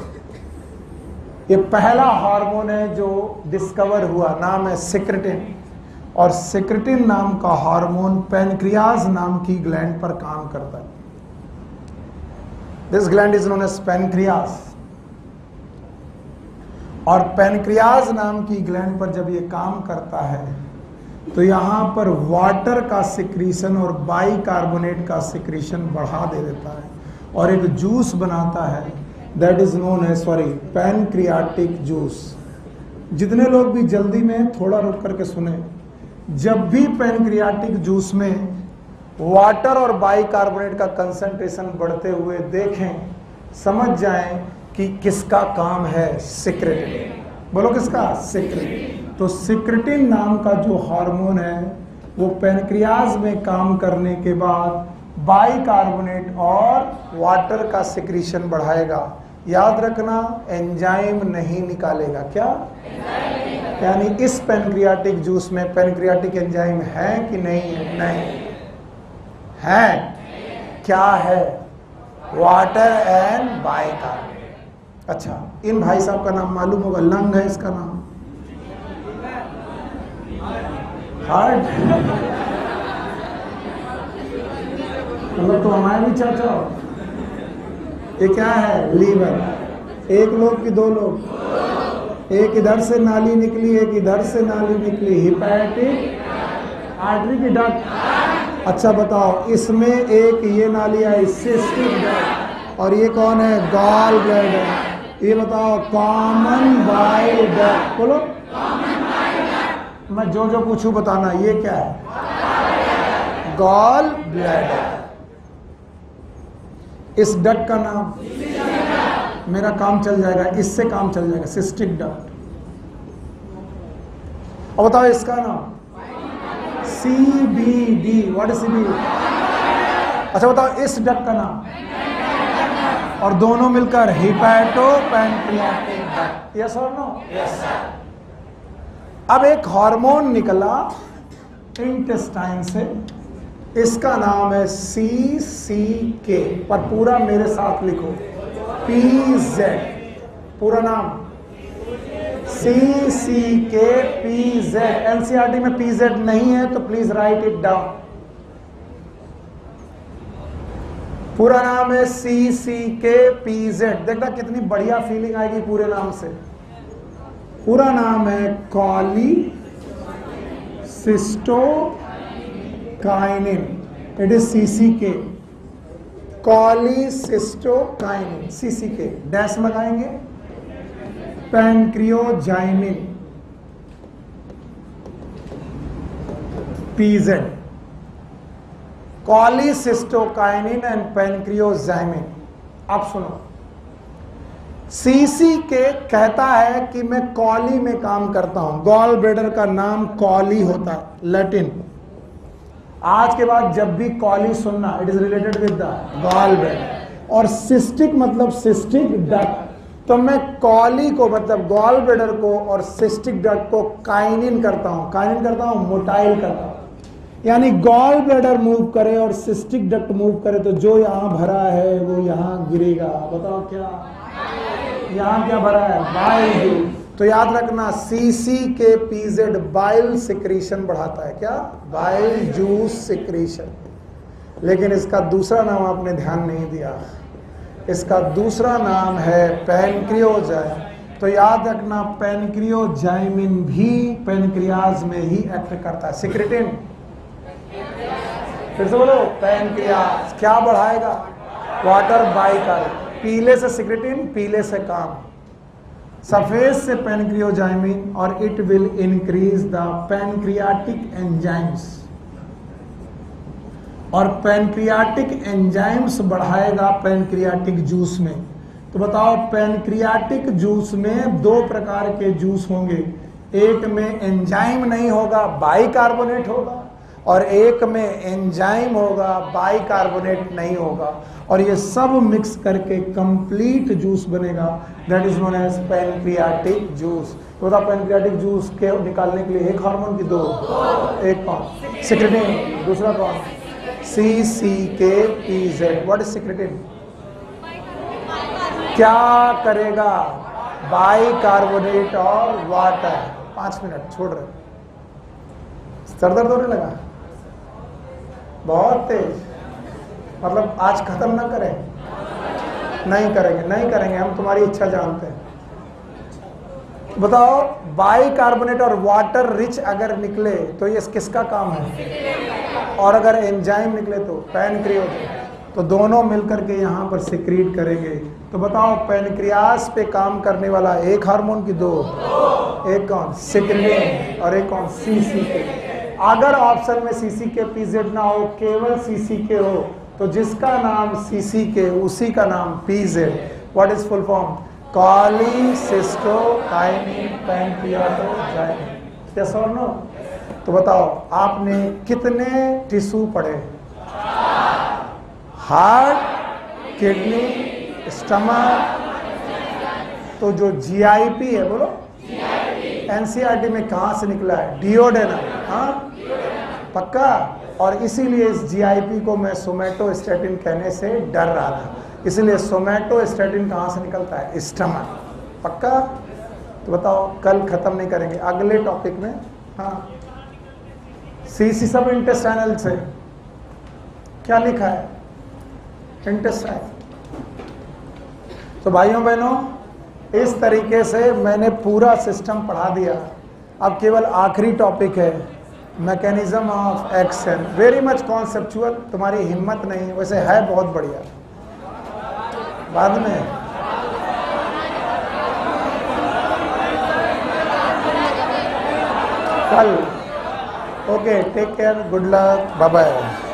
ये पहला हार्मोन है जो डिस्कवर हुआ, नाम है सिक्रेटिन। और सिक्रेटिन नाम का हार्मोन पैनक्रियाज नाम की ग्लैंड पर काम करता है। This gland is known as pancreas. और पैनक्रियाज नाम की ग्लैंड पर जब ये काम करता है तो यहां पर वाटर का सिक्रीशन और बाइकार्बोनेट का सिक्रीशन बढ़ा दे देता है, और एक जूस बनाता है that is known as pancreatic juice. जितने लोग भी जल्दी में थोड़ा रुक करके सुने, जब भी पैनक्रियाटिक जूस में वाटर और बाइकार्बोनेट का कंसंट्रेशन बढ़ते हुए देखें, समझ जाएं कि किसका काम है? सिक्रेटिन। बोलो किसका? सिक्रेटिन। तो सिक्रेटिन नाम का जो हार्मोन है वो पैनक्रियाज में काम करने के बाद बाइकार्बोनेट और वाटर का सिक्रीशन बढ़ाएगा, याद रखना, एंजाइम नहीं निकालेगा। क्या? यानी इस पैनक्रियाटिक जूस में पैनक्रियाटिक एंजाइम है कि नहीं है? नहीं है। क्या है? Water and bicarbonate. अच्छा, इन भाई साहब का नाम मालूम होगा, लंग है इसका नाम, हार्ट, मतलब तो हमारे भी चाचा हो। ये क्या है? लीवर। एक लोग कि दो लोग? एक इधर से नाली निकली, एक इधर से नाली निकली, हिपैटिक आर्टरी की डक्ट। अच्छा बताओ, इसमें एक ये नाली है सिस्टिक डक्ट, और ये कौन है? Gall bladder. ये बताओ, कॉमन बाइल डक्ट। बोलो, मैं जो जो पूछूं बताना। ये क्या है? Gall bladder. इस डक्ट का नाम, मेरा काम चल जाएगा, इससे काम चल जाएगा, सिस्टिक डक्ट। और बताओ इसका नाम? CBD। What is CBD? अच्छा बताओ इस डक्ट का नाम? और दोनों मिलकर हिपैटो पैनक्रियाटिक डक्ट। यस और नो? यस। अब एक हार्मोन निकला इंटेस्टाइन से, इसका नाम है CCK, पर पूरा मेरे साथ लिखो, PZ। पूरा नाम CCK PZ। एनसीईआरटी में PZ नहीं है तो प्लीज राइट इट डाउन। पूरा नाम है CCK PZ। देखना कितनी बढ़िया फीलिंग आएगी पूरे नाम से। पूरा नाम है cholecystokinin. It is CCK, cholecystokinin, CCK। Dash लगाएंगे, पैनक्रियोजाइमिन, PZ। कॉलीसिस्टोकाइनिन एंड पैनक्रियोजाइमिन। अब सुनो, CCK कहता है कि मैं कॉली में काम करता हूं। गॉल ब्लैडर का नाम कॉली होता है, लैटिन। आज के बाद जब भी कॉली सुनना, it is related with the gall bladder. और सिस्टिक मतलब सिस्टिक डक्ट, तो मैं कॉली को मतलब गॉल ब्लैडर को और सिस्टिक डक्ट को काइनिन करता हूं। काइनिन करता हूं, मोटाइल करता हूं। यानी गॉल ब्लैडर मूव करे और सिस्टिक डक्ट मूव करे तो जो यहां भरा है वो यहां गिरेगा। बताओ क्या? यहां क्या भरा है? Bile juice. तो याद रखना, CCK PZ बाइल सिक्रीशन बढ़ाता है। क्या? Bile juice secretion. लेकिन इसका दूसरा नाम आपने ध्यान नहीं दिया, इसका दूसरा नाम है पैनक्रियोजाइम। तो याद रखना, पैनक्रियोजाइमिन भी पैनक्रियाज में ही एक्ट करता है। सिक्रेटिन, फिर से बोलो, पैनक्रियाज क्या बढ़ाएगा? Water bicarbonate. पीले से सिक्रेटिन, पीले से काम, सफेद से पैनक्रियोजाइमिन, और it will increase the pancreatic enzymes. और पैनक्रियाटिक एंजाइम्स बढ़ाएगा पैनक्रियाटिक जूस में। तो बताओ, पैनक्रियाटिक जूस में दो प्रकार के जूस होंगे, एक में एंजाइम नहीं होगा, बाइकार्बोनेट होगा, और एक में एंजाइम होगा, बाइकार्बोनेट नहीं होगा, और ये सब मिक्स करके कंप्लीट जूस बनेगा, that is known as pancreatic juice. तो बताओ, पैनक्रियाटिक जूस के निकालने के लिए एक हार्मोन की दो, एक कौन? सिक्रेटिन। दूसरा कौन? CCK PZ। What is secretin? क्या करेगा? बाइकार्बोनेट और वाटर। 5 मिनट छोड़ रहे, सर दर्द होने लगा बहुत तेज, मतलब आज खत्म ना करें? नहीं करेंगे, नहीं करेंगे, हम तुम्हारी इच्छा जानते हैं। बताओ, बाइकार्बोनेट और वाटर रिच अगर निकले तो ये किसका काम है? और अगर एंजाइम निकले तो पैनक्रियोजाइम। तो दोनों मिलकर के यहाँ पर सिक्रीट करेंगे। तो बताओ, पैनक्रियास पे काम करने वाला एक हार्मोन की दो, एक कौन? सिक्रेटिन, और एक कौन? CCK। अगर ऑप्शन में CCK PZ ना हो, केवल CCK हो, तो जिसका नाम CCK उसी का नाम PZ। What is full form? Cholecystokinin pancreatozymin. Yes और नो? तो बताओ, आपने कितने टिश्यू पढ़े? हार्ट, किडनी, स्टमक, तो जो जीआईपी है, बोलो एनसीईआरटी में कहां से निकला है? डिओडेनम। हाँ, पक्का। और इसीलिए इस जीआईपी को मैं सोमैटोस्टैटिन कहने से डर रहा था। इसलिए सोमैटोस्टैटिन कहां से निकलता है? स्टमक। पक्का। तो बताओ, कल खत्म नहीं करेंगे, अगले टॉपिक में। हाँ, सीसी सब इंटेस्टाइनल से क्या लिखा है? इंटेस्टाइन। तो भाइयों बहनों, इस तरीके से मैंने पूरा सिस्टम पढ़ा दिया। अब केवल आखिरी टॉपिक है, mechanism of action. Very much conceptual, तुम्हारी हिम्मत नहीं, वैसे है बहुत बढ़िया। बाद में कल। Okay, take care, good luck, bye bye.